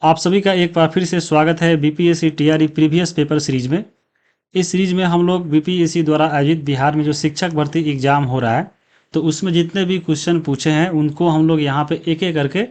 आप सभी का एक बार फिर से स्वागत है BPSC TRE previous paper series में। इस सीरीज में हम लोग बीपीएससी द्वारा आयोजित बिहार में जो शिक्षक भर्ती एग्जाम हो रहा है, तो उसमें जितने भी क्वेश्चन पूछे हैं उनको हम लोग यहाँ पे एक एक करके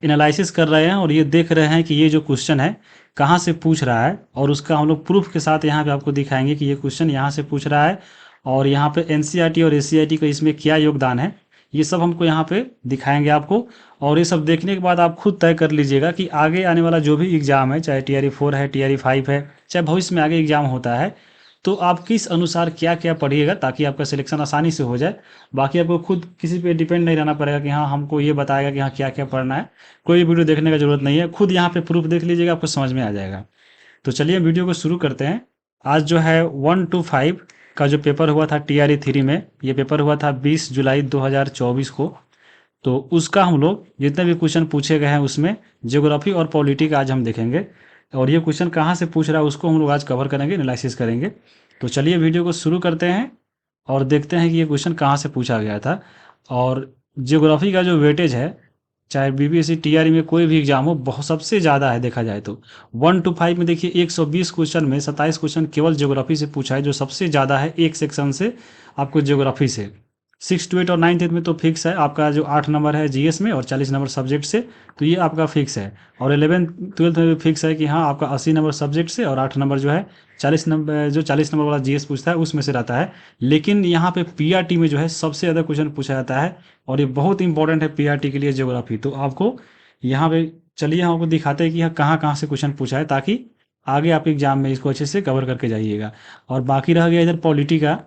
एनालिसिस कर रहे हैं और ये देख रहे हैं कि ये जो क्वेश्चन है कहाँ से पूछ रहा है, और उसका हम लोग प्रूफ के साथ यहाँ पे आपको दिखाएंगे कि ये क्वेश्चन यहाँ से पूछ रहा है और यहाँ पे एनसीईआरटी और एससीईआरटी का इसमें क्या योगदान है, ये सब हमको यहाँ पे दिखाएंगे आपको। और ये सब देखने के बाद आप खुद तय कर लीजिएगा कि आगे आने वाला जो भी एग्ज़ाम है, चाहे टीआरई 4 है, टीआरई 5 है, चाहे भविष्य में आगे एग्ज़ाम होता है, तो आप किस अनुसार क्या क्या पढ़िएगा ताकि आपका सिलेक्शन आसानी से हो जाए। बाकी आपको खुद किसी पे डिपेंड नहीं रहना पड़ेगा कि हाँ हमको ये बताएगा कि हाँ क्या क्या पढ़ना है। कोई वीडियो देखने का जरूरत नहीं है, खुद यहाँ पे प्रूफ देख लीजिएगा, आपको समझ में आ जाएगा। तो चलिए वीडियो को शुरू करते हैं। आज जो है 1 to 5 का जो पेपर हुआ था टीआरई 3 में, ये पेपर हुआ था 20 जुलाई 2024 को। तो उसका हम लोग जितने भी क्वेश्चन पूछे गए हैं उसमें ज्योग्राफी और पॉलिटी का आज हम देखेंगे, और ये क्वेश्चन कहाँ से पूछ रहा है उसको हम लोग आज कवर करेंगे, एनालिसिस करेंगे। तो चलिए वीडियो को शुरू करते हैं और देखते हैं कि ये क्वेश्चन कहाँ से पूछा गया था। और ज्योग्राफी का जो वेटेज है, चाहे बीपीएससी टीआरई में कोई भी एग्जाम हो, बहुत सबसे ज़्यादा है देखा जाए तो। 1 to 5 में देखिए 120 क्वेश्चन में 27 क्वेश्चन केवल ज्योग्राफी से पूछा है, जो सबसे ज़्यादा है एक सेक्शन से आपको ज्योग्राफी से। 6 to 8 और 9th 10th में तो फिक्स है आपका, जो 8 नंबर है जीएस में और 40 नंबर सब्जेक्ट से, तो ये आपका फिक्स है। और 11th 12th में भी फिक्स है कि हाँ आपका 80 नंबर सब्जेक्ट से और 8 नंबर जो है 40 नंबर, जो 40 नंबर वाला जीएस पूछता है उसमें से रहता है। लेकिन यहाँ पे पीआरटी में जो है सबसे ज़्यादा क्वेश्चन पूछा जाता है, और ये बहुत इंपॉर्टेंट है पीआरटी के लिए ज्योग्राफी। तो आपको यहाँ पे चलिए हम आपको दिखाते हैं कि यहाँ कहाँ कहाँ से क्वेश्चन पूछा है, ताकि आगे आप एग्जाम में इसको अच्छे से कवर करके जाइएगा। और बाकी रह गया इधर पॉलिटी का,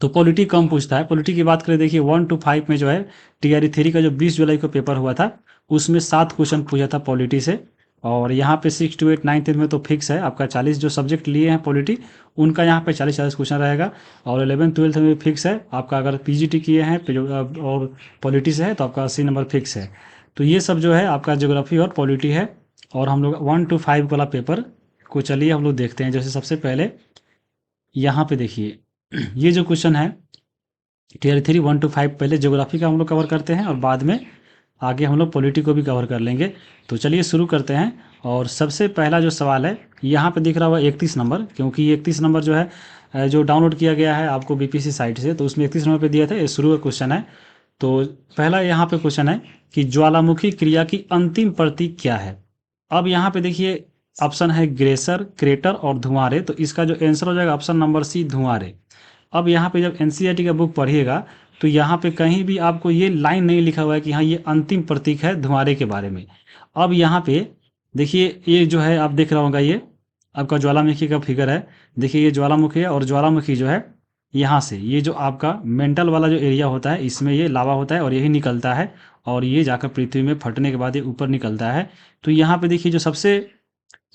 तो पॉलिटी कम पूछता है। पॉलिटी की बात करें, देखिए 1 to 5 में जो है टीआरई 3 का जो 20 जुलाई को पेपर हुआ था उसमें 7 क्वेश्चन पूछा था पॉलिटी से। और यहाँ पे 6 to 8 9th 10th में तो फिक्स है आपका 40, जो सब्जेक्ट लिए हैं पॉलिटी उनका यहाँ पे 40 क्वेश्चन रहेगा। और 11th 12th में भी फिक्स है आपका, अगर पीजीटी किए हैं और पॉलिटी से है तो आपका 80 नंबर फिक्स है। तो ये सब जो है आपका ज्योग्राफी और पॉलिटी है। और हम लोग 1 to 5 वाला पेपर को चलिए हम लोग देखते हैं। जैसे सबसे पहले यहाँ पे देखिए ये जो क्वेश्चन है टीयर 3 1 to 5, पहले ज्योग्राफी का हम लोग कवर करते हैं और बाद में आगे हम लोग पॉलिटी को भी कवर कर लेंगे। तो चलिए शुरू करते हैं। और सबसे पहला जो सवाल है यहाँ पे दिख रहा हुआ 31 नंबर, क्योंकि 31 नंबर जो है जो डाउनलोड किया गया है आपको बीपीएससी साइट से, तो उसमें 31 नंबर पे दिया था, ये शुरू का क्वेश्चन है। तो पहला यहाँ पे क्वेश्चन है कि ज्वालामुखी क्रिया की अंतिम प्रतीक क्या है। अब यहाँ पे देखिए ऑप्शन है ग्रेसर, क्रेटर और धुआंरे, तो इसका जो आंसर हो जाएगा ऑप्शन नंबर सी, धुआंरे। अब यहाँ पे जब एनसीईआरटी का बुक पढ़िएगा तो यहाँ पे कहीं भी आपको ये लाइन नहीं लिखा हुआ है कि हाँ ये अंतिम प्रतीक है धुआंरे के बारे में। अब यहाँ पे देखिए ये जो है आप देख रहा होगा, ये आपका ज्वालामुखी का फिगर है। देखिए ये ज्वालामुखी है, और ज्वालामुखी जो है यहाँ से, ये जो आपका मेंटल वाला जो एरिया होता है इसमें ये लावा होता है और यही निकलता है, और ये जाकर पृथ्वी में फटने के बाद ये ऊपर निकलता है। तो यहाँ पे देखिए जो सबसे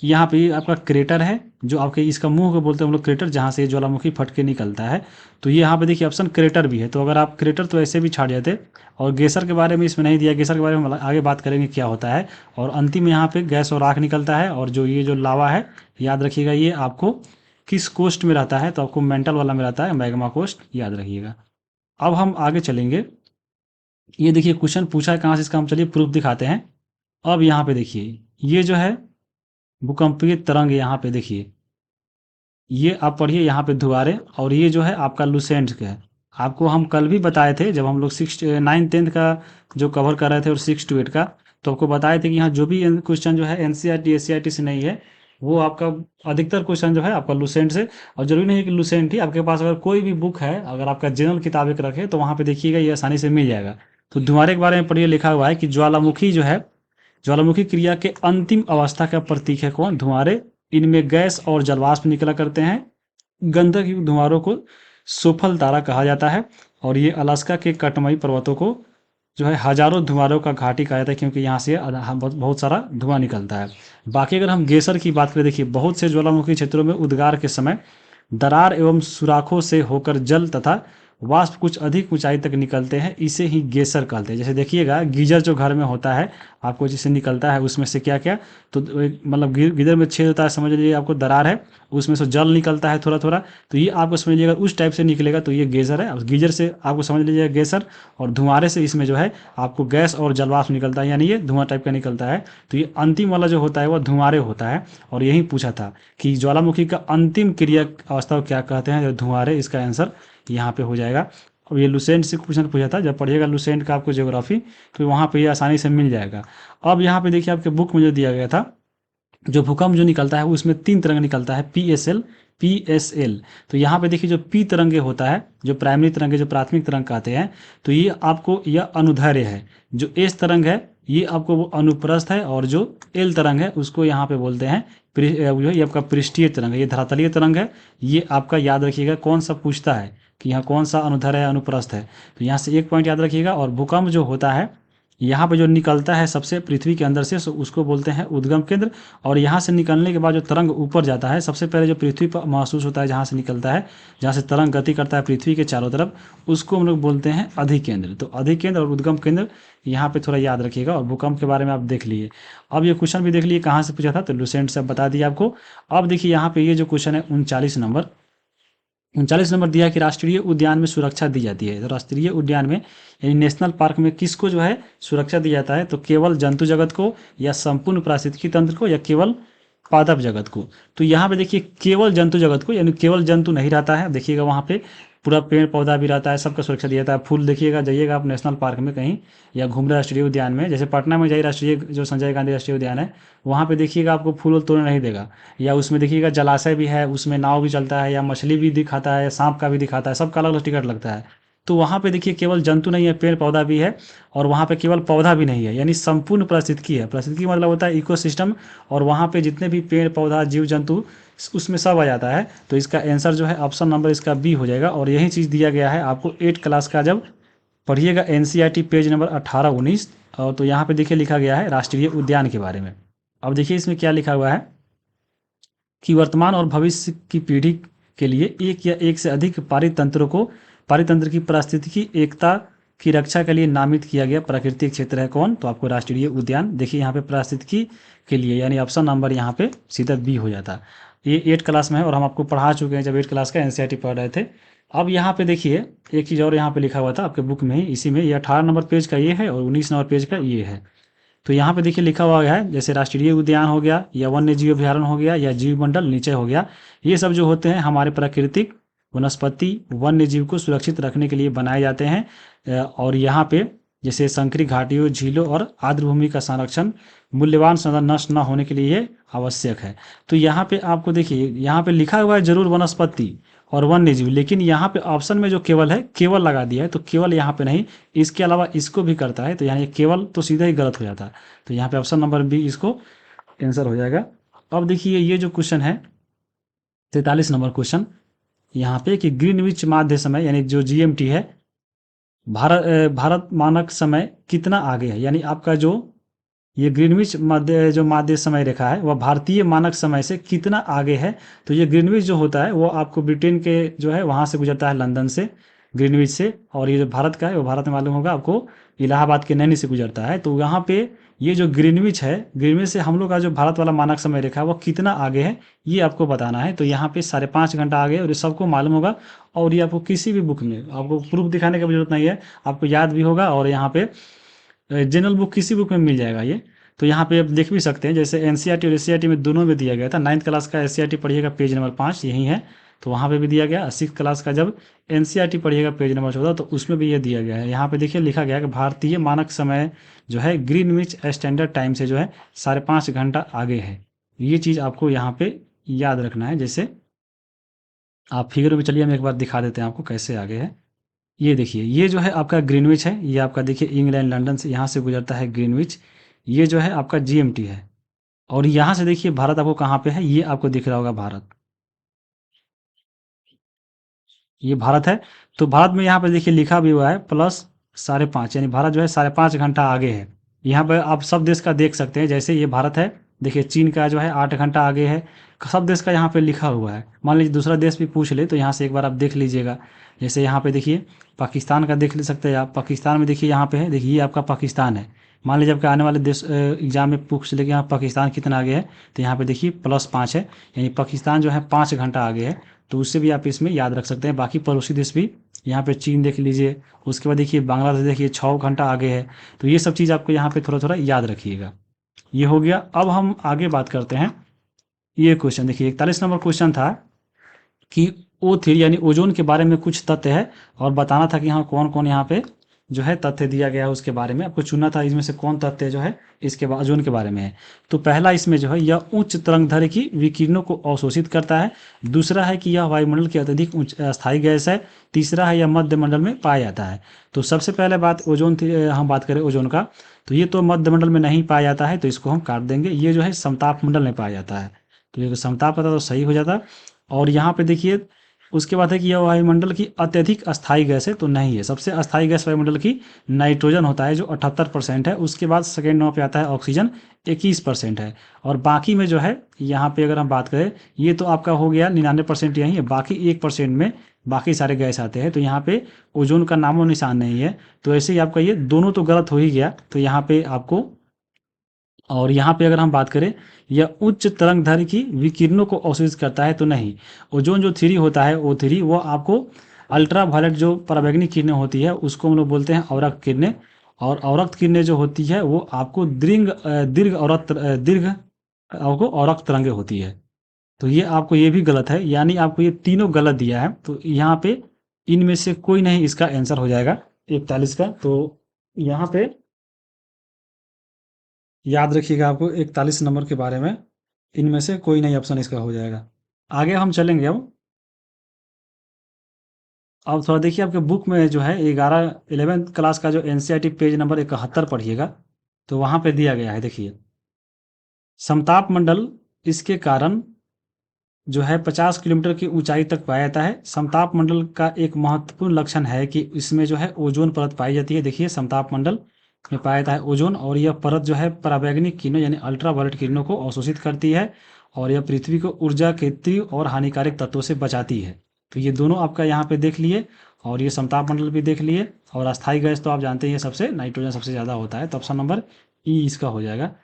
यहाँ पे ये आपका क्रेटर है, जो आपके इसका मुंह को बोलते हैं हम लोग क्रेटर, जहाँ से ज्वालामुखी फट के निकलता है। तो ये यहाँ पे देखिए ऑप्शन क्रेटर भी है। तो अगर आप क्रेटर तो ऐसे भी छाड़ जाते, और गेसर के बारे में इसमें नहीं दिया, गेसर के बारे में आगे बात करेंगे क्या होता है। और अंतिम में यहाँ पे गैस और राख निकलता है, और जो ये जो लावा है याद रखिएगा ये आपको किस कोस्ट में रहता है, तो आपको मेंटल वाला में रहता है, मैग्मा कोस्ट, याद रखिएगा। अब हम आगे चलेंगे। ये देखिए क्वेश्चन पूछा है कहाँ से, इसका हम चलिए प्रूफ दिखाते हैं। अब यहाँ पे देखिए ये जो है भूकंपीय तरंग, यहाँ पे देखिए ये आप पढ़िए यहाँ पे धुआरे, और ये जो है आपका लुसेंट का है। आपको हम कल भी बताए थे जब हम लोग 6 9 10th का जो कवर कर रहे थे और 6 to 8 का, तो आपको बताए थे कि यहाँ जो भी क्वेश्चन जो है एनसीईआरटी एससीईआरटी से नहीं है, वो आपका अधिकतर क्वेश्चन जो है आपका लुसेंट से। और जरूरी नहीं है कि लुसेंट ही, आपके पास अगर कोई भी बुक है, अगर आपका जनरल किताब एक रखे तो वहाँ पे देखिएगा ये आसानी से मिल जाएगा। तो धुआरे के बारे में पढ़िए, लिखा हुआ है कि ज्वालामुखी जो है, ज्वालामुखी क्रिया के अंतिम अवस्था का प्रतीक है कौन, धुआंरे। इनमें गैस और जलवाष्प निकला करते हैं। गंधक युक्त धुआरों को सोफल तारा कहा जाता है। और ये अलास्का के कटमई पर्वतों को जो है हजारों धुआरों का घाटी कहा जाता है, क्योंकि यहाँ से बहुत सारा धुआं निकलता है। बाकी अगर हम गेसर की बात करें, देखिए बहुत से ज्वालामुखी क्षेत्रों में उद्गार के समय दरार एवं सुराखों से होकर जल तथा वाष्प कुछ अधिक ऊंचाई तक निकलते हैं, इसे ही गेसर कहते हैं। जैसे देखिएगा गीजर जो घर में होता है आपको जिससे निकलता है उसमें से क्या क्या, तो मतलब गीजर में छेद होता है, समझ लीजिए आपको दरार है, उसमें से जल निकलता है थोड़ा थोड़ा, तो ये आपको समझ लीजिएगा उस टाइप से निकलेगा, तो ये गेजर है। गीजर से आपको समझ लीजिएगा गेसर, और धुआरे से इसमें जो है आपको गैस और जलवाष्प निकलता है, यानी ये धुआं टाइप का निकलता है। तो ये अंतिम वाला जो होता है वो धुआरे होता है। और यही पूछा था कि ज्वालामुखी का अंतिम क्रिया अवस्था को क्या कहते हैं, धुआरे, इसका आंसर यहाँ पे हो जाएगा। और ये लुसेंट से क्वेश्चन पूछा था, जब पढ़िएगा लुसेंट का आपको ज्योग्राफी तो वहाँ पे ये आसानी से मिल जाएगा। अब यहाँ पे देखिए आपके बुक में जो दिया गया था, जो भूकंप जो निकलता है वो उसमें 3 तरंग निकलता है, PSL, PSL। तो यहाँ पे देखिए जो P तरंगे होता है, जो प्राइमरी तरंगे, जो प्राथमिक तरंग कहते हैं, तो ये आपको यह अनुदैर्ध्य है। जो S तरंग है ये आपको वो अनुप्रस्थ है, और जो L तरंग है उसको यहाँ पे बोलते हैं ये आपका पृष्ठीय तरंग है, ये धरातलीय तरंग है। ये आपका याद रखिएगा, कौन सा पूछता है कि यहाँ कौन सा अनुदैर्ध्य है, अनुप्रस्थ है, तो यहाँ से एक पॉइंट याद रखिएगा। और भूकंप जो होता है यहाँ पे जो निकलता है सबसे पृथ्वी के अंदर से, उसको बोलते हैं उद्गम केंद्र। और यहाँ से निकलने के बाद जो तरंग ऊपर जाता है, सबसे पहले जो पृथ्वी पर महसूस होता है, जहाँ से निकलता है, जहाँ से तरंग गति करता है पृथ्वी के चारों तरफ, उसको हम लोग बोलते हैं अधिकेंद्र। तो अधिकेंद्र और उद्गम केंद्र यहाँ पे थोड़ा याद रखिएगा। और भूकंप के बारे में आप देख लिए। अब ये क्वेश्चन भी देख लिए कहाँ से पूछा था, तो लुसेंट से बता दिया आपको। अब देखिए यहाँ पे ये जो क्वेश्चन है 39 नंबर दिया कि राष्ट्रीय उद्यान में सुरक्षा दी जाती है। तो राष्ट्रीय उद्यान में यानी नेशनल पार्क में किसको जो है सुरक्षा दी जाता है, तो केवल जंतु जगत को, या संपूर्ण पारिस्थितिकी तंत्र को, या केवल पादप जगत को। तो यहाँ पे देखिए केवल जंतु जगत को, यानी केवल जंतु नहीं रहता है, देखिएगा वहाँ पे पूरा पेड़ पौधा भी रहता है, सबका सुरक्षा दिया जाता है। फूल देखिएगा, जाइएगा आप नेशनल पार्क में कहीं, या घूम राष्ट्रीय उद्यान में, जैसे पटना में जाइए राष्ट्रीय जो संजय गांधी राष्ट्रीय उद्यान है, वहाँ पे देखिएगा आपको फूल तोड़ने नहीं देगा। या उसमें देखिएगा जलाशय भी है, उसमें नाव भी चलता है, या मछली भी दिखाता है, सांप का भी दिखाता है, सबका अलग अलग टिकट लगता है। तो वहाँ पे देखिए केवल जंतु नहीं है, पेड़ पौधा भी है, और वहाँ पे केवल पौधा भी नहीं है, यानी संपूर्ण पारिस्थितिकी है। पारिस्थितिकी मतलब होता है इकोसिस्टम, और वहाँ पे जितने भी पेड़ पौधा जीव जंतु उसमें सब आ जाता है। तो इसका आंसर जो है ऑप्शन नंबर इसका बी हो जाएगा। और यही चीज़ दिया गया है आपको 8 क्लास का, जब पढ़िएगा NCERT पेज नंबर 18-19। और तो यहाँ पे देखिए लिखा गया है राष्ट्रीय उद्यान के बारे में। अब देखिए इसमें क्या लिखा हुआ है कि वर्तमान और भविष्य की पीढ़ी के लिए एक या एक से अधिक पारितंत्र की पारिस्थितिकी एकता की रक्षा के लिए नामित किया गया प्राकृतिक क्षेत्र है कौन, तो आपको राष्ट्रीय उद्यान। देखिए यहाँ पे पारिस्थितिकी के लिए, यानी ऑप्शन नंबर यहाँ पे सीधा बी हो जाता। ये 8 क्लास में है, और हम आपको पढ़ा चुके हैं जब 8 क्लास का NCERT पढ़ रहे थे। अब यहाँ पे देखिए एक चीज़ और यहाँ पे लिखा हुआ था आपके बुक में ही, इसी में, ये 18 नंबर पेज का ये है, और 19 नंबर पेज का ये है। तो यहाँ पे देखिए लिखा हुआ है, जैसे राष्ट्रीय उद्यान हो गया, या वन्य जीव अभ्यारण्य हो गया, या जीव मंडल नीचे हो गया, ये सब जो होते हैं हमारे प्राकृतिक वनस्पति वन्य जीव को सुरक्षित रखने के लिए बनाए जाते हैं। और यहाँ पे जैसे संकरी घाटियों, झीलों और आर्द्र भूमि का संरक्षण मूल्यवान संसाधन नष्ट न होने के लिए ये आवश्यक है। तो यहाँ पे आपको देखिए यहाँ पे लिखा हुआ है जरूर वनस्पति और वन्य जीव, लेकिन यहाँ पे ऑप्शन में जो केवल है, केवल लगा दिया है, तो केवल यहाँ पे नहीं, इसके अलावा इसको भी करता है, तो यानी केवल तो सीधा ही गलत हो जाता है। तो यहाँ पे ऑप्शन नंबर बी इसको आंसर हो जाएगा। अब देखिए ये जो क्वेश्चन है 43 नंबर क्वेश्चन यहाँ पे कि ग्रीनविच माध्य समय यानी जो GMT है, भारत मानक समय कितना आगे है, यानी आपका जो ये ग्रीनविच माध्य समय रेखा है वह भारतीय मानक समय से कितना आगे है। तो ये ग्रीनविच जो होता है वो आपको ब्रिटेन के जो है वहाँ से गुजरता है, लंदन से, ग्रीनविच से। और ये जो भारत का है वो भारत में मालूम होगा आपको इलाहाबाद के नैनी से गुजरता है। तो यहाँ पे ये जो ग्रीनविच है, ग्रीनविच से हम लोग का जो भारत वाला मानक समय रेखा है वो कितना आगे है, ये आपको बताना है। तो यहाँ पे 5.5 घंटा आगे है, और ये सबको मालूम होगा। और ये आपको किसी भी बुक में आपको प्रूफ दिखाने की जरूरत नहीं है, आपको याद भी होगा। और यहाँ पे जनरल बुक किसी बुक में मिल जाएगा ये। तो यहाँ पे आप देख भी सकते हैं, जैसे NCERT और SCERT में दोनों में दिया गया था। 9th क्लास का SCERT पढ़िएगा पेज नंबर 5 यही है, तो वहाँ पे भी दिया गया। 6th क्लास का जब NCERT पढ़िएगा पेज नंबर 14, तो उसमें भी ये दिया गया है। यहाँ पे देखिए लिखा गया है कि भारतीय मानक समय जो है ग्रीनविच स्टैंडर्ड टाइम से जो है 5.5 घंटा आगे है। ये चीज़ आपको यहाँ पे याद रखना है। जैसे आप फिगर में चलिए, हम एक बार दिखा देते हैं आपको कैसे आगे है। ये देखिए ये जो है आपका ग्रीनविच है, ये आपका देखिए इंग्लैंड लंदन से यहाँ से गुजरता है ग्रीनविच। ये जो है आपका GMT है। और यहाँ से देखिए भारत आपको कहाँ पे है, ये आपको दिख रहा होगा भारत, ये भारत है। तो भारत में यहाँ पे देखिए लिखा भी हुआ है +5.5, यानी भारत जो है 5.5 घंटा आगे है। यहाँ पे आप सब देश का देख सकते हैं, जैसे ये भारत है, देखिए चीन का जो है 8 घंटा आगे है, सब देश का यहाँ पे लिखा हुआ है। मान लीजिए दूसरा देश भी पूछ ले तो यहाँ से एक बार आप देख लीजिएगा। जैसे यहाँ पे देखिए पाकिस्तान का देख ले सकते हैं आप। पाकिस्तान में देखिए यहाँ पे है, देखिए ये आपका पाकिस्तान है। मान लीजिए आपके आने वाले देश एग्जाम में पूछ ले कि यहाँ पाकिस्तान कितना आगे है, तो यहाँ पे देखिए +5 है, यानी पाकिस्तान जो है 5 घंटा आगे है। तो उससे भी आप इसमें याद रख सकते हैं। बाकी पड़ोसी देश भी यहाँ पे चीन देख लीजिए, उसके बाद देखिए बांग्लादेश देखिए 6 घंटा आगे है। तो ये सब चीज़ आपको यहाँ पे थोड़ा थोड़ा याद रखिएगा। ये हो गया। अब हम आगे बात करते हैं। ये क्वेश्चन देखिए 41 नंबर क्वेश्चन था कि O3 यानी ओजोन के बारे में कुछ तथ्य है और बताना था कि हाँ कौन कौन यहाँ पे जो है तथ्य दिया गया है उसके बारे में आपको चुनना था, इसमें से कौन तथ्य जो है इसके ओजोन के बारे में है। तो पहला इसमें जो है यह उच्च तरंगदैर्घ्य की विकिरणों को अवशोषित करता है। दूसरा है कि यह वायुमंडल की अत्यधिक उच्च स्थायी गैस है। तीसरा है यह मध्य मंडल में पाया जाता है। तो सबसे पहले बात ओजोन हम बात करें ओजोन का, तो ये तो मध्य मंडल में नहीं पाया जाता है, तो इसको हम काट देंगे। ये जो है समताप मंडल में पाया जाता है, तो ये समताप था तो सही हो जाता। और यहाँ पे देखिए उसके बाद है कि यह वायुमंडल की अत्यधिक अस्थायी गैस है, तो नहीं है। सबसे अस्थायी गैस वायुमंडल की नाइट्रोजन होता है जो 78% है। उसके बाद सेकेंड नंबर पे आता है ऑक्सीजन 21% है। और बाकी में जो है यहाँ पे अगर हम बात करें, ये तो आपका हो गया 99% यही है, बाकी 1% में बाकी सारे गैस आते हैं। तो यहाँ पे ओजोन का नामो निशान नहीं है। तो ऐसे ही आपका ये दोनों तो गलत हो ही गया। तो यहाँ पे आपको, और यहाँ पे अगर हम बात करें यह उच्च तरंगदैर्घ्य की विकिरणों को अवशोषित करता है, तो नहीं। ओजोन जो 3 होता है O3 वो आपको अल्ट्रा वायलेट जो पराबैंगनी किरणें होती है उसको हम लोग बोलते हैं अवरक्त किरणें। और अवरक्त किरणें जो होती है वो आपको दीर्घ आपको अवरक्त तरंगें होती है। तो ये आपको ये भी गलत है, यानी आपको ये तीनों गलत दिया है। तो यहाँ पे इनमें से कोई नहीं इसका आंसर हो जाएगा 41 का। तो यहाँ पे याद रखिएगा आपको 41 नंबर के बारे में, इनमें से कोई नहीं ऑप्शन इसका हो जाएगा। आगे हम चलेंगे। अब थोड़ा देखिए आपके बुक में जो है 11th क्लास का जो NCERT पेज नंबर 71 पढ़िएगा, तो वहाँ पे दिया गया है। देखिए समताप मंडल इसके कारण जो है 50 किलोमीटर की ऊंचाई तक पाया जाता है। समताप मंडल का एक महत्वपूर्ण लक्षण है कि इसमें जो है ओजोन परत पाई जाती है। देखिए समताप मंडल में पाया जाता है ओजोन, और यह परत जो है पराबैंगनी किरणों यानी अल्ट्रावायलेट किरणों को अवशोषित करती है, और यह पृथ्वी को ऊर्जा के तीव्र और हानिकारक तत्वों से बचाती है। तो ये दोनों आपका यहाँ पे देख लिए, और ये समताप मंडल भी देख लिए। और अस्थायी गैस तो आप जानते हैं सबसे नाइट्रोजन सबसे ज़्यादा होता है, तो ऑप्शन नंबर ई इसका हो जाएगा।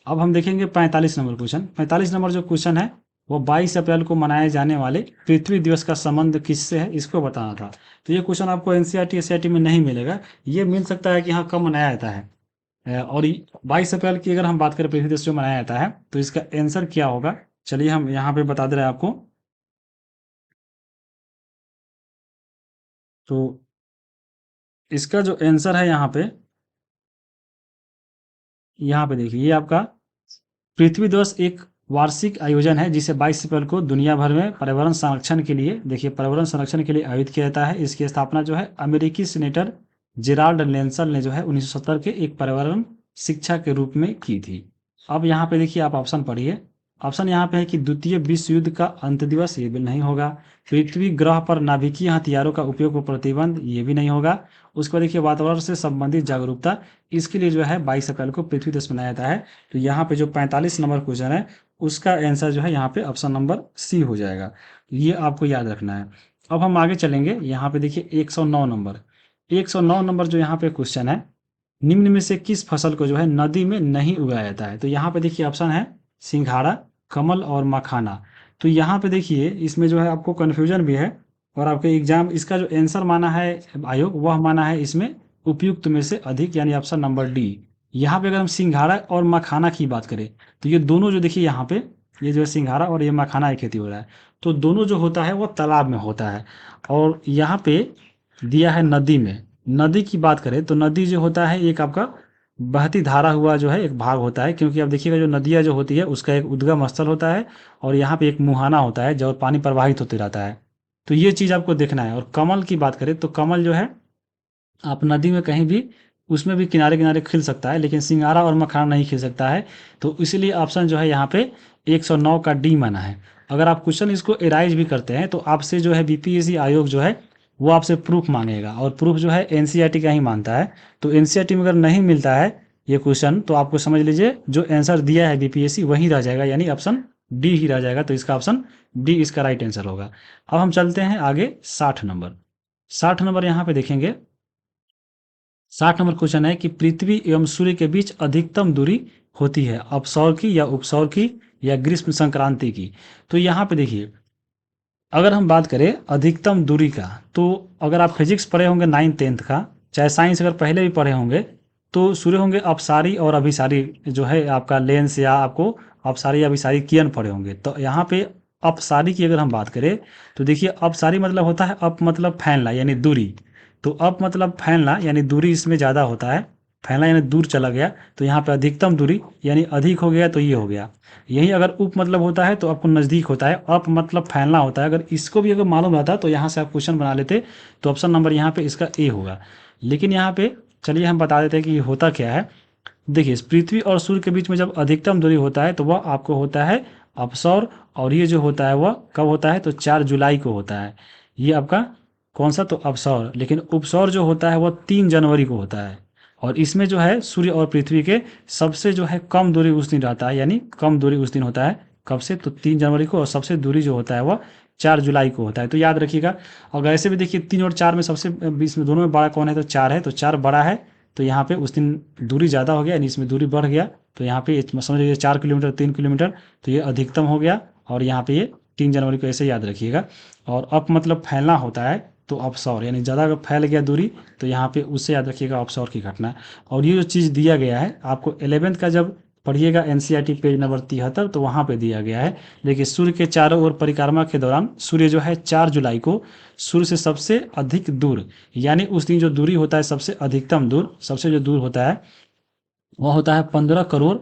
अब हम देखेंगे 45 नंबर क्वेश्चन। 45 नंबर जो क्वेश्चन है वो 22 अप्रैल को मनाए जाने वाले पृथ्वी दिवस का संबंध किससे है, इसको बताना था। तो ये क्वेश्चन आपको NCERT में नहीं मिलेगा। ये मिल सकता है कि हाँ कब मनाया जाता है। और 22 अप्रैल की अगर हम बात करें पृथ्वी दिवस जो मनाया जाता है, तो इसका आंसर क्या होगा, चलिए हम यहाँ पे बता दे रहे हैं आपको। तो इसका जो आंसर है यहाँ पे देखिए, ये आपका पृथ्वी दिवस एक वार्षिक आयोजन है जिसे 22 अप्रैल को दुनिया भर में पर्यावरण संरक्षण के लिए, देखिए पर्यावरण संरक्षण के लिए आयोजित किया जाता है। इसकी स्थापना जो है अमेरिकी सीनेटर जेराल्ड लेंसल ने जो है 1970 के एक पर्यावरण शिक्षा के रूप में की थी। अब यहाँ पे देखिए आप ऑप्शन पढ़िए। ऑप्शन यहाँ पे है कि द्वितीय विश्व युद्ध का अंत दिवस, ये भी नहीं होगा। पृथ्वी ग्रह पर नाभिकीय हथियारों का उपयोग पर प्रतिबंध, ये भी नहीं होगा। उसके बाद देखिए वातावरण से संबंधित जागरूकता, इसके लिए जो है 22 अप्रैल को पृथ्वी दिवस मनाया जाता है। तो यहाँ पे जो 45 नंबर क्वेश्चन है उसका आंसर जो है यहाँ पे ऑप्शन नंबर सी हो जाएगा। ये आपको याद रखना है। अब हम आगे चलेंगे। यहाँ पे देखिए 109 नंबर, 109 नंबर जो यहाँ पे क्वेश्चन है, निम्न में से किस फसल को जो है नदी में नहीं उगाया जाता है। तो यहाँ पे देखिए ऑप्शन है सिंघाड़ा, कमल और मखाना। तो यहाँ पे देखिए इसमें जो है आपको कन्फ्यूजन भी है, और आपके एग्जाम इसका जो आंसर माना है आयोग वह माना है इसमें उपयुक्त में से अधिक, यानी ऑप्शन नंबर डी। यहाँ पे अगर हम सिंघाड़ा और मखाना की बात करें, तो ये दोनों जो देखिए यहाँ पे ये जो है सिंघाड़ा और ये मखाना की खेती हो रहा है, तो दोनों जो होता है वो तालाब में होता है। और यहाँ पे दिया है नदी में। नदी की बात करें तो नदी जो होता है एक आपका बहती धारा हुआ जो है एक भाग होता है, क्योंकि आप देखिएगा जो नदियाँ जो होती है उसका एक उद्गम स्थल होता है, और यहाँ पे एक मुहाना होता है जो पानी प्रवाहित होते रहता है। तो ये चीज़ आपको देखना है। और कमल की बात करें तो कमल जो है आप नदी में कहीं भी उसमें भी किनारे किनारे खिल सकता है, लेकिन सिंघाड़ा और मखाना नहीं खिल सकता है। तो इसीलिए ऑप्शन जो है यहाँ पे 109 का डी माना है। अगर आप क्वेश्चन इसको एराइज भी करते हैं तो आपसे जो है बीपीएससी आयोग जो है वो आपसे प्रूफ मांगेगा, और प्रूफ जो है NCERT का ही मांगता है। तो NCERT में अगर नहीं मिलता है ये क्वेश्चन, तो आपको समझ लीजिए जो आंसर दिया है बीपीएससी वही रह जाएगा, यानी ऑप्शन डी ही रह जाएगा, तो इसका ऑप्शन डी इसका राइट आंसर होगा। अब हम चलते हैं आगे 60 नंबर। 60 नंबर यहाँ पे देखेंगे। 60 नंबर क्वेश्चन है कि पृथ्वी एवं सूर्य के बीच अधिकतम दूरी होती है अपसौर की या उपसौर की या ग्रीष्म संक्रांति की। तो यहाँ पे देखिए, अगर हम बात करें अधिकतम दूरी का, तो अगर आप फिजिक्स पढ़े होंगे 9th-10th का, चाहे साइंस अगर पहले भी पढ़े होंगे, तो सूर्य होंगे अपसारी और अभिसारी, जो है आपका लेंस, या आपको अपसारी या अभिसारी किरण पढ़े होंगे। तो यहाँ पे अपसारी की अगर हम बात करें, तो देखिए अपसारी मतलब होता है अप मतलब फैलना यानी दूरी, तो अप मतलब फैलना यानी दूरी इसमें ज़्यादा होता है, फैलना यानी दूर चला गया, तो यहाँ पे अधिकतम दूरी यानी अधिक हो गया, तो ये हो गया। यही अगर उप मतलब होता है तो आपको नज़दीक होता है, अप मतलब फैलना होता है। अगर इसको भी अगर मालूम रहता तो यहाँ से आप क्वेश्चन बना लेते, तो ऑप्शन नंबर यहाँ पे इसका ए होगा। लेकिन यहाँ पे चलिए हम बता देते हैं कि होता क्या है। देखिए, पृथ्वी और सूर्य के बीच में जब अधिकतम दूरी होता है तो वह आपको होता है अपसौर, और ये जो होता है वह कब होता है, तो 4 जुलाई को होता है। ये आपका कौन सा, तो अपसौर। लेकिन उपसौर जो होता है वह 3 जनवरी को होता है, और इसमें जो है सूर्य और पृथ्वी के सबसे जो है कम दूरी उस दिन रहता है, यानी कम दूरी उस दिन होता है कब से, तो 3 जनवरी को, और सबसे दूरी जो होता है वह 4 जुलाई को होता है। तो याद रखिएगा। अगर ऐसे भी देखिए 3 और 4 में सबसे बीच में दोनों में बड़ा कौन है, तो 4 है, तो 4 बड़ा है, तो यहाँ पे उस दिन दूरी ज़्यादा हो गया, यानी इसमें दूरी बढ़ गया, तो यहाँ पे समझ लीजिए 4 किलोमीटर 3 किलोमीटर, तो ये अधिकतम हो गया, और यहाँ पे ये 3 जनवरी को, ऐसे याद रखिएगा। और अप मतलब फैलना होता है, तो अपसौर यानी ज़्यादा अगर फैल गया दूरी, तो यहाँ पे उससे याद रखिएगा अपसौर की घटना। और ये जो चीज़ दिया गया है आपको 11th का जब पढ़िएगा एनसीईआरटी पेज नंबर 73, तो वहाँ पे दिया गया है। देखिए, सूर्य के चारों ओर परिक्रमा के दौरान सूर्य जो है 4 जुलाई को सूर्य से सबसे अधिक दूर, यानी उस दिन जो दूरी होता है सबसे अधिकतम दूर, सबसे जो दूर होता है वह होता है 15 करोड़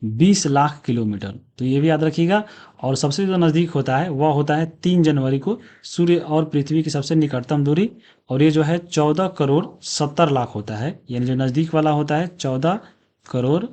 20 लाख किलोमीटर, तो ये भी याद रखिएगा। और सबसे जो नज़दीक होता है वह होता है 3 जनवरी को, सूर्य और पृथ्वी की सबसे निकटतम दूरी, और ये जो है 14 करोड़ 70 लाख होता है, यानी जो नज़दीक वाला होता है 14 करोड़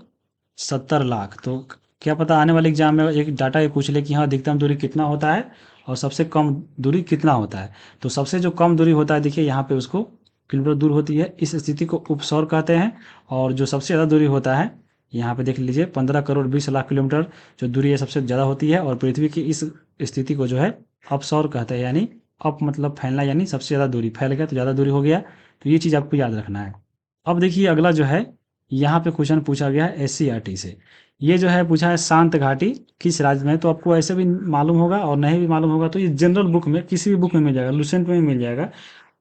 70 लाख। तो क्या पता आने वाले एग्जाम में एक डाटा ये पूछ ले कि हाँ अधिकतम दूरी कितना होता है और सबसे कम दूरी कितना होता है। तो सबसे जो कम दूरी होता है, देखिए यहाँ पे उसको किलोमीटर दूर होती है, इस स्थिति को उपसौर कहते हैं। और जो सबसे ज़्यादा दूरी होता है, यहाँ पे देख लीजिए 15 करोड़ 20 लाख किलोमीटर जो दूरी है सबसे ज़्यादा होती है, और पृथ्वी की इस स्थिति को जो है अपसौर कहते हैं, यानी अप मतलब फैलना, यानी सबसे ज़्यादा दूरी फैल गया, तो ज़्यादा दूरी हो गया। तो ये चीज़ आपको याद रखना है। अब देखिए अगला जो है, यहाँ पे क्वेश्चन पूछा गया है एससीईआरटी से। ये जो है पूछा है शांत घाटी किस राज्य में है, तो आपको ऐसे भी मालूम होगा और नहीं भी मालूम होगा तो ये जनरल बुक में किसी भी बुक में मिल जाएगा, लुसेंट में मिल जाएगा,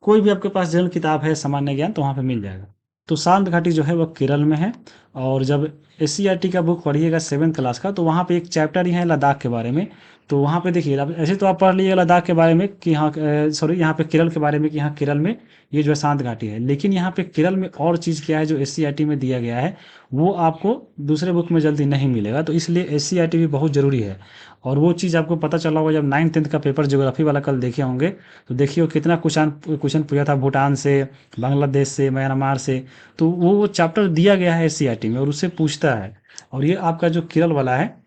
कोई भी आपके पास जनरल किताब है सामान्य ज्ञान तो वहाँ पे मिल जाएगा। तो शांत घाटी जो है वो केरल में है। और जब एससीईआरटी का बुक पढ़िएगा 7th क्लास का, तो वहाँ पे एक चैप्टर ही है लद्दाख के बारे में। तो वहाँ पे देखिए, अब ऐसे तो आप पढ़ लीजिए लद्दाख के बारे में कि हाँ, सॉरी यहाँ पे केरल के बारे में कि हाँ केरल में ये जो है शांत घाटी है। लेकिन यहाँ पे केरल में और चीज़ क्या है जो एससीईआरटी में दिया गया है, वो आपको दूसरे बुक में जल्दी नहीं मिलेगा, तो इसलिए एससीईआरटी भी बहुत ज़रूरी है। और वो चीज़ आपको पता चला होगा जब 9th-10th का पेपर ज्योग्राफी वाला कल देखे होंगे, तो देखिए वो कितना क्वेश्चन पूछा था भूटान से, बांग्लादेश से, म्यांमार से। तो वो चैप्टर दिया गया है एससीईआरटी में और उससे पूछता है। और ये आपका जो केरल वाला है,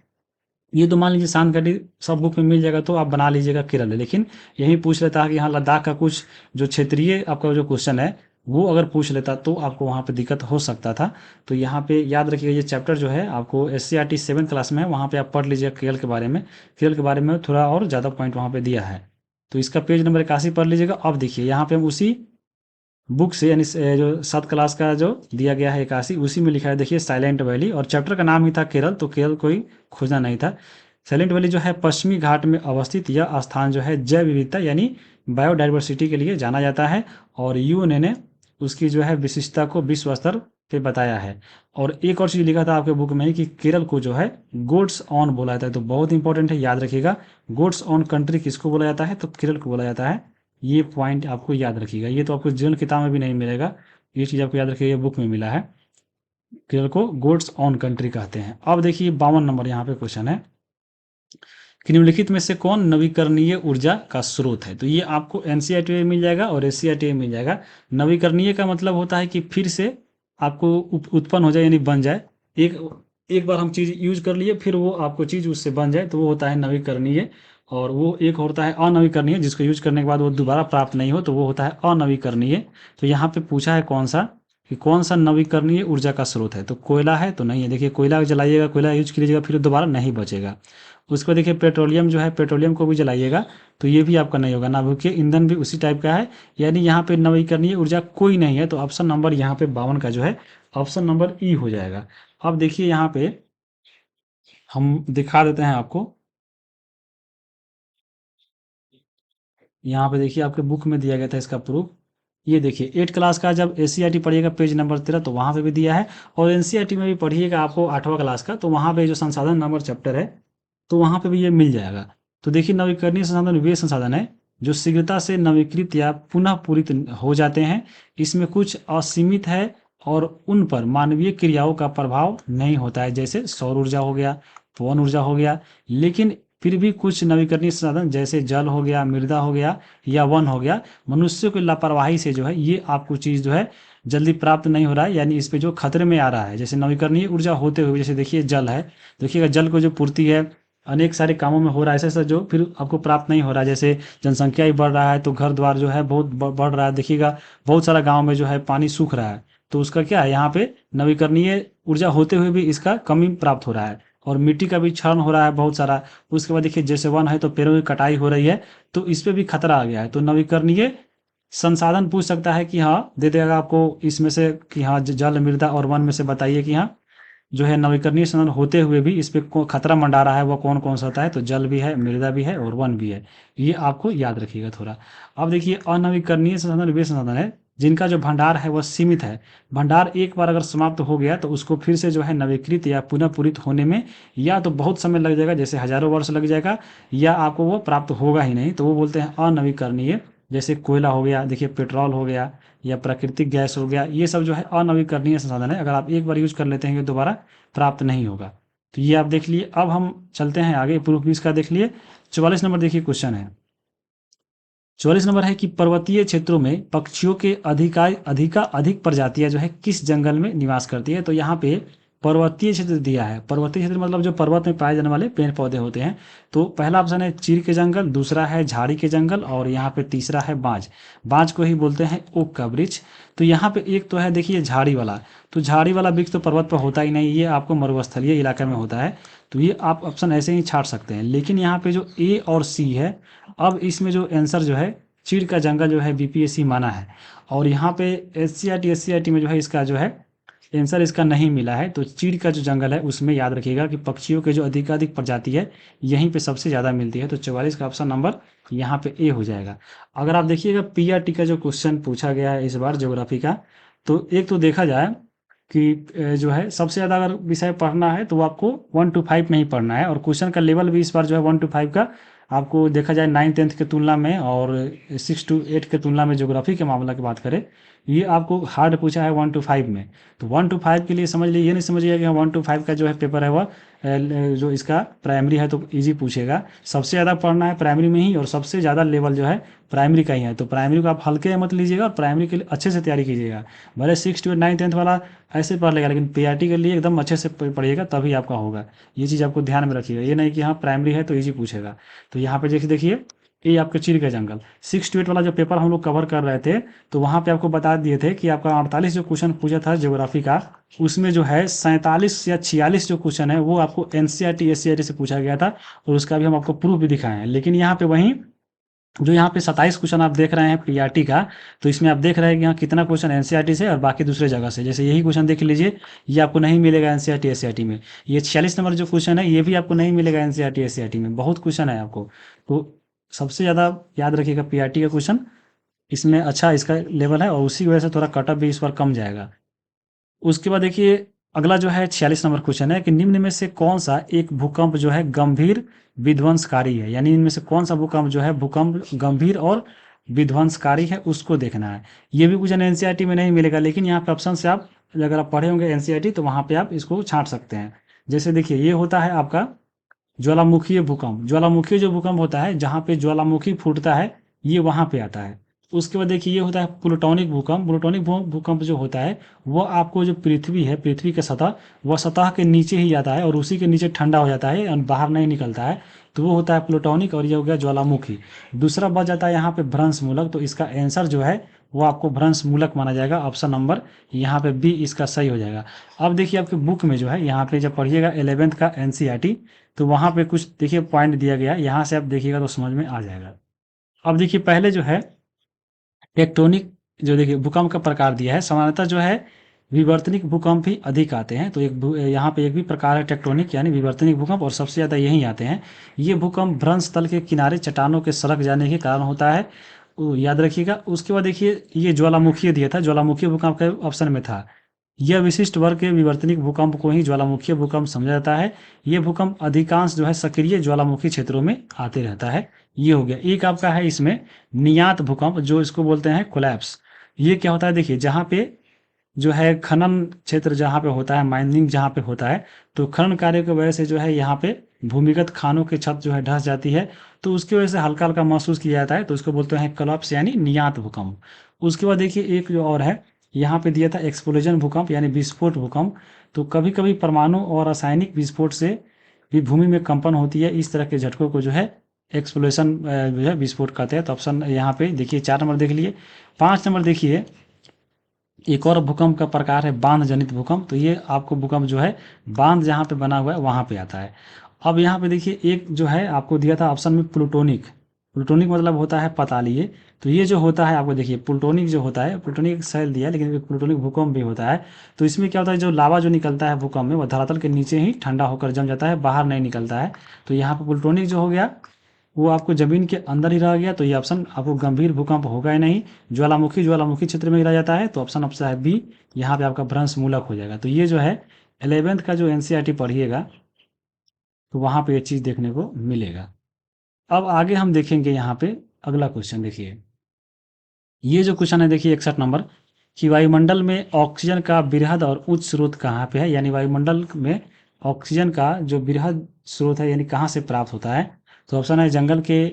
ये तो मान लीजिए शांत घाटी सब बुक में मिल जाएगा तो आप बना लीजिएगा केरल है, लेकिन यही पूछ लेता है कि हाँ लद्दाख का कुछ जो क्षेत्रीय आपका जो क्वेश्चन है वो अगर पूछ लेता तो आपको वहाँ पे दिक्कत हो सकता था। तो यहाँ पे याद रखिएगा ये चैप्टर जो है आपको एससीईआरटी 7th क्लास में है, वहाँ पे आप पढ़ लीजिएगा केरल के बारे में। केरल के बारे में थोड़ा और ज़्यादा पॉइंट वहाँ पे दिया है, तो इसका पेज नंबर 81 पढ़ लीजिएगा। अब देखिए यहाँ पे हम उसी बुक से यानी जो 7th क्लास का जो दिया गया है 81, उसी में लिखा है देखिए साइलेंट वैली, और चैप्टर का नाम ही था केरल, तो केरल कोई खोजना नहीं था। साइलेंट वैली जो है पश्चिमी घाट में अवस्थित यह स्थान जो है जैव विविधता यानी बायोडाइवर्सिटी के लिए जाना जाता है, और यूएनए ने उसकी जो है विशिष्टता को विश्व स्तर पे बताया है। और एक और चीज़ लिखा था आपके बुक में ही कि केरल को जो है गोड्स ऑन बोला जाता है, तो बहुत इंपॉर्टेंट है, याद रखिएगा। गोड्स ऑन कंट्री किसको बोला जाता है, तो केरल को बोला जाता है। ये पॉइंट आपको याद रखिएगा, ये तो आपको जनरल किताब में भी नहीं मिलेगा, ये चीज़ आपको याद रखिएगा, ये बुक में मिला है। केरल को गोड्स ऑन कंट्री कहते हैं। अब देखिए 52 नंबर यहाँ पे क्वेश्चन है कि निम्नलिखित में से कौन नवीकरणीय ऊर्जा का स्रोत है। तो ये आपको एनसीईआरटी में मिल जाएगा और एससीईआरटी में मिल जाएगा। नवीकरणीय का मतलब होता है कि फिर से आपको उत्पन्न हो जाए यानी बन जाए, एक एक बार हम चीज़ यूज कर लिए फिर वो आपको चीज़ उससे बन जाए, तो वो होता है नवीकरणीय। और वो एक होता है अनवीकरणीय, जिसको यूज करने के बाद वो दोबारा प्राप्त नहीं हो, तो वो होता है अनवीकरणीय। तो यहाँ पे पूछा है कौन सा, कि कौन सा नवीकरणीय ऊर्जा का स्रोत है, तो कोयला है तो नहीं है। देखिए कोयला जलाइएगा, कोयला यूज कीजिएगा, फिर दोबारा नहीं बचेगा। उसके बाद देखिए पेट्रोलियम जो है, पेट्रोलियम को भी जलाइएगा तो ये भी आपका नहीं होगा। नाभिकीय ईंधन भी उसी टाइप का है, यानी यहाँ पे नवीकरणीय ऊर्जा कोई नहीं है। तो ऑप्शन नंबर यहाँ पे 52 का जो है ऑप्शन नंबर ई हो जाएगा। अब देखिए यहाँ पे हम दिखा देते हैं आपको, यहाँ पे देखिए आपके बुक में दिया गया था इसका प्रूफ। ये देखिए 8 क्लास का जब एससीईआरटी पढ़िएगा पेज नंबर 13 तो वहाँ पे भी दिया है, और एनसीईआरटी में भी पढ़िएगा आपको 8वां क्लास का, तो वहाँ पे जो संसाधन नंबर चैप्टर है तो वहाँ पे भी ये मिल जाएगा। तो देखिए नवीकरणीय संसाधन वे संसाधन है जो शीघ्रता से नवीकृत या पुनः पूरित हो जाते हैं। इसमें कुछ असीमित है और उन पर मानवीय क्रियाओं का प्रभाव नहीं होता है, जैसे सौर ऊर्जा हो गया, पवन ऊर्जा हो गया। लेकिन फिर भी कुछ नवीकरणीय संसाधन जैसे जल हो गया, मृदा हो गया या वन हो गया, मनुष्यों की लापरवाही से जो है ये आपको चीज़ जो है जल्दी प्राप्त नहीं हो रहा है, यानी इस पे जो खतरे में आ रहा है। जैसे नवीकरणीय ऊर्जा होते हुए, जैसे देखिए जल है, देखिएगा जल को जो पूर्ति है अनेक सारे कामों में हो रहा है, ऐसा ऐसा जो फिर आपको प्राप्त नहीं हो रहा है। जैसे जनसंख्या ही बढ़ रहा है तो घर द्वार जो है बहुत बढ़ रहा है। देखिएगा बहुत सारा गाँव में जो है पानी सूख रहा है, तो उसका क्या है, यहाँ पे नवीकरणीय ऊर्जा होते हुए भी इसका कमी प्राप्त हो रहा है। और मिट्टी का भी क्षरण हो रहा है बहुत सारा। उसके बाद देखिए जैसे वन है तो पेड़ों की कटाई हो रही है, तो इस पे भी खतरा आ गया है। तो नवीकरणीय संसाधन पूछ सकता है कि हाँ, दे देगा आपको इसमें से कि हाँ जल, मृदा और वन में से बताइए कि हाँ जो है नवीकरणीय संसाधन होते हुए भी इस पे खतरा मंडा रहा है, वो कौन कौन सा होता है। तो जल भी है, मृदा भी है और वन भी है, ये आपको याद रखिएगा थोड़ा। अब देखिए अनवीकरणीय संसाधन वे संसाधन है जिनका जो भंडार है वह सीमित है। भंडार एक बार अगर समाप्त हो गया तो उसको फिर से जो है नवीकृत या पुनः पूरित होने में या तो बहुत समय लग जाएगा, जैसे हजारों वर्ष लग जाएगा, या आपको वो प्राप्त होगा ही नहीं, तो वो बोलते हैं अनवीकरणीय। जैसे कोयला हो गया, देखिए पेट्रोल हो गया या प्राकृतिक गैस हो गया, ये सब जो है अनवीकरणीय संसाधन है। अगर आप एक बार यूज कर लेते हैं ये दोबारा प्राप्त नहीं होगा। तो ये आप देख लिए। अब हम चलते हैं आगे, प्रूफ भी इसका देख लिए। 44 नंबर देखिए क्वेश्चन है। 44 नंबर है कि पर्वतीय क्षेत्रों में पक्षियों के अधिक प्रजातियां जो है किस जंगल में निवास करती है। तो यहाँ पे पर्वतीय क्षेत्र दिया है। पर्वतीय क्षेत्र मतलब जो पर्वत में पाए जाने वाले पेड़ पौधे होते हैं। तो पहला ऑप्शन है चीड़ के जंगल, दूसरा है झाड़ी के जंगल, और यहाँ पे तीसरा है बांज। बांज को ही बोलते हैं ओक का वृक्ष। तो यहाँ पे एक तो है देखिए झाड़ी वाला, तो झाड़ी वाला वृक्ष तो पर्वत पर होता ही नहीं, ये आपको मरुस्थलीय इलाके में होता है। तो ये आप ऑप्शन ऐसे ही छाट सकते हैं। लेकिन यहाँ पे जो ए और सी है, अब इसमें जो आंसर जो है चीड़ का जंगल जो है बीपीएससी माना है। और यहाँ पे एससीईआरटी में जो है इसका जो है आंसर इसका नहीं मिला है। तो चीड़ का जो जंगल है उसमें याद रखिएगा कि पक्षियों के जो अधिकाधिक प्रजाति है यहीं पे सबसे ज़्यादा मिलती है। तो 44 का ऑप्शन नंबर यहाँ पे ए हो जाएगा। अगर आप देखिएगा पीआरटी का जो क्वेश्चन पूछा गया है इस बार ज्योग्राफी का, तो एक तो देखा जाए कि जो है सबसे ज़्यादा अगर विषय पढ़ना है तो वो आपको 1 to 5 में ही पढ़ना है। और क्वेश्चन का लेवल भी इस बार जो है 1 to 5 का आपको देखा जाए 9th-10th के तुलना में और 6 to 8 के तुलना में ज्योग्राफी के मामला की बात करें, ये आपको हार्ड पूछा है 1 to 5 में। तो 1 to 5 के लिए समझ लीजिए, ये नहीं समझिएगा कि 1 to 5 का जो है पेपर है वह जो इसका प्राइमरी है तो इजी पूछेगा। सबसे ज़्यादा पढ़ना है प्राइमरी में ही, और सबसे ज़्यादा लेवल जो है प्राइमरी का ही है। तो प्राइमरी को आप हल्के मत लीजिएगा और प्राइमरी के लिए अच्छे से तैयारी कीजिएगा। भले 6 to 9 10th वाला ऐसे पढ़ लेगा, लेकिन पीआरटी के लिए एकदम अच्छे से पढ़िएगा तभी आपका होगा। ये चीज़ आपको ध्यान में रखिएगा, ये नहीं कि हाँ प्राइमरी है तो ईजी पूछेगा। तो यहाँ पे देखिए ये आपके चीड़ का जंगल 6 to 8 वाला जो पेपर हम लोग कवर कर रहे थे, तो वहाँ पे आपको बता दिए थे कि आपका 48 जो क्वेश्चन पूछा था ज्योग्राफी का, उसमें जो है 47 या 46 जो क्वेश्चन है वो आपको एनसीईआरटी एससीईआरटी से पूछा गया था, और उसका भी हम आपको प्रूफ भी दिखाए हैं। लेकिन यहाँ पे वहीं जो यहाँ पे 27 क्वेश्चन आप देख रहे हैं पीआरटी का, तो इसमें आप देख रहे हैं कि यहाँ कितना क्वेश्चन एनसीईआरटी से और बाकी दूसरे जगह से। जैसे यही क्वेश्चन देख लीजिए, ये आपको नहीं मिलेगा एनसीईआरटी एससीईआरटी में। ये 46 नंबर जो क्वेश्चन है ये भी आपको नहीं मिलेगा एनसीईआरटी एससीईआरटी में, बहुत क्वेश्चन है आपको। तो सबसे ज़्यादा याद रखिएगा पीआरटी का क्वेश्चन, इसमें अच्छा इसका लेवल है और उसी की वजह से थोड़ा कटअप भी इस बार कम जाएगा। उसके बाद देखिए अगला जो है 46 नंबर क्वेश्चन है कि निम्न में से कौन सा एक भूकंप जो है गंभीर विध्वंसकारी है। यानी इनमें से कौन सा भूकंप जो है भूकंप गंभीर और विध्वंसकारी है, उसको देखना है। ये भी क्वेश्चन एनसीईआरटी में नहीं मिलेगा, लेकिन यहाँ पे ऑप्शन से आप अगर आप पढ़े होंगे एनसीईआरटी तो वहाँ पे आप इसको छांट सकते हैं। जैसे देखिए ये होता है आपका ज्वालामुखीय भूकंप। ज्वालामुखीय जो भूकंप होता है जहाँ पे ज्वालामुखी फूटता है, ये वहाँ पे आता है। उसके बाद देखिए ये होता है प्लूटोनिक भूकंप। प्लूटोनिक भूकंप जो होता है वो आपको जो पृथ्वी है, पृथ्वी का सतह, वह सतह के नीचे ही जाता है और उसी के नीचे ठंडा हो जाता है और बाहर नहीं निकलता है, तो वो होता है प्लूटोनिक। और ये हो गया ज्वालामुखी। दूसरा बच जाता है यहाँ पे भ्रंश मूलक। तो इसका आंसर जो है वो आपको भ्रंश मूलक माना जाएगा। ऑप्शन नंबर यहाँ पे बी इसका सही हो जाएगा। अब देखिए आपके बुक में जो है यहाँ पे जब पढ़िएगा 11th का एनसीईआरटी, तो वहाँ पे कुछ देखिए पॉइंट दिया गया है, यहाँ से आप देखिएगा तो समझ में आ जाएगा। अब देखिए पहले जो है टेक्टोनिक, जो देखिए भूकंप का प्रकार दिया है, सामान्यतः जो है विवर्तनिक भूकंप ही अधिक आते हैं। तो यहाँ पे एक भी प्रकार है टेक्टोनिक यानी विवर्तनिक भूकंप, और सबसे ज़्यादा यही आते हैं। ये भूकंप भ्रंश तल के किनारे चट्टानों के सरक जाने के कारण होता है, याद रखिएगा। उसके बाद देखिए ये ज्वालामुखी दिया था, ज्वालामुखी भूकंप का ऑप्शन में था। यह विशिष्ट वर्ग के विवर्तनिक भूकंप को ही ज्वालामुखीय भूकंप समझा जाता है। ये भूकंप अधिकांश जो है सक्रिय ज्वालामुखी क्षेत्रों में आते रहता है। ये हो गया। एक आपका है इसमें नियात भूकंप, जो इसको बोलते हैं कोलैप्स। ये क्या होता है देखिए, जहाँ पे जो है खनन क्षेत्र जहाँ पे होता है, माइनिंग जहाँ पे होता है, तो खनन कार्य की वजह से जो है यहाँ पे भूमिगत खानों की छत जो है धंस जाती है, तो उसकी वजह से हल्का हल्का महसूस किया जाता है, तो उसको बोलते हैं कोलैप्स यानी नियात भूकंप। उसके बाद देखिए एक जो और है, यहाँ पे दिया था एक्सप्लोजन भूकंप यानी विस्फोट भूकंप। तो कभी कभी परमाणु और रासायनिक विस्फोट से भी भूमि में कंपन होती है। इस तरह के झटकों को जो है एक्सप्लोजन जो है विस्फोट कहते हैं। तो ऑप्शन यहाँ पे देखिए 4 नंबर देख लिए। 5 नंबर देखिए, एक और भूकंप का प्रकार है बांध जनित भूकंप। तो ये आपको भूकंप जो है बांध जहाँ पे बना हुआ है वहाँ पे आता है। अब यहाँ पे देखिए एक जो है आपको दिया था ऑप्शन में प्लूटोनिक। प्लूटोनिक मतलब होता है पतालीय। तो ये जो होता है आपको देखिए प्लूटोनिक जो होता है, प्लूटोनिक सेल दिया है लेकिन प्लूटोनिक भूकंप भी होता है। तो इसमें क्या होता है, जो लावा जो निकलता है भूकंप में, वह धरातल के नीचे ही ठंडा होकर जम जाता है, बाहर नहीं निकलता है। तो यहाँ पे प्लूटोनिक जो हो गया वो आपको जमीन के अंदर ही रह गया, तो ये ऑप्शन आपको गंभीर भूकंप होगा ही नहीं। ज्वालामुखी क्षेत्र में गिरा जाता है, तो ऑप्शन है बी, यहाँ पे आपका भ्रंश मूलक हो जाएगा। तो ये जो है 11th का जो एनसीईआरटी पढ़िएगा तो वहाँ पे ये चीज़ देखने को मिलेगा। अब आगे हम देखेंगे यहाँ पे अगला क्वेश्चन देखिए। ये जो क्वेश्चन है देखिए 61 नंबर, कि वायुमंडल में ऑक्सीजन का वृहद और उच्च स्रोत कहाँ पे है, यानी वायुमंडल में ऑक्सीजन का जो वृहद स्रोत है यानी कहाँ से प्राप्त होता है। तो ऑप्शन है जंगल के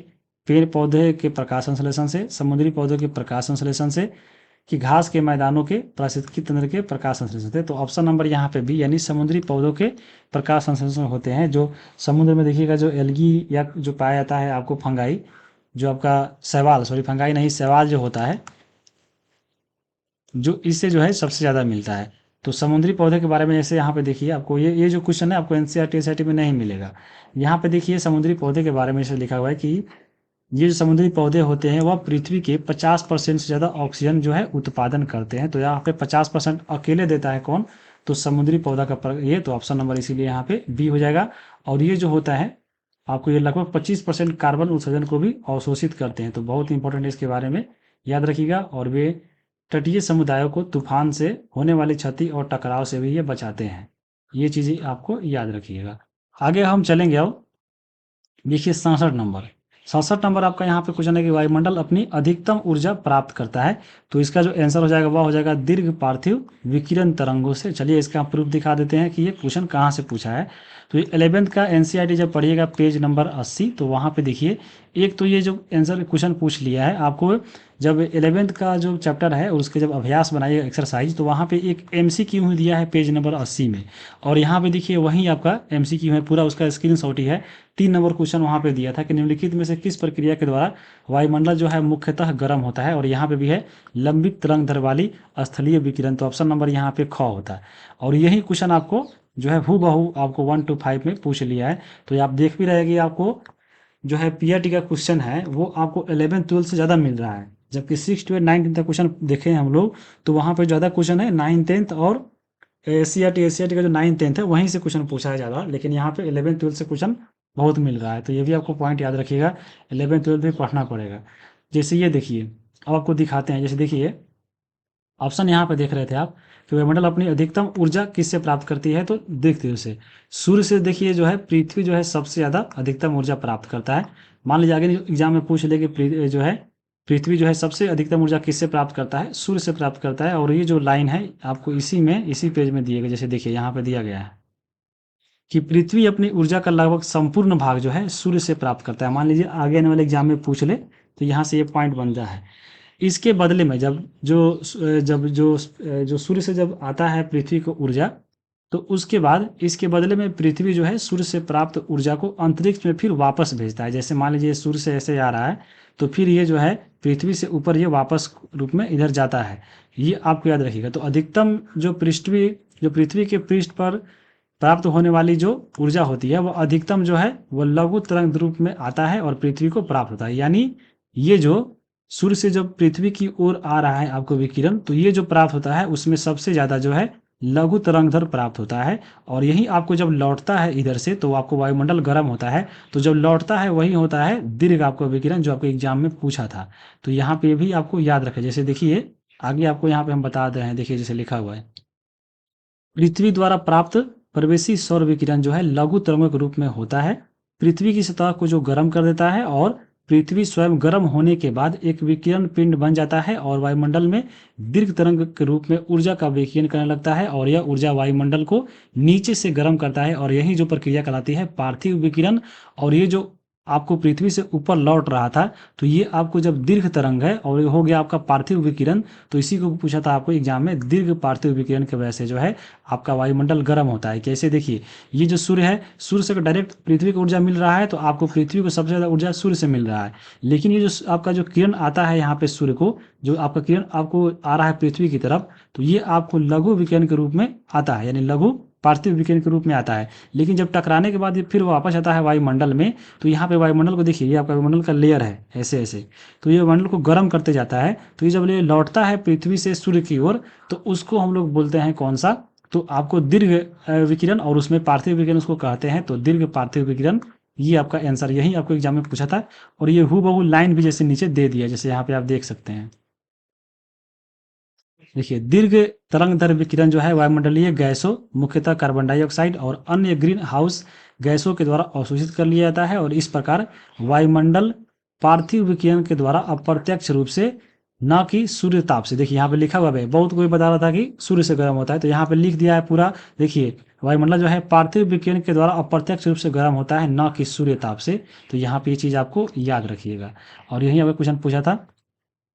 पेड़ पौधे के प्रकाश संश्लेषण से, समुद्री पौधों के प्रकाश संश्लेषण से, कि घास के मैदानों के पारिस्थितिकी तंत्र के प्रकाश संश्लेषण से। तो ऑप्शन नंबर यहाँ पे बी यानी समुद्री पौधों के प्रकाश संश्लेषण होते हैं। जो समुद्र में देखिएगा जो एल्गी या जो पाया जाता है आपको फंगाई, जो आपका शैवाल, सॉरी फंगाई नहीं, शैवाल जो होता है, जो इससे जो है सबसे ज़्यादा मिलता है। तो समुद्री पौधे के बारे में जैसे यहाँ पे देखिए आपको ये जो क्वेश्चन है आपको एनसीईआरटी एसआईटी में नहीं मिलेगा। यहाँ पे देखिए समुद्री पौधे के बारे में ऐसे लिखा हुआ है कि ये जो समुद्री पौधे होते हैं वह पृथ्वी के 50% से ज़्यादा ऑक्सीजन जो है उत्पादन करते हैं। तो यहाँ पे 50% अकेले देता है कौन, तो समुद्री पौधा का ये, तो ऑप्शन नंबर इसीलिए यहाँ पे बी हो जाएगा। और ये जो होता है आपको ये लगभग 25% कार्बन उत्सर्जन को भी अवशोषित करते हैं। तो बहुत इंपॉर्टेंट है, इसके बारे में याद रखिएगा। और वे तटीय समुदायों को तूफान से होने वाली क्षति और टकराव से भी ये बचाते हैं। ये चीज़ें आपको याद रखिएगा। आगे हम चलेंगे। अब देखिए 67 नंबर आपका यहाँ पे क्वेश्चन है कि वायुमंडल अपनी अधिकतम ऊर्जा प्राप्त करता है। तो इसका जो आंसर हो जाएगा वह हो जाएगा दीर्घ पार्थिव विकिरण तरंगों से। चलिए इसका प्रूफ दिखा देते हैं कि ये क्वेश्चन कहाँ से पूछा है। तो ये 11th का एनसीईआरटी जब पढ़िएगा पेज नंबर 80, तो वहाँ पे देखिए एक तो ये जो आंसर क्वेश्चन पूछ लिया है आपको, जब 11th का जो चैप्टर है उसके जब अभ्यास बनाइए एक्सरसाइज, तो वहाँ पे एक एमसीक्यू दिया है पेज नंबर 80 में। और यहाँ पे देखिए वहीं आपका एमसीक्यू है, पूरा उसका स्क्रीनशॉट ही है। 3 नंबर क्वेश्चन वहाँ पे दिया था कि निम्नलिखित में से किस प्रक्रिया के द्वारा वायुमंडल जो है मुख्यतः गर्म होता है। और यहाँ पे भी है लंबित तरंग दर वाली स्थलीय विकिरण। तो ऑप्शन नंबर यहाँ पे ख होता है। और यही क्वेश्चन आपको जो है हूबहू आपको 1 to 5 में पूछ लिया है। तो आप देख भी रहे कि आपको जो है पीआरटी का क्वेश्चन है वो आपको 11th 12th से ज़्यादा मिल रहा है, जबकि 6 to 8 9 10 तक क्वेश्चन देखें हम लोग तो वहाँ पे ज़्यादा क्वेश्चन है 9 10th और एससीईआरटी का जो 9 10th है वहीं से क्वेश्चन पूछा है ज़्यादा, लेकिन यहाँ पे 11th 12th से क्वेश्चन बहुत मिल रहा है। तो ये भी आपको पॉइंट याद रखिएगा, 11th 12th भी पढ़ना पड़ेगा। जैसे ये देखिए, अब आपको दिखाते हैं। जैसे देखिए ऑप्शन यहाँ पे देख रहे थे आप कि वायुमंडल अपनी अधिकतम ऊर्जा किससे प्राप्त करती है, तो देखते हैं उसे सूर्य से। देखिए जो है पृथ्वी जो है सबसे ज़्यादा अधिकतम ऊर्जा प्राप्त करता है। मान लीजिए आगे एग्जाम में पूछ ले कि जो है पृथ्वी जो है सबसे अधिकतम ऊर्जा किससे प्राप्त करता है, सूर्य से प्राप्त करता है। और ये जो लाइन है आपको इसी पेज में दिए गए, जैसे देखिए यहाँ पे दिया गया है कि पृथ्वी अपनी ऊर्जा का लगभग संपूर्ण भाग जो है सूर्य से प्राप्त करता है। मान लीजिए आगे आने वाले एग्जाम में पूछ ले तो यहाँ से ये पॉइंट बनता है। इसके बदले में जब जो सूर्य से जब आता है पृथ्वी को ऊर्जा, तो उसके बाद इसके बदले में पृथ्वी जो है सूर्य से प्राप्त ऊर्जा को अंतरिक्ष में फिर वापस भेजता है। जैसे मान लीजिए सूर्य से ऐसे आ रहा है, तो फिर ये जो है पृथ्वी से ऊपर ये वापस रूप में इधर जाता है। ये आपको याद रखिएगा। तो अधिकतम जो पृथ्वी के पृष्ठ पर प्राप्त होने वाली जो ऊर्जा होती है, वह अधिकतम जो है वो लघु तरंग रूप में आता है और पृथ्वी को प्राप्त होता है। यानी ये जो सूर्य से जब पृथ्वी की ओर आ रहा है आपको विकिरण, तो ये जो प्राप्त होता है उसमें सबसे ज़्यादा जो है लघु तरंगधर प्राप्त होता है। और यही आपको जब लौटता है इधर से, तो आपको वायुमंडल गर्म होता है। तो जब लौटता है वही होता है दीर्घ आपको विकिरण, जो आपको एग्जाम में पूछा था। तो यहाँ पे भी आपको याद रखें। जैसे देखिए आगे आपको यहाँ पे हम बता रहे हैं, देखिए जैसे लिखा हुआ है, पृथ्वी द्वारा प्राप्त प्रवेशी सौर विकिरण जो है लघु तरंगों के रूप में होता है। पृथ्वी की सतह को जो गर्म कर देता है, और पृथ्वी स्वयं गर्म होने के बाद एक विकिरण पिंड बन जाता है और वायुमंडल में दीर्घ तरंग के रूप में ऊर्जा का विकिरण करने लगता है। और यह ऊर्जा वायुमंडल को नीचे से गर्म करता है, और यही जो प्रक्रिया कहलाती है पार्थिव विकिरण। और ये जो आपको पृथ्वी से ऊपर लौट रहा था, तो ये आपको जब दीर्घ तरंग है और ये हो गया आपका पार्थिव विकिरण, तो इसी को पूछा था आपको एग्जाम में। दीर्घ पार्थिव विकिरण की वजह से जो है आपका वायुमंडल गर्म होता है। कैसे? देखिए ये जो सूर्य है, सूर्य से डायरेक्ट पृथ्वी को ऊर्जा मिल रहा है, तो आपको पृथ्वी को सबसे ज़्यादा ऊर्जा सूर्य से मिल रहा है। लेकिन ये जो आपका जो किरण आता है यहाँ पे सूर्य को, जो आपका किरण आपको आ रहा है पृथ्वी की तरफ, तो ये आपको लघु विकिरण के रूप में आता है, यानी लघु पार्थिव विकिरण के रूप में आता है। लेकिन जब टकराने के बाद ये फिर वापस आता है वायुमंडल में, तो यहाँ पे वायुमंडल को देखिए, ये आपका वायुमंडल का लेयर है ऐसे ऐसे, तो ये वायुमंडल को गर्म करते जाता है। तो ये जब ये लौटता है पृथ्वी से सूर्य की ओर, तो उसको हम लोग बोलते हैं कौन सा? तो आपको दीर्घ विकिरण, और उसमें पार्थिव विकिरण उसको कहते हैं। तो दीर्घ पार्थिव विकिरण, ये आपका आंसर, यही आपको एग्जाम में पूछा था। और ये हूबहू लाइन भी जैसे नीचे दे दिया, जैसे यहाँ पे आप देख सकते हैं। देखिए दीर्घ तरंगधर विकिरण जो है वायुमंडलीय गैसों, मुख्यतः कार्बन डाइऑक्साइड और अन्य ग्रीन हाउस गैसों के द्वारा अवशोषित कर लिया जाता है। और इस प्रकार वायुमंडल पार्थिव विकिरण के द्वारा अप्रत्यक्ष रूप से, न कि सूर्य ताप से, देखिए यहाँ पे लिखा हुआ है, बहुत कोई बता रहा था कि सूर्य से गर्म होता है, तो यहाँ पे लिख दिया है पूरा। देखिए वायुमंडल जो है पार्थिव विकिरण के द्वारा अप्रत्यक्ष रूप से गर्म होता है, न कि सूर्य ताप से। तो यहाँ पे ये चीज़ आपको याद रखिएगा। और यही अगर क्वेश्चन पूछा था।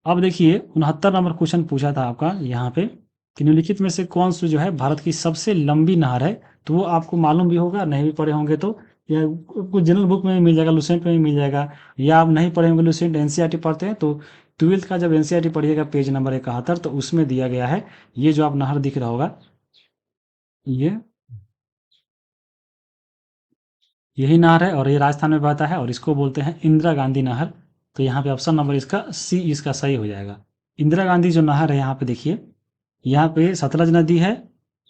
अब देखिए 69 नंबर क्वेश्चन पूछा था आपका यहाँ पे कि निम्नलिखित में से कौन सी जो है भारत की सबसे लंबी नहर है? तो वो आपको मालूम भी होगा, नहीं भी पढ़े होंगे तो, या कुछ जनरल बुक में भी मिल जाएगा, लुसेंट में भी मिल जाएगा, या आप नहीं पढ़े होंगे लुसेंट एनसीईआरटी पढ़ते हैं तो 12th का जब एनसीईआरटी पढ़िएगा पेज नंबर 71, तो उसमें दिया गया है ये जो आप नहर दिख रहा होगा, ये यही नहर है और ये राजस्थान में बहता है और इसको बोलते हैं इंदिरा गांधी नहर। तो यहाँ पे ऑप्शन नंबर इसका सी इसका सही हो जाएगा। इंदिरा गांधी जो नहर है यहाँ पे देखिए, यहाँ पे सतलज नदी है,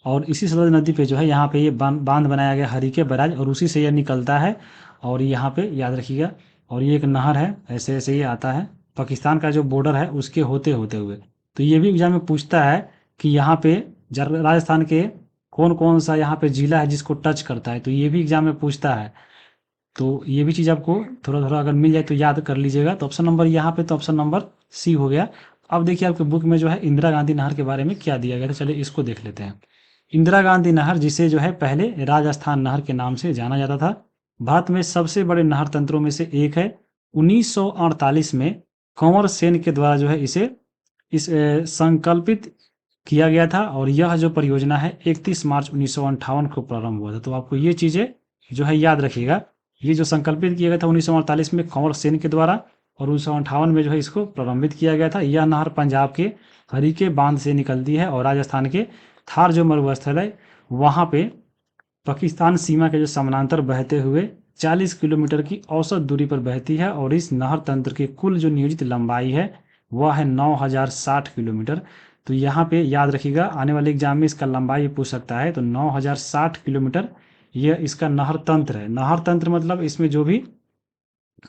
और इसी सतलज नदी पे जो है यहाँ पे ये बांध बनाया गया हरीके बैराज, और उसी से ये निकलता है। और यहाँ पे याद रखिएगा, और ये एक नहर है, ऐसे ऐसे ये आता है पाकिस्तान का जो बॉर्डर है उसके होते होते हुए। तो ये भी एग्जाम में पूछता है कि यहाँ पे राजस्थान के कौन कौन सा यहाँ पे जिला है जिसको टच करता है, तो ये भी एग्जाम में पूछता है। तो ये भी चीज़ आपको थोड़ा थोड़ा अगर मिल जाए तो याद कर लीजिएगा। तो ऑप्शन नंबर यहाँ पे, तो ऑप्शन नंबर सी हो गया। अब देखिए आपके बुक में जो है इंदिरा गांधी नहर के बारे में क्या दिया गया था, चलिए इसको देख लेते हैं। इंदिरा गांधी नहर, जिसे जो है पहले राजस्थान नहर के नाम से जाना जाता था, भारत में सबसे बड़े नहर तंत्रों में से एक है। 1948 में कंवर सेन के द्वारा जो है इस संकल्पित किया गया था, और यह जो परियोजना है 31 मार्च 1958 को प्रारंभ हुआ था। तो आपको ये चीज़ें जो है याद रखिएगा। ये जो संकल्पित किया गया था 1948 में कंवर सेन के द्वारा, और 1958 में जो है इसको प्रारंभित किया गया था। यह नहर पंजाब के हरीके बांध से निकलती है और राजस्थान के थार जो मरुस्थल है वहाँ पे पाकिस्तान सीमा के जो समानांतर बहते हुए 40 किलोमीटर की औसत दूरी पर बहती है। और इस नहर तंत्र की कुल जो नियोजित लंबाई है वह है 9060 किलोमीटर। तो यहाँ पे याद रखिएगा, आने वाले एग्जाम में इसका लंबाई पूछ सकता है। तो 9060 किलोमीटर यह इसका नहर तंत्र है। नहर तंत्र मतलब इसमें जो भी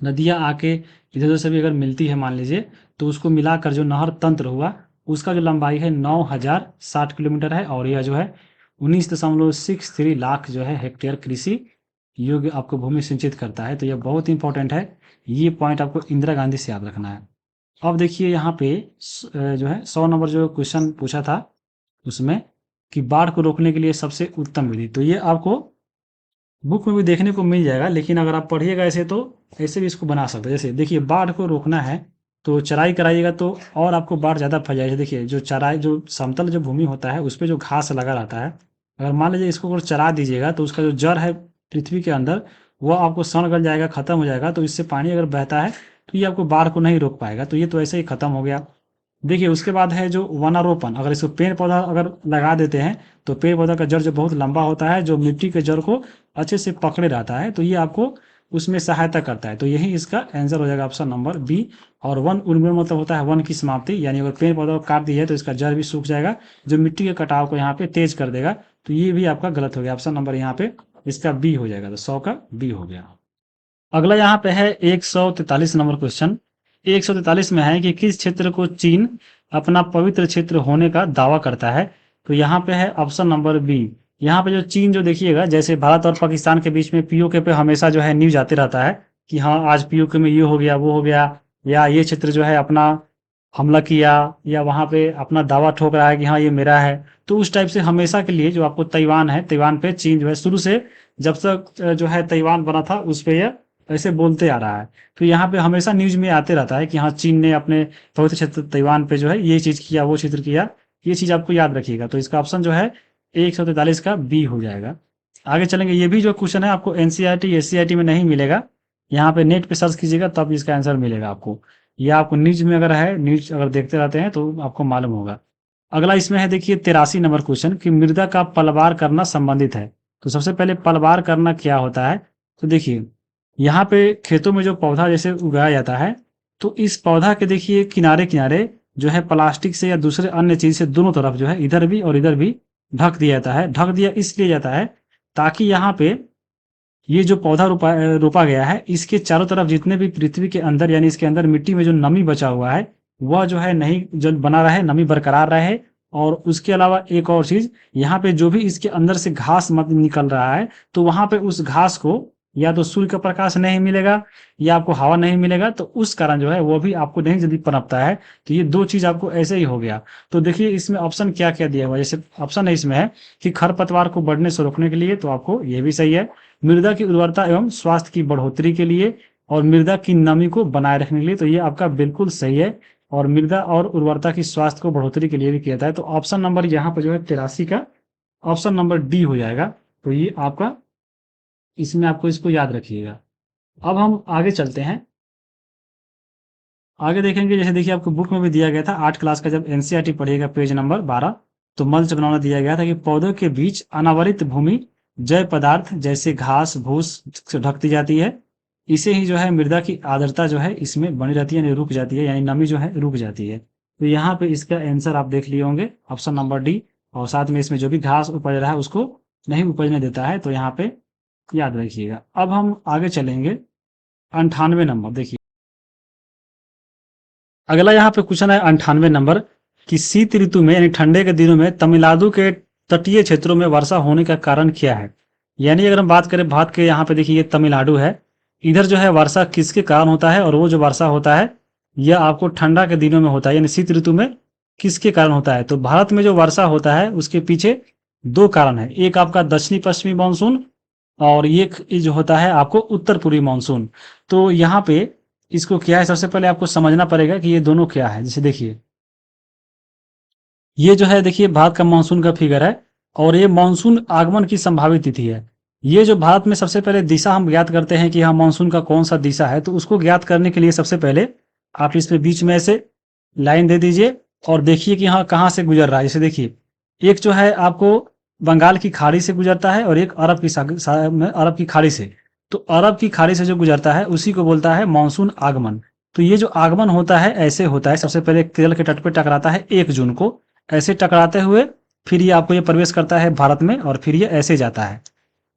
नदियाँ आके इधर उधर से भी अगर मिलती है मान लीजिए, तो उसको मिलाकर जो नहर तंत्र हुआ उसका जो लंबाई है 9060 किलोमीटर है। और यह जो है 19.63 लाख जो है हेक्टेयर कृषि योग्य आपको भूमि सिंचित करता है। तो यह बहुत इंपॉर्टेंट है, ये पॉइंट आपको इंदिरा गांधी से याद रखना है। अब देखिए यहाँ पे जो है 100 नंबर जो क्वेश्चन पूछा था उसमें कि बाढ़ को रोकने के लिए सबसे उत्तम विधि, तो ये आपको बुक में भी देखने को मिल जाएगा। लेकिन अगर आप पढ़िएगा ऐसे तो ऐसे भी इसको बना सकते हैं। जैसे देखिए बाढ़ को रोकना है तो चराई कराइएगा तो और आपको बाढ़ ज़्यादा फैल जाएगी। देखिए जो चराई जो समतल जो भूमि होता है उस पर जो घास लगा रहता है अगर मान लीजिए इसको अगर चला दीजिएगा तो उसका जो जड़ है पृथ्वी के अंदर वो आपको सड़ गल जाएगा, खत्म हो जाएगा। तो इससे पानी अगर बहता है तो ये आपको बाढ़ को नहीं रोक पाएगा। तो ये तो ऐसे ही खत्म हो गया। देखिए उसके बाद है जो वनारोपण, अगर इसको पेड़ पौधा अगर लगा देते हैं तो पेड़ पौधा का जड़ जो बहुत लंबा होता है, जो मिट्टी के जड़ को अच्छे से पकड़े रहता है, तो ये आपको उसमें सहायता करता है। तो यही इसका आंसर हो जाएगा ऑप्शन नंबर बी। और वन उन्मूलन मतलब होता है वन की समाप्ति, यानी अगर पेड़ पौधा को काट दिया है तो इसका जड़ भी सूख जाएगा, जो मिट्टी के कटाव को यहाँ पे तेज कर देगा। तो ये भी आपका गलत हो गया, ऑप्शन नंबर यहाँ पे इसका बी हो जाएगा। तो 100 का बी हो गया। अगला यहाँ पे है 143 नंबर क्वेश्चन। 143 में है कि किस क्षेत्र को चीन अपना पवित्र क्षेत्र होने का दावा करता है। तो यहाँ पे है ऑप्शन नंबर बी। यहाँ पे जो चीन जो देखिएगा, जैसे भारत और पाकिस्तान के बीच में पीओके पे हमेशा जो है न्यूज आते रहता है कि हाँ आज पीओके में ये हो गया वो हो गया, या ये क्षेत्र जो है अपना हमला किया, या वहाँ पे अपना दावा ठोक रहा है कि हाँ ये मेरा है। तो उस टाइप से हमेशा के लिए जो आपको ताइवान है, ताइवान पे चीन जो है शुरू से जब तक जो है ताइवान बना था उस पे यह ऐसे बोलते आ रहा है। तो यहाँ पे हमेशा न्यूज में आते रहता है कि हाँ चीन ने अपने पवित्र क्षेत्र ताइवान पे जो है ये चीज किया वो क्षेत्र किया। ये चीज आपको याद रखिएगा। तो इसका ऑप्शन जो है 143 का बी हो जाएगा। आगे चलेंगे। ये भी जो क्वेश्चन है आपको एनसीईआरटी एससीईआरटी में नहीं मिलेगा, यहाँ पे नेट पे सर्च कीजिएगा तब इसका आंसर मिलेगा आपको। या आपको न्यूज में अगर है, न्यूज अगर देखते रहते हैं तो आपको मालूम होगा। अगला इसमें है देखिए 83 नंबर क्वेश्चन कि मृदा का पलवार करना संबंधित है। तो सबसे पहले पलवार करना क्या होता है। तो देखिए यहाँ पे खेतों में जो पौधा जैसे उगाया जाता है, तो इस पौधा के देखिए किनारे किनारे जो है प्लास्टिक से या दूसरे अन्य चीज से दोनों तरफ जो है इधर भी और इधर भी ढक दिया जाता है। ढक दिया इसलिए जाता है ताकि यहाँ पे ये जो पौधा रोपा गया है इसके चारों तरफ जितने भी पृथ्वी के अंदर यानी इसके अंदर मिट्टी में जो नमी बचा हुआ है वह जो है नहीं जल बना रहे, नमी बरकरार रहे। और उसके अलावा एक और चीज, यहाँ पे जो भी इसके अंदर से घास मत निकल रहा है तो वहां पे उस घास को या तो सूर्य का प्रकाश नहीं मिलेगा या आपको हवा नहीं मिलेगा, तो उस कारण जो है वो भी आपको नहीं जल्दी पनपता है। तो ये दो चीज आपको ऐसे ही हो गया। तो देखिए इसमें ऑप्शन क्या क्या दिया हुआ है। जैसे ऑप्शन है इसमें है कि खरपतवार को बढ़ने से रोकने के लिए, तो आपको ये भी सही है। मृदा की उर्वरता एवं स्वास्थ्य की बढ़ोतरी के लिए और मृदा की नमी को बनाए रखने के लिए, तो ये आपका बिल्कुल सही है। और मृदा और उर्वरता की स्वास्थ्य को बढ़ोतरी के लिए भी किया जाता है। तो ऑप्शन नंबर यहाँ पर जो है 83 का ऑप्शन नंबर डी हो जाएगा। तो ये आपका इसमें आपको इसको याद रखिएगा। अब हम आगे चलते हैं। आगे देखेंगे जैसे देखिए आपको बुक में भी दिया गया था 8 क्लास का, जब एनसीईआरटी पढ़िएगा पेज नंबर 12, तो मल्च बनाना दिया गया था कि पौधों के बीच अनावरित भूमि जय पदार्थ जैसे घास भूस से ढक दी जाती है। इसे ही जो है मृदा की आर्द्रता जो है इसमें बनी रहती है, यानी रुक जाती है, यानी नमी जो है रुक जाती है। तो यहाँ पे इसका आंसर आप देख लिए होंगे ऑप्शन नंबर डी। और साथ में इसमें जो भी घास उपज रहा है उसको नहीं उपजने देता है, तो यहाँ पे याद रखिएगा। अब हम आगे चलेंगे 98 नंबर। देखिए अगला यहाँ पे क्वेश्चन है 98 नंबर कि शीत ऋतु में यानी ठंडे के दिनों में तमिलनाडु के तटीय क्षेत्रों में वर्षा होने का कारण क्या है। यानी अगर हम बात करें भारत के, यहाँ पे देखिए ये तमिलनाडु है, इधर जो है वर्षा किसके कारण होता है, और वो जो वर्षा होता है यह आपको ठंडा के दिनों में होता है, यानी शीत ऋतु में किसके कारण होता है। तो भारत में जो वर्षा होता है उसके पीछे दो कारण है। एक आपका दक्षिणी पश्चिमी मानसून और एक जो होता है आपको उत्तर पूर्वी मानसून। तो यहाँ पे इसको क्या है, सबसे पहले आपको समझना पड़ेगा कि ये दोनों क्या है। जैसे देखिए ये जो है देखिए भारत का मानसून का फिगर है और ये मानसून आगमन की संभावित तिथि है। ये जो भारत में सबसे पहले दिशा हम ज्ञात करते हैं कि हाँ मानसून का कौन सा दिशा है, तो उसको ज्ञात करने के लिए सबसे पहले आप इस पे बीच में ऐसे लाइन दे दीजिए और देखिए कि हाँ कहाँ से गुजर रहा है। जैसे देखिए एक जो है आपको बंगाल की खाड़ी से गुजरता है और एक अरब की खाड़ी से। तो अरब की खाड़ी से जो गुजरता है उसी को बोलता है मानसून आगमन। तो ये जो आगमन होता है ऐसे होता है, सबसे पहले केरल के तट पे टकराता है 1 जून को, ऐसे टकराते हुए फिर ये आपको ये प्रवेश करता है भारत में और फिर ये ऐसे जाता है।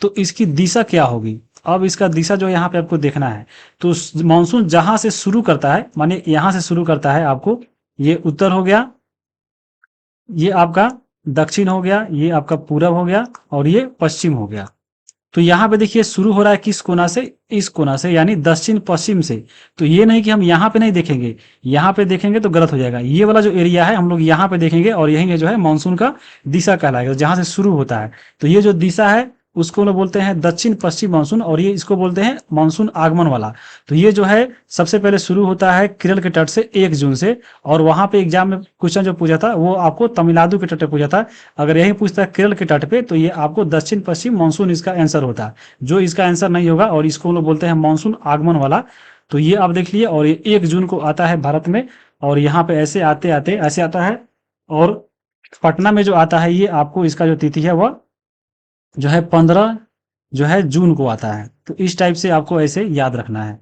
तो इसकी दिशा क्या होगी, अब इसका दिशा जो यहाँ पे आपको देखना है। तो मानसून जहां से शुरू करता है, माने यहां से शुरू करता है आपको, ये उत्तर हो गया, ये आपका दक्षिण हो गया, ये आपका पूरब हो गया और ये पश्चिम हो गया। तो यहाँ पे देखिए शुरू हो रहा है किस कोना से, इस कोना से, यानी दक्षिण पश्चिम से। तो ये नहीं कि हम यहाँ पे नहीं देखेंगे, यहाँ पे देखेंगे तो गलत हो जाएगा। ये वाला जो एरिया है हम लोग यहाँ पे देखेंगे और यही जो है मानसून का दिशा कहलाएगा, जहां से शुरू होता है। तो ये जो दिशा है उसको हम लोग बोलते हैं दक्षिण पश्चिम मानसून, और ये इसको बोलते हैं मानसून आगमन वाला। तो ये जो है सबसे पहले शुरू होता है केरल के तट से 1 जून से, और वहां पे एग्जाम में क्वेश्चन जो पूछा था वो आपको तमिलनाडु के तट पे पूछा था। अगर यही पूछता है केरल के तट पे तो ये आपको दक्षिण पश्चिम मानसून इसका आंसर होता है, जो इसका आंसर नहीं होगा, और इसको हम लोग बोलते हैं मानसून आगमन वाला। तो ये आप देख लिए, और ये 1 जून को आता है भारत में, और यहाँ पे ऐसे आते आते ऐसे आता है, और पटना में जो आता है ये आपको इसका जो तिथि है वह जो है 15 जो है जून को आता है। तो इस टाइप से आपको ऐसे याद रखना है।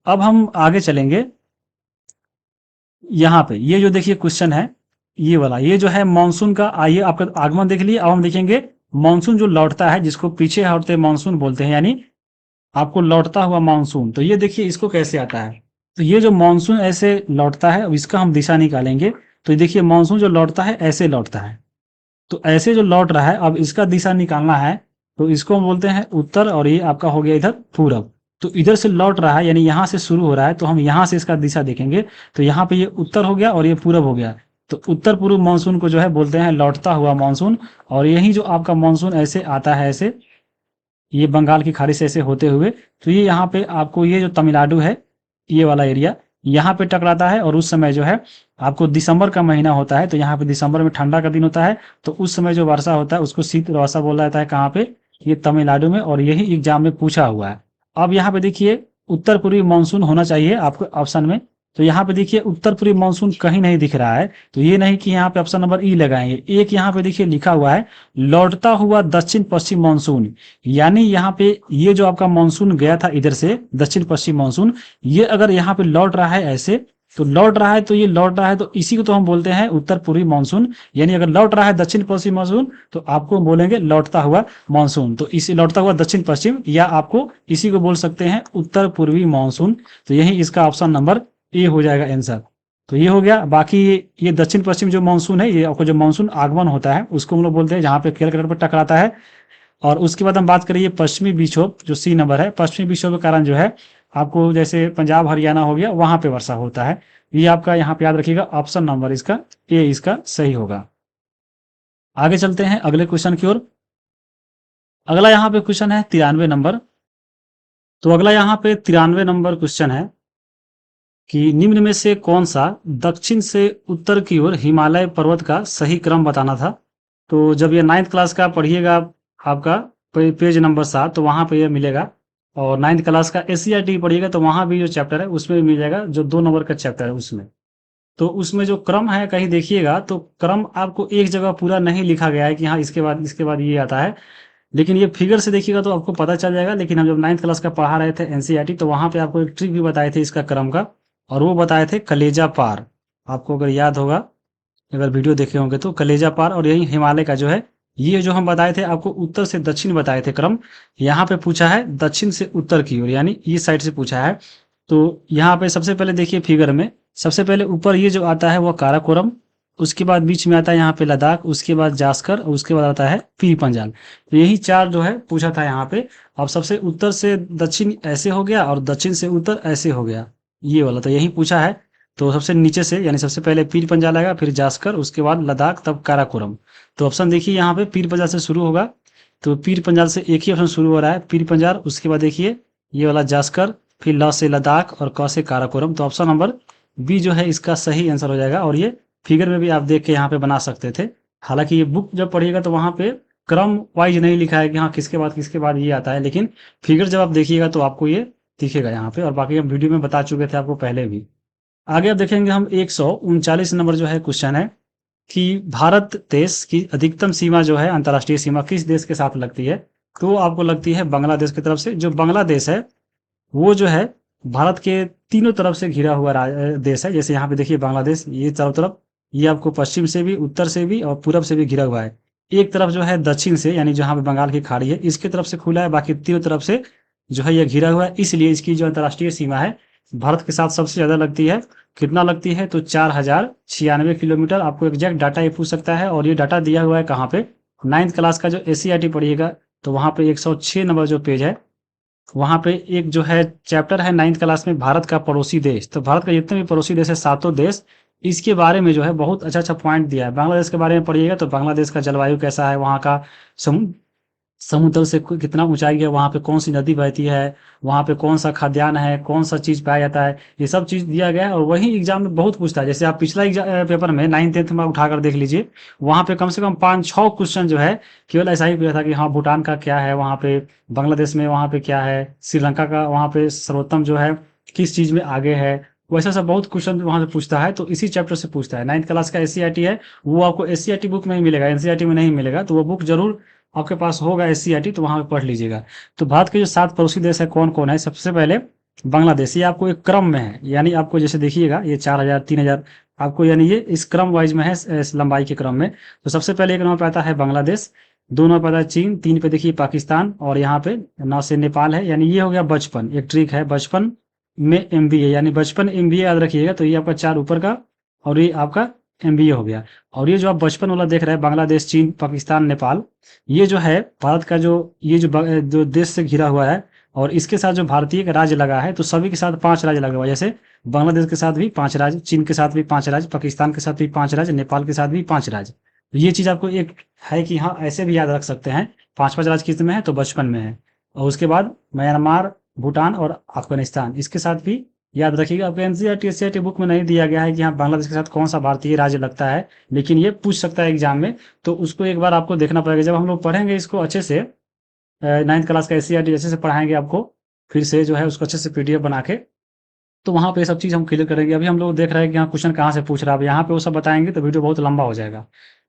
अब हम आगे चलेंगे, यहाँ पे ये जो देखिए क्वेश्चन है ये वाला, ये जो है मानसून का, आइए आपका आगमन देख लिए। अब हम देखेंगे मानसून जो लौटता है, जिसको पीछे हटते मानसून बोलते हैं, यानी आपको लौटता हुआ मानसून। तो ये देखिए इसको कैसे आता है। तो ये जो मानसून ऐसे लौटता है, अब इसका हम दिशा निकालेंगे। तो ये देखिए मानसून जो लौटता है ऐसे लौटता है, तो ऐसे जो लौट रहा है, अब इसका दिशा निकालना है। तो इसको हम बोलते हैं उत्तर, और ये आपका हो गया इधर पूरब। तो इधर से लौट रहा है, यानी यहाँ से शुरू हो रहा है, तो हम यहाँ से इसका दिशा देखेंगे। तो यहाँ पे ये उत्तर हो गया और ये पूरब हो गया। तो उत्तर पूर्व मानसून को जो है बोलते हैं लौटता हुआ मानसून। और यही जो आपका मानसून ऐसे आता है, ऐसे ये बंगाल की खाड़ी से ऐसे होते हुए, तो ये यहाँ पे आपको ये जो तमिलनाडु है ये वाला एरिया यहाँ पे टकराता है। और उस समय जो है आपको दिसंबर का महीना होता है, तो यहाँ पे दिसंबर में ठंडा का दिन होता है, तो उस समय जो वर्षा होता है उसको शीत वर्षा बोला जाता है। कहाँ पे? ये तमिलनाडु में, और यही एग्जाम में पूछा हुआ है। अब यहाँ पे देखिए उत्तर पूर्वी मानसून होना चाहिए आपको ऑप्शन में। तो यहाँ पे देखिए उत्तर पूर्वी मानसून कहीं नहीं दिख रहा है, तो ये नहीं कि यहाँ पे ऑप्शन नंबर ई लगाएंगे। एक यहाँ पे देखिए लिखा हुआ है लौटता हुआ दक्षिण पश्चिम मानसून, यानी यहाँ पे ये जो आपका मानसून गया था इधर से दक्षिण पश्चिम मानसून, ये अगर यहाँ पे लौट रहा है ऐसे, तो लौट रहा है, तो ये लौट रहा है, तो इसी को तो हम बोलते हैं उत्तर पूर्वी मानसून। यानी अगर लौट रहा है दक्षिण पश्चिम मानसून तो आपको बोलेंगे लौटता हुआ मानसून। तो इसे लौटता हुआ दक्षिण पश्चिम, या आपको इसी को बोल सकते हैं उत्तर पूर्वी मानसून। तो यही इसका ऑप्शन नंबर ए हो जाएगा आंसर। तो ये हो गया। बाकी ये दक्षिण पश्चिम जो मानसून है, ये आपको जो मानसून आगमन होता है उसको हम लोग बोलते हैं, जहाँ पे केरल तट पर टकराता है। और उसके बाद हम बात करिए पश्चिमी विक्षोभ, जो सी नंबर है, पश्चिमी विक्षोभ के कारण जो है आपको जैसे पंजाब हरियाणा हो गया, वहां पे वर्षा होता है। ये आपका यहाँ पे याद रखिएगा, ऑप्शन नंबर इसका ए इसका सही होगा। आगे चलते हैं अगले क्वेश्चन की ओर। अगला यहाँ पे क्वेश्चन है 93 नंबर। तो अगला यहाँ पे 93 नंबर क्वेश्चन है कि निम्न में से कौन सा दक्षिण से उत्तर की ओर हिमालय पर्वत का सही क्रम बताना था। तो जब ये 9th क्लास का पढ़िएगा आपका पेज नंबर 7, तो वहाँ पे ये मिलेगा। और 9th क्लास का एससीईआरटी पढ़िएगा तो वहाँ भी जो चैप्टर है उसमें भी मिल जाएगा, जो 2 नंबर का चैप्टर है उसमें। तो उसमें जो क्रम है कहीं देखिएगा तो क्रम आपको एक जगह पूरा नहीं लिखा गया है कि हाँ इसके बाद ये आता है, लेकिन ये फिगर से देखिएगा तो आपको पता चल जाएगा। लेकिन हम जब 9th क्लास का पढ़ा रहे थे एनसीईआरटी, तो वहाँ पे आपको एक ट्रिक भी बताए थे इसका क्रम का, और वो बताए थे कलेजा पार। आपको अगर याद होगा, अगर वीडियो देखे होंगे तो कलेजा पार, और यही हिमालय का जो है, ये जो हम बताए थे आपको उत्तर से दक्षिण बताए थे क्रम। यहाँ पे पूछा है दक्षिण से उत्तर की ओर, यानी इस साइड से पूछा है। तो यहाँ पे सबसे पहले देखिए फिगर में, सबसे पहले ऊपर ये जो आता है वो काराकोरम, उसके बाद बीच में आता है यहाँ पे लद्दाख, उसके बाद जास्कर, और उसके बाद आता है पीर पंजाल। तो यही 4 जो है पूछा था यहाँ पे। अब सबसे उत्तर से दक्षिण ऐसे हो गया, और दक्षिण से उत्तर ऐसे हो गया, ये वाला तो यही पूछा है। तो सबसे नीचे से, यानी सबसे पहले पीर पंजाल आएगा, फिर जास्कर, उसके बाद लद्दाख, तब काराकोरम। तो ऑप्शन देखिए यहाँ पे पीर पंजाल से शुरू होगा, तो पीर पंजाल से एक ही ऑप्शन शुरू हो रहा है, पीर पंजाल। उसके बाद देखिए ये वाला जास्कर, फिर ल से लद्दाख, और क से काराकोरम। तो ऑप्शन नंबर बी जो है इसका सही आंसर हो जाएगा। और ये फिगर में भी आप देख के यहाँ पे बना सकते थे। हालांकि ये बुक जब पढ़िएगा तो वहाँ पे क्रम वाइज नहीं लिखा है कि हाँ किसके बाद ये आता है, लेकिन फिगर जब आप देखिएगा तो आपको ये दिखेगा यहाँ पे। और बाकी हम वीडियो में बता चुके थे आपको पहले भी। आगे अब देखेंगे हम 139 नंबर जो है क्वेश्चन है कि भारत देश की अधिकतम सीमा जो है, अंतर्राष्ट्रीय सीमा किस देश के साथ लगती है। तो आपको लगती है बांग्लादेश की तरफ से। जो बांग्लादेश है वो जो है भारत के तीनों तरफ से घिरा हुआ देश है। जैसे यहाँ पे देखिए बांग्लादेश, ये चारों तरफ, ये आपको पश्चिम से भी, उत्तर से भी और पूरब से भी घिरा हुआ है। एक तरफ जो है दक्षिण से, यानी जहाँ पे बंगाल की खाड़ी है इसके तरफ से खुला है, बाकी तीनों तरफ से जो है ये घिरा हुआ है। इसलिए इसकी जो अंतर्राष्ट्रीय सीमा है भारत के साथ सबसे ज्यादा लगती है। कितना लगती है? तो 4096 किलोमीटर। आपको एग्जैक्ट डाटा ये पूछ सकता है, और ये डाटा दिया हुआ है कहाँ पे, 9th क्लास का जो एससीईआरटी पढ़िएगा तो वहाँ पे 106 नंबर जो पेज है, वहाँ पे एक जो है चैप्टर है 9th क्लास में, भारत का पड़ोसी देश। तो भारत का जितने भी पड़ोसी देश है, 7 देश, इसके बारे में जो है बहुत अच्छा पॉइंट दिया है। बांग्लादेश के बारे में पढ़िएगा तो बांग्लादेश का जलवायु कैसा है, वहाँ का समुद्र से कितना ऊंचाई है, वहाँ पे कौन सी नदी बहती है, वहाँ पे कौन सा खाद्यान्न है, कौन सा चीज़ पाया जाता है, ये सब चीज़ दिया गया है। और वही एग्जाम में बहुत पूछता है। जैसे आप पिछला पेपर में 9th 10th में उठाकर देख लीजिए, वहाँ पे कम से कम 5-6 क्वेश्चन जो है केवल ऐसा ही पूछा था कि हाँ भूटान का क्या है, वहाँ पे बांग्लादेश में वहाँ पे क्या है, श्रीलंका का वहाँ पे सर्वोत्तम जो है किस चीज़ में आगे है। वैसा सब बहुत क्वेश्चन वहाँ से पूछता है, तो इसी चैप्टर से पूछता है। 9th क्लास का एस है, वो आपको एस बुक में ही मिलेगा, एनसीईआरटी में नहीं मिलेगा। तो वो बुक जरूर आपके पास होगा एससीईआरटी, तो वहां पे पढ़ लीजिएगा। तो भारत के जो 7 पड़ोसी देश है कौन कौन है, सबसे पहले बांग्लादेश। ये आपको एक क्रम में है, यानी आपको जैसे देखिएगा ये 4000 3000 आपको, यानी ये इस क्रम वाइज में है, इस लंबाई के क्रम में। तो सबसे पहले एक नंबर पे आता है बांग्लादेश, 2 नंबर पे आता है चीन, 3 पे देखिए पाकिस्तान, और यहाँ पे 9 से नेपाल है। यानी ये हो गया बचपन, एक ट्रिक है बचपन में एमबीए, यानी बचपन एमबीए याद रखिएगा। तो ये आपका 4 ऊपर का, और ये आपका एमबीए हो गया। और ये जो आप बचपन वाला देख रहे हैं, बांग्लादेश, चीन, पाकिस्तान, नेपाल, ये जो है भारत का जो ये जो देश से घिरा हुआ है, और इसके साथ जो भारतीय का राज्य लगा है, तो सभी के साथ 5 राज्य लगा हुआ है। जैसे बांग्लादेश के साथ भी 5 राज्य, चीन के साथ भी 5 राज्य, पाकिस्तान के साथ भी 5 राज्य, नेपाल के साथ भी 5 राज्य। तो ये चीज आपको एक है कि हाँ ऐसे भी याद रख सकते हैं, 5-5 राज्य किस में है, तो बचपन में है। और उसके बाद म्यांमार, भूटान और अफगानिस्तान, इसके साथ भी याद रखिएगा। आपको एनसीईआरटी एससीईआरटी बुक में नहीं दिया गया है कि हाँ बांग्लादेश के साथ कौन सा भारतीय राज्य लगता है, लेकिन ये पूछ सकता है एग्जाम में। तो उसको एक बार आपको देखना पड़ेगा। जब हम लोग पढ़ेंगे इसको अच्छे से, 9th क्लास का एससीईआरटी अच्छे से पढ़ाएंगे आपको, फिर से जो है उसको अच्छे से पीडीएफ बना के, तो वहाँ पे सब चीज़ हम क्लियर करेंगे। अभी हम लोग देख रहे हैं कि हाँ क्वेश्चन कहाँ से पूछ रहा है, अब यहाँ पे वो सब बताएंगे तो वीडियो बहुत लंबा हो जाएगा।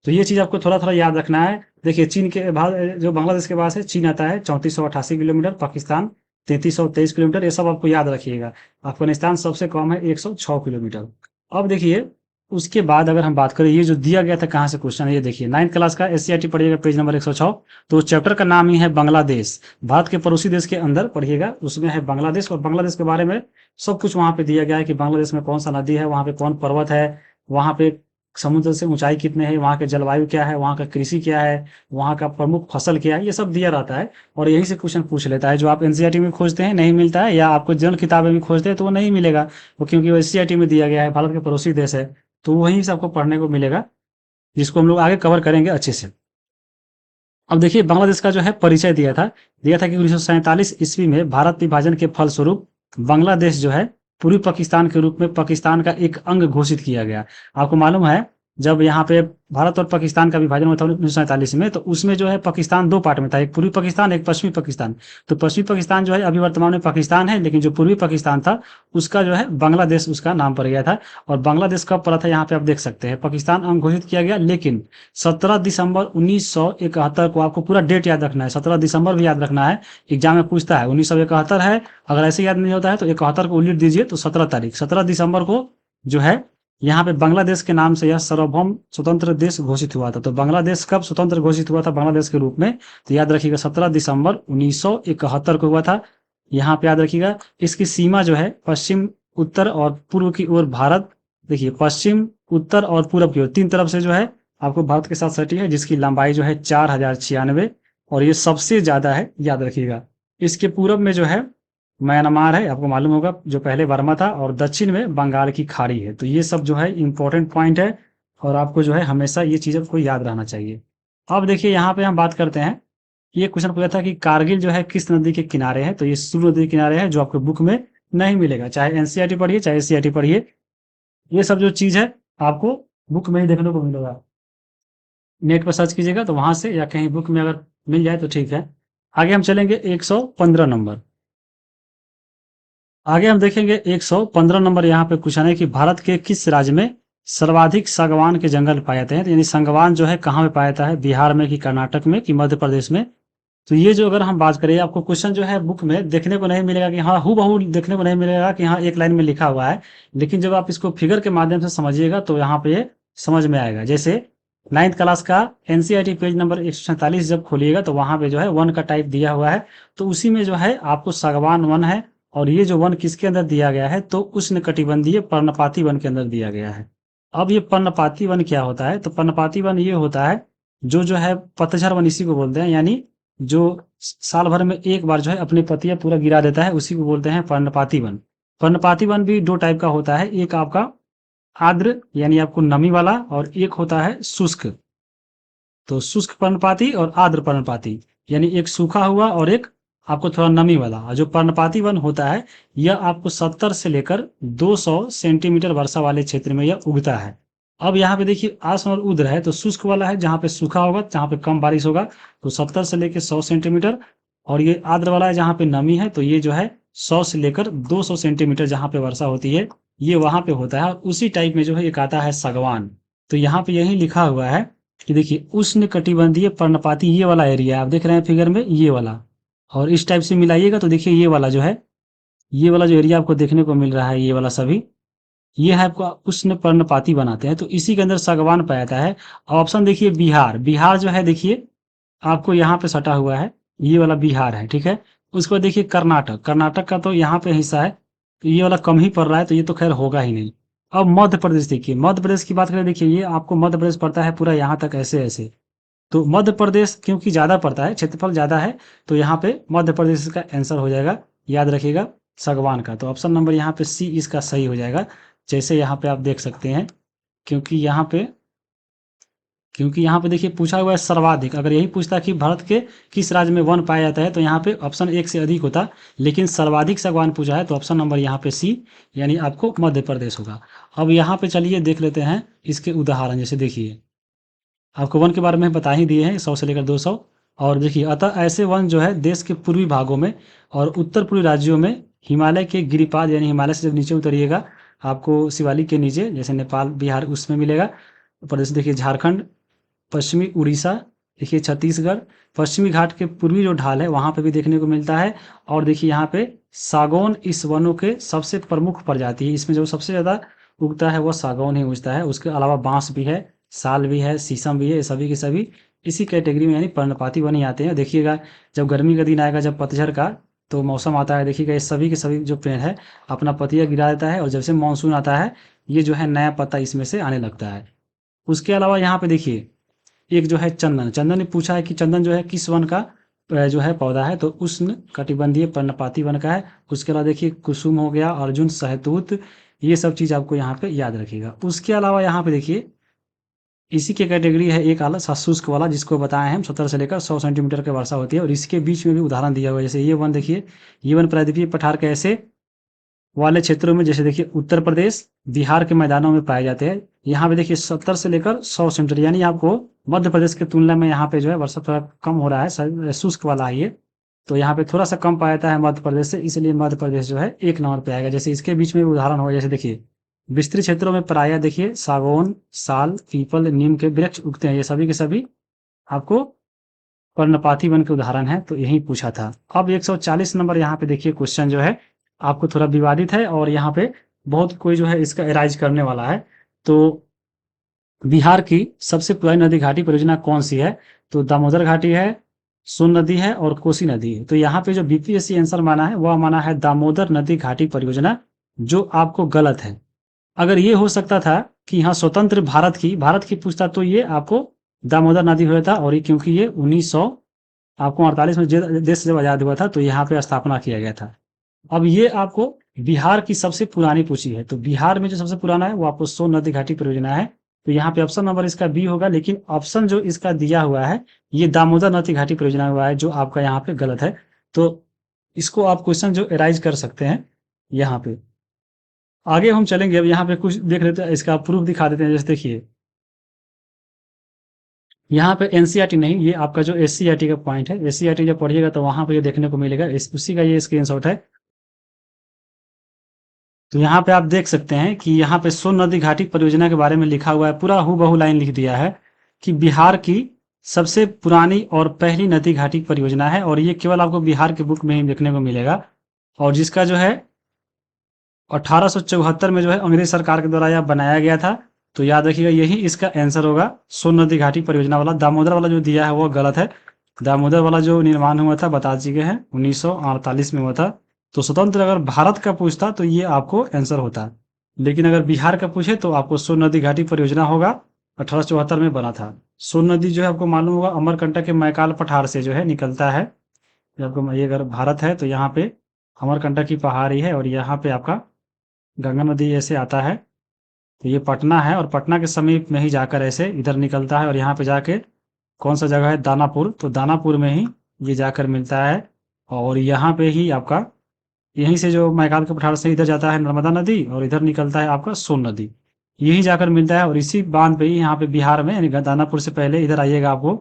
तो ये चीज़ आपको थोड़ा थोड़ा याद रखना है। देखिए चीन के बाद जो बांग्लादेश के पास है, चीन आता है 3488 किलोमीटर, पाकिस्तान 3323 किलोमीटर, ये सब आपको याद रखिएगा। अफगानिस्तान सबसे कम है 106 किलोमीटर। अब देखिए उसके बाद अगर हम बात करें, ये जो दिया गया था कहाँ से क्वेश्चन है, ये देखिए 9th क्लास का एससीईआरटी पढ़िएगा, पेज नंबर 106। तो चैप्टर का नाम ही है बांग्लादेश, भारत के पड़ोसी देश के अंदर पढ़िएगा, उसमें है बांग्लादेश। और बांग्लादेश के बारे में सब कुछ वहाँ पे दिया गया है कि बांग्लादेश में कौन सा नदी है, वहाँ पे कौन पर्वत है, वहाँ पे समुद्र से ऊंचाई कितने है, वहाँ के जलवायु क्या है, वहाँ का कृषि क्या है, वहाँ का प्रमुख फसल क्या है, ये सब दिया रहता है। और यहीं से क्वेश्चन पूछ लेता है, जो आप एनसीईआरटी में खोजते हैं नहीं मिलता है, या आपको जनरल किताबें में खोजते हैं तो वो नहीं मिलेगा, वो क्योंकि वो एनसीईआरटी में दिया गया है, भारत के पड़ोसी देश है, तो वहीं से आपको पढ़ने को मिलेगा, जिसको हम लोग आगे कवर करेंगे अच्छे से। अब देखिए बांग्लादेश का जो है परिचय दिया था कि 1947 ईस्वी में भारत विभाजन के फलस्वरूप बांग्लादेश जो है पूर्वी पाकिस्तान के रूप में पाकिस्तान का एक अंग घोषित किया गया। आपको मालूम है जब यहाँ पे भारत और पाकिस्तान का विभाजन हुआ था 1947 में, तो उसमें जो है पाकिस्तान 2 पार्ट में था, एक पूर्वी पाकिस्तान, एक पश्चिमी पाकिस्तान। तो पश्चिमी पाकिस्तान जो है अभी वर्तमान में पाकिस्तान है, लेकिन जो पूर्वी पाकिस्तान था उसका जो है बांग्लादेश उसका नाम पड़ गया था। और बांग्लादेश कब पड़ा था, यहाँ पे आप देख सकते हैं, पाकिस्तान अंग घोषित किया गया, लेकिन 17 दिसंबर 1971 को, आपको पूरा डेट याद रखना है, 17 दिसंबर भी याद रखना है, एग्जाम में पूछता है। 1971 है, अगर ऐसे याद नहीं होता है तो 71 को उल्ट दीजिए, तो 17 तारीख 17 दिसंबर को जो है यहाँ पे बांग्लादेश के नाम से यह सार्वभौम स्वतंत्र देश घोषित हुआ था। तो बांग्लादेश कब स्वतंत्र घोषित हुआ था बांग्लादेश के रूप में, तो याद रखिएगा 17 दिसंबर 1971 को हुआ था। यहाँ पे याद रखिएगा इसकी सीमा जो है पश्चिम, उत्तर और पूर्व की ओर भारत, देखिए पश्चिम, उत्तर और पूर्व की ओर 3 तरफ से जो है आपको भारत के साथ सटी है, जिसकी लंबाई जो है 4096, और ये सबसे ज्यादा है, याद रखिएगा। इसके पूर्व में जो है म्यांमार है, आपको मालूम होगा, जो पहले बर्मा था, और दक्षिण में बंगाल की खाड़ी है। तो ये सब जो है इंपॉर्टेंट पॉइंट है, और आपको जो है हमेशा ये चीज़ को याद रहना चाहिए। अब देखिए यहाँ पे हम बात करते हैं, ये क्वेश्चन पूछा था कि कारगिल जो है किस नदी के किनारे है, तो ये सुरु नदी के किनारे है, जो आपको बुक में नहीं मिलेगा, चाहे एनसीईआरटी पढ़िए चाहे एससीईआरटी पढ़िए, ये सब जो चीज़ है आपको बुक में ही देखने को मिलेगा। नेट पर सर्च कीजिएगा तो वहां से, या कहीं बुक में अगर मिल जाए तो ठीक है। आगे हम चलेंगे 115 नंबर। आगे हम देखेंगे 115 नंबर, यहाँ पे क्वेश्चन है कि भारत के किस राज्य में सर्वाधिक सागवान के जंगल पाए जाते हैं। तो यानी सागवान जो है कहाँ पे पाया जाता है, बिहार में कि कर्नाटक में कि मध्य प्रदेश में। तो ये जो अगर हम बात करें, आपको क्वेश्चन जो है बुक में देखने को नहीं मिलेगा कि हाँ हूबहू देखने को नहीं मिलेगा कि हाँ एक लाइन में लिखा हुआ है, लेकिन जब आप इसको फिगर के माध्यम से समझिएगा तो यहाँ पे ये समझ में आएगा। जैसे 9th क्लास का एनसीईआरटी पेज नंबर 147 जब खोलिएगा तो वहां पे जो है वन का टाइप दिया हुआ है, तो उसी में जो है आपको सागवान वन है। और ये जो वन किसके अंदर दिया गया है, तो उष्णकटिबंधीय पर्णपाती वन के अंदर दिया गया है। अब ये पर्णपाती वन क्या होता है, तो पर्णपाती वन ये होता है जो है पतझड़ वन इसी को बोलते हैं, यानी जो साल भर में एक बार जो है अपनी पत्तियां पूरा गिरा देता है, उसी को बोलते हैं पर्णपाती वन। पर्णपाती वन भी 2 टाइप का होता है, एक आपका आर्द्र यानी आपको नमी वाला, और एक होता है शुष्क। तो शुष्क पर्णपाती और आर्द्र पर्णपाती, यानी एक सूखा हुआ और एक आपको थोड़ा नमी वाला। और जो पर्णपाती वन होता है यह आपको 70 से लेकर 200 सेंटीमीटर वर्षा वाले क्षेत्र में यह उगता है। अब यहाँ पे देखिए आसन और उद्र है, तो शुष्क वाला है जहाँ पे सूखा होगा, जहाँ पे कम बारिश होगा, तो 70 से लेकर 100 सेंटीमीटर। और ये आर्द्र वाला है जहाँ पे नमी है, तो ये जो है 100 से लेकर 200 सेंटीमीटर जहाँ पे वर्षा होती है, ये वहाँ पे होता है। और उसी टाइप में जो है एक आता है सागवान। तो यहाँ पे यही लिखा हुआ है कि देखिए उष्ण कटिबंधीय पर्णपाती, ये वाला एरिया आप देख रहे हैं फिगर में, ये वाला। और इस टाइप से मिलाइएगा तो देखिए ये वाला जो है, ये वाला जो एरिया आपको देखने को मिल रहा है, ये वाला सभी, ये है आपको उष्ण पर्णपाती बनाते हैं। तो इसी के अंदर सागवान पाया जाता है। ऑप्शन देखिए बिहार, बिहार जो है देखिए आपको यहाँ पे सटा हुआ है, ये वाला बिहार है, ठीक है। उसके बाद देखिए कर्नाटक, कर्नाटक का तो यहाँ पे हिस्सा है, तो ये वाला कम ही पड़ रहा है, तो ये तो खैर होगा ही नहीं। अब मध्य प्रदेश देखिए, मध्य प्रदेश की बात करें, देखिए ये आपको मध्य प्रदेश पड़ता है पूरा यहाँ तक ऐसे ऐसे। तो मध्य प्रदेश क्योंकि ज़्यादा पड़ता है, क्षेत्रफल ज़्यादा है, तो यहाँ पे मध्य प्रदेश का आंसर हो जाएगा, याद रखिएगा, सागवान का। तो ऑप्शन नंबर यहाँ पे सी इसका सही हो जाएगा। जैसे यहाँ पे आप देख सकते हैं, क्योंकि यहाँ पे क्योंकि यहाँ पे देखिए पूछा हुआ है सर्वाधिक। अगर यही पूछता कि भारत के किस राज्य में वन पाया जाता है, तो यहाँ पे ऑप्शन एक से अधिक होता, लेकिन सर्वाधिक सागवान पूछा है, तो ऑप्शन नंबर यहाँ पे सी, यानी आपको मध्य प्रदेश होगा। अब यहाँ पे चलिए देख लेते हैं इसके उदाहरण। जैसे देखिए आपको वन के बारे में बता ही दिए हैं, 100 से लेकर 200। और देखिए अतः ऐसे वन जो है देश के पूर्वी भागों में और उत्तर पूर्वी राज्यों में, हिमालय के गिरिपाद, यानी हिमालय से जब नीचे उतरिएगा आपको शिवालिक के नीचे, जैसे नेपाल बिहार उसमें मिलेगा। प्रदेश देखिए झारखंड, पश्चिमी उड़ीसा, देखिए छत्तीसगढ़, पश्चिमी घाट के पूर्वी जो ढाल है वहाँ पे भी देखने को मिलता है। और देखिए यहाँ पे सागौन इस वनों के सबसे प्रमुख प्रजाति है, इसमें जो सबसे ज़्यादा उगता है वो सागौन ही उगता है। उसके अलावा बांस भी है, साल भी है, शीशम भी है, ये सभी के सभी इसी कैटेगरी में यानी पर्णपाती वन ही आते हैं। देखिएगा जब गर्मी का दिन आएगा, जब पतझड़ का तो मौसम आता है, देखिएगा ये सभी के सभी जो पेड़ है अपना पत्तियाँ गिरा देता है, और जब से मानसून आता है ये जो है नया पत्ता इसमें से आने लगता है। उसके अलावा यहाँ पे देखिए एक जो है चंदन, चंदन ने पूछा है कि चंदन जो है किस वन का जो है पौधा है, तो उष्ण कटिबंधीय पर्णपाती वन का है। उसके अलावा देखिए कुसुम हो गया, अर्जुन, सहतूत, ये सब चीज़ आपको यहाँ पे याद रखिएगा। उसके अलावा यहाँ पे देखिए इसी की कैटेगरी है एक आला शुष्क वाला, जिसको बताए हम 70 से लेकर 100 सेंटीमीटर की वर्षा होती है। और इसके बीच में भी उदाहरण दिया हुआ है, जैसे ये वन देखिए, ये वन प्रायद्वीपीय पठार के ऐसे वाले क्षेत्रों में, जैसे देखिए उत्तर प्रदेश, बिहार के मैदानों में पाए जाते हैं। यहाँ पे देखिए 70 से लेकर 100 सेंटीमीटर, यानी आपको मध्य प्रदेश की तुलना में यहाँ पे जो है वर्षा थोड़ा कम हो रहा है, शुष्क वाला है ये। तो यहाँ पे थोड़ा सा कम पाया जाता है मध्य प्रदेश से, इसलिए मध्य प्रदेश जो है एक नंबर पे आएगा। जैसे इसके बीच में उदाहरण होगा, जैसे देखिए विस्तृत क्षेत्रों में प्रायः देखिए सागौन, साल, पीपल, नीम के वृक्ष उगते हैं, ये सभी के सभी आपको पर्णपाती वन के उदाहरण है। तो यही पूछा था। अब 140 नंबर यहाँ पे देखिए क्वेश्चन जो है आपको थोड़ा विवादित है, और यहाँ पे बहुत कोई जो है इसका एराइज करने वाला है। तो बिहार की सबसे पुरानी नदी घाटी परियोजना कौन सी है, तो दामोदर घाटी है, सोन नदी है, और कोसी नदी है। तो यहाँ पे जो बीपीएससी आंसर माना है वह माना है दामोदर नदी घाटी परियोजना, जो आपको गलत है। अगर ये हो सकता था कि हाँ स्वतंत्र भारत की पूछता, तो ये आपको दामोदर नदी हुआ था। और ये क्योंकि ये 1900 आपको 48 में देश जब आजाद हुआ था, तो यहाँ पे स्थापना किया गया था। अब ये आपको बिहार की सबसे पुरानी पूछी है, तो बिहार में जो सबसे पुराना है वो आपको सोन नदी घाटी परियोजना है। तो यहाँ पे ऑप्शन नंबर इसका बी होगा, लेकिन ऑप्शन जो इसका दिया हुआ है ये दामोदर नदी घाटी परियोजना हुआ है, जो आपका यहाँ पे गलत है। तो इसको आप क्वेश्चन जो एराइज कर सकते हैं यहाँ पे। आगे हम चलेंगे, अब यहाँ पे कुछ देख लेते हैं, इसका प्रूफ दिखा देते हैं। जैसे देखिए यहाँ पे एनसीईआरटी नहीं, ये आपका जो एससीईआरटी का पॉइंट है, एससीईआरटी जब पढ़िएगा तो वहां पे ये देखने को मिलेगा, उसी का ये स्क्रीनशॉट है। तो यहाँ पे आप देख सकते हैं कि यहाँ पे सोन नदी घाटी परियोजना के बारे में लिखा हुआ है, पूरा हूबहू लाइन लिख दिया है कि बिहार की सबसे पुरानी और पहली नदी घाटी परियोजना है, और ये केवल आपको बिहार के बुक में ही देखने को मिलेगा। और जिसका जो है 1874 में जो है अंग्रेज सरकार के द्वारा यह बनाया गया था। तो याद रखिएगा यही इसका आंसर होगा, सोन नदी घाटी परियोजना वाला। दामोदर वाला जो दिया है वो गलत है। दामोदर वाला जो निर्माण हुआ था बता चुके हैं 1948 में हुआ था। तो स्वतंत्र अगर भारत का पूछता तो ये आपको आंसर होता, लेकिन अगर बिहार का पूछे तो आपको सोन नदी घाटी परियोजना होगा, 1874 में बना था। सोन नदी जो है आपको मालूम होगा अमरकंटक के मैकाल पठार से जो है निकलता है। जब आपको ये अगर भारत है तो यहाँ पे अमरकंटक की पहाड़ी है, और यहाँ पे आपका गंगा नदी ऐसे आता है। तो ये पटना है, और पटना के समीप में ही जाकर ऐसे इधर निकलता है, और यहाँ पे जाके कौन सा जगह है दानापुर, तो दानापुर में ही ये जाकर मिलता है और यहाँ पे ही आपका यहीं से जो मैकाल के पठार से इधर जाता है नर्मदा नदी और इधर निकलता है आपका सोन नदी। यहीं जाकर मिलता है और इसी बांध पे ही यहाँ पे बिहार में यानी दानापुर से पहले इधर आइएगा आपको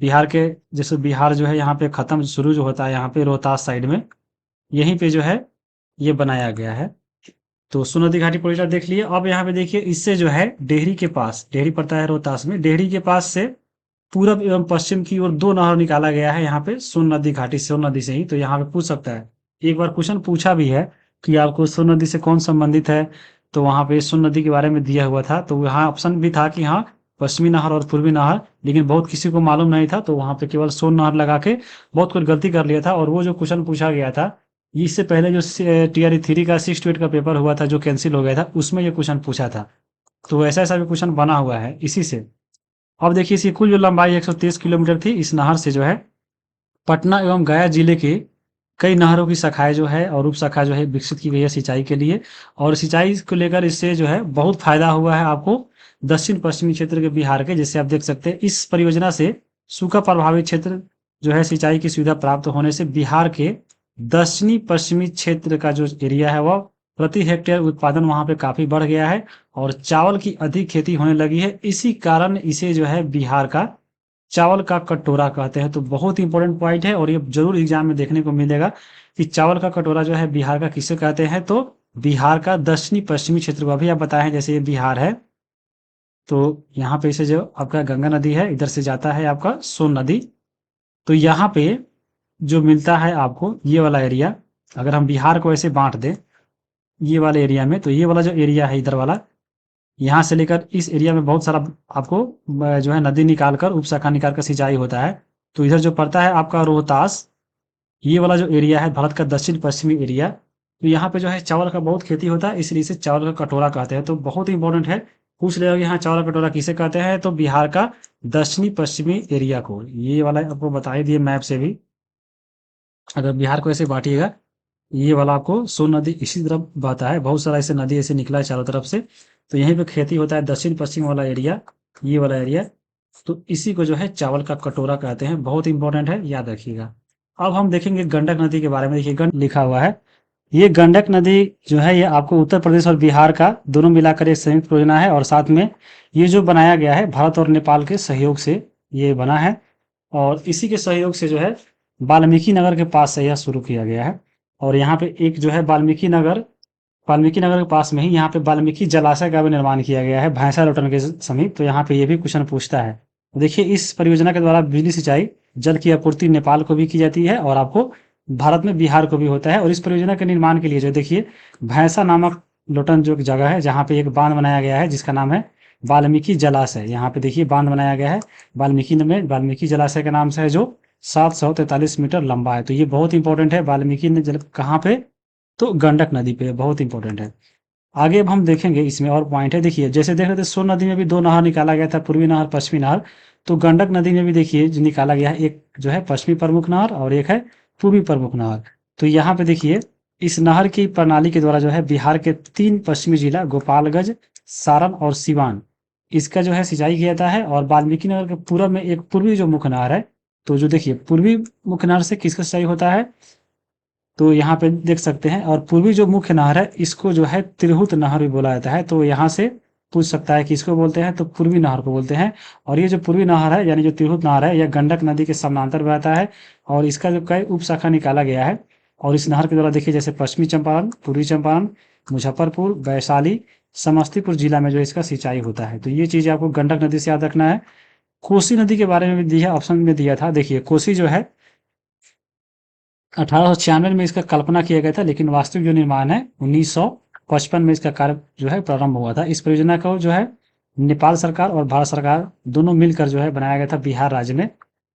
बिहार के जैसे बिहार जो है यहाँ पे खत्म शुरू जो होता है यहाँ पे रोहतास साइड में, यहीं पे जो है ये बनाया गया है। तो सोन नदी घाटी परियोजना देख लिए। अब यहाँ पे देखिए इससे जो है डेहरी के पास, डेहरी पड़ता है रोहतास में, डेहरी के पास से पूरब एवं पश्चिम की ओर दो नहर निकाला गया है यहाँ पे सोन नदी घाटी, सोन नदी से ही। तो यहाँ पे पूछ सकता है, एक बार क्वेश्चन पूछा भी है कि आपको सोन नदी से कौन संबंधित है, तो वहाँ पे सोन नदी के बारे में दिया हुआ था। तो यहाँ ऑप्शन भी था कि हाँ पश्चिमी नहर और पूर्वी नहर, लेकिन बहुत किसी को मालूम नहीं था, तो वहाँ पे केवल सोन नहर लगा के बहुत कुछ गलती कर लिया था। और वो जो क्वेश्चन पूछा गया था इससे पहले जो टीआरई 3 का 6 to 8 का पेपर हुआ था जो कैंसिल हो गया था, उसमें ये क्वेश्चन पूछा था। तो ऐसा ऐसा भी क्वेश्चन बना हुआ है इसी से। अब देखिए इसकी कुल जो लंबाई 130 किलोमीटर थी, इस नहर से जो है पटना एवं गया जिले के कई नहरों की शाखाएं जो है और उप शाखा जो है विकसित की गई है सिंचाई के लिए। और सिंचाई को लेकर इससे जो है बहुत फायदा हुआ है आपको दक्षिण पश्चिमी क्षेत्र के बिहार के। जैसे आप देख सकते हैं इस परियोजना से सूखा प्रभावित क्षेत्र जो है सिंचाई की सुविधा प्राप्त होने से बिहार के दक्षिणी पश्चिमी क्षेत्र का जो एरिया है वह प्रति हेक्टेयर उत्पादन वहां पे काफी बढ़ गया है और चावल की अधिक खेती होने लगी है। इसी कारण इसे जो है बिहार का चावल का कटोरा कहते हैं। तो बहुत इंपॉर्टेंट पॉइंट है और ये जरूर एग्जाम में देखने को मिलेगा कि चावल का कटोरा जो है बिहार का किसे कहते हैं, तो बिहार का दक्षिणी पश्चिमी क्षेत्र को। अभी आप बताएं जैसे ये बिहार है तो यहाँ पे इसे जो आपका गंगा नदी है इधर से जाता है आपका सोन नदी। तो यहाँ पे जो मिलता है आपको ये वाला एरिया, अगर हम बिहार को ऐसे बांट दें ये वाले एरिया में, तो ये वाला जो एरिया है इधर वाला, यहाँ से लेकर इस एरिया में बहुत सारा आपको जो है नदी निकाल कर उप शाखा निकाल कर सिंचाई होता है। तो इधर जो पड़ता है आपका रोहतास, ये वाला जो एरिया है भारत का दक्षिण पश्चिमी एरिया, तो यहाँ पे जो है चावल का बहुत खेती होता है, इसलिए इसे चावल का कटोरा कहते हैं। तो बहुत इंपॉर्टेंट है, पूछ लेगा कि यहाँ चावल का कटोरा किसे कहते हैं, तो बिहार का दक्षिणी पश्चिमी एरिया को। ये वाला आपको बता ही दिए मैप से भी। अगर बिहार को ऐसे बांटिएगा, ये वाला आपको सोन नदी इसी तरफ बहता है, बहुत सारा ऐसे नदी ऐसे निकला है चारों तरफ से। तो यहीं पे खेती होता है दक्षिण पश्चिम वाला एरिया, ये वाला एरिया। तो इसी को जो है चावल का कटोरा कहते हैं, बहुत इंपॉर्टेंट है, याद रखिएगा। अब हम देखेंगे गंडक नदी के बारे में। देखिए गंडक लिखा हुआ है, ये गंडक नदी जो है ये आपको उत्तर प्रदेश और बिहार का दोनों मिलाकर एक संयुक्त परियोजना है। और साथ में ये जो बनाया गया है भारत और नेपाल के सहयोग से ये बना है और इसी के सहयोग से जो है वाल्मीकि नगर के पास से यह शुरू किया गया है। और यहाँ पे एक जो है वाल्मीकि नगर के पास में ही यहाँ पे वाल्मीकि जलाशय का भी निर्माण किया गया है भैंसा लोटन के समीप। तो यहाँ पे ये भी क्वेश्चन पूछता है। देखिए इस परियोजना के द्वारा बिजली सिंचाई जल की आपूर्ति नेपाल को भी की जाती है और आपको भारत में बिहार को भी होता है। और इस परियोजना के निर्माण के लिए जो देखिए भैंसा नामक लोटन जो जगह है जहाँ पे एक बांध बनाया गया है जिसका नाम है वाल्मीकि जलाशय। यहाँ पे देखिए बांध बनाया गया है वाल्मीकि में, वाल्मीकि जलाशय के नाम से है, जो 743 मीटर लंबा है। तो ये बहुत इंपॉर्टेंट है। वाल्मीकि ने जल कहाँ पे, तो गंडक नदी पे, बहुत इंपॉर्टेंट है। आगे अब हम देखेंगे इसमें और पॉइंट है। देखिए जैसे देख रहे थे सोन नदी में भी दो नहर निकाला गया था, पूर्वी नहर पश्चिमी नहर। तो गंडक नदी में भी देखिए जो निकाला गया है, एक जो है पश्चिमी प्रमुख नहर और एक है पूर्वी प्रमुख नहर। तो यहाँ पे देखिए इस नहर की प्रणाली के द्वारा जो है बिहार के 3 पश्चिमी जिला गोपालगंज, सारण और सिवान, इसका जो है सिंचाई किया जाता है। और वाल्मीकि नगर के पूर्व में एक पूर्वी जो मुख्य नहर है, तो जो देखिए पूर्वी मुख्य नहर से किसका सिंचाई होता है, तो यहाँ पे देख सकते हैं। और पूर्वी जो मुख्य नहर है इसको जो है तिरहुत नहर भी बोला जाता है। तो यहाँ से पूछ सकता है कि इसको बोलते हैं, तो पूर्वी नहर को बोलते हैं। और ये जो पूर्वी नहर है यानी जो तिरहुत नहर है यह गंडक नदी के समानांतर बहता है और इसका जो कई उप शाखा निकाला गया है। और इस नहर के द्वारा देखिए जैसे पश्चिमी चंपारण, पूर्वी चंपारण, मुजफ्फरपुर, वैशाली, समस्तीपुर जिला में जो इसका सिंचाई होता है। तो ये चीज आपको गंडक नदी से याद रखना है। कोसी नदी के बारे में भी दिया, ऑप्शन में दिया था। देखिए कोसी जो है 1896 में इसका कल्पना किया गया था, लेकिन वास्तविक जो निर्माण है 1955 में इसका कार्य जो है प्रारंभ हुआ था। इस परियोजना को जो है नेपाल सरकार और भारत सरकार दोनों मिलकर जो है बनाया गया था बिहार राज्य में।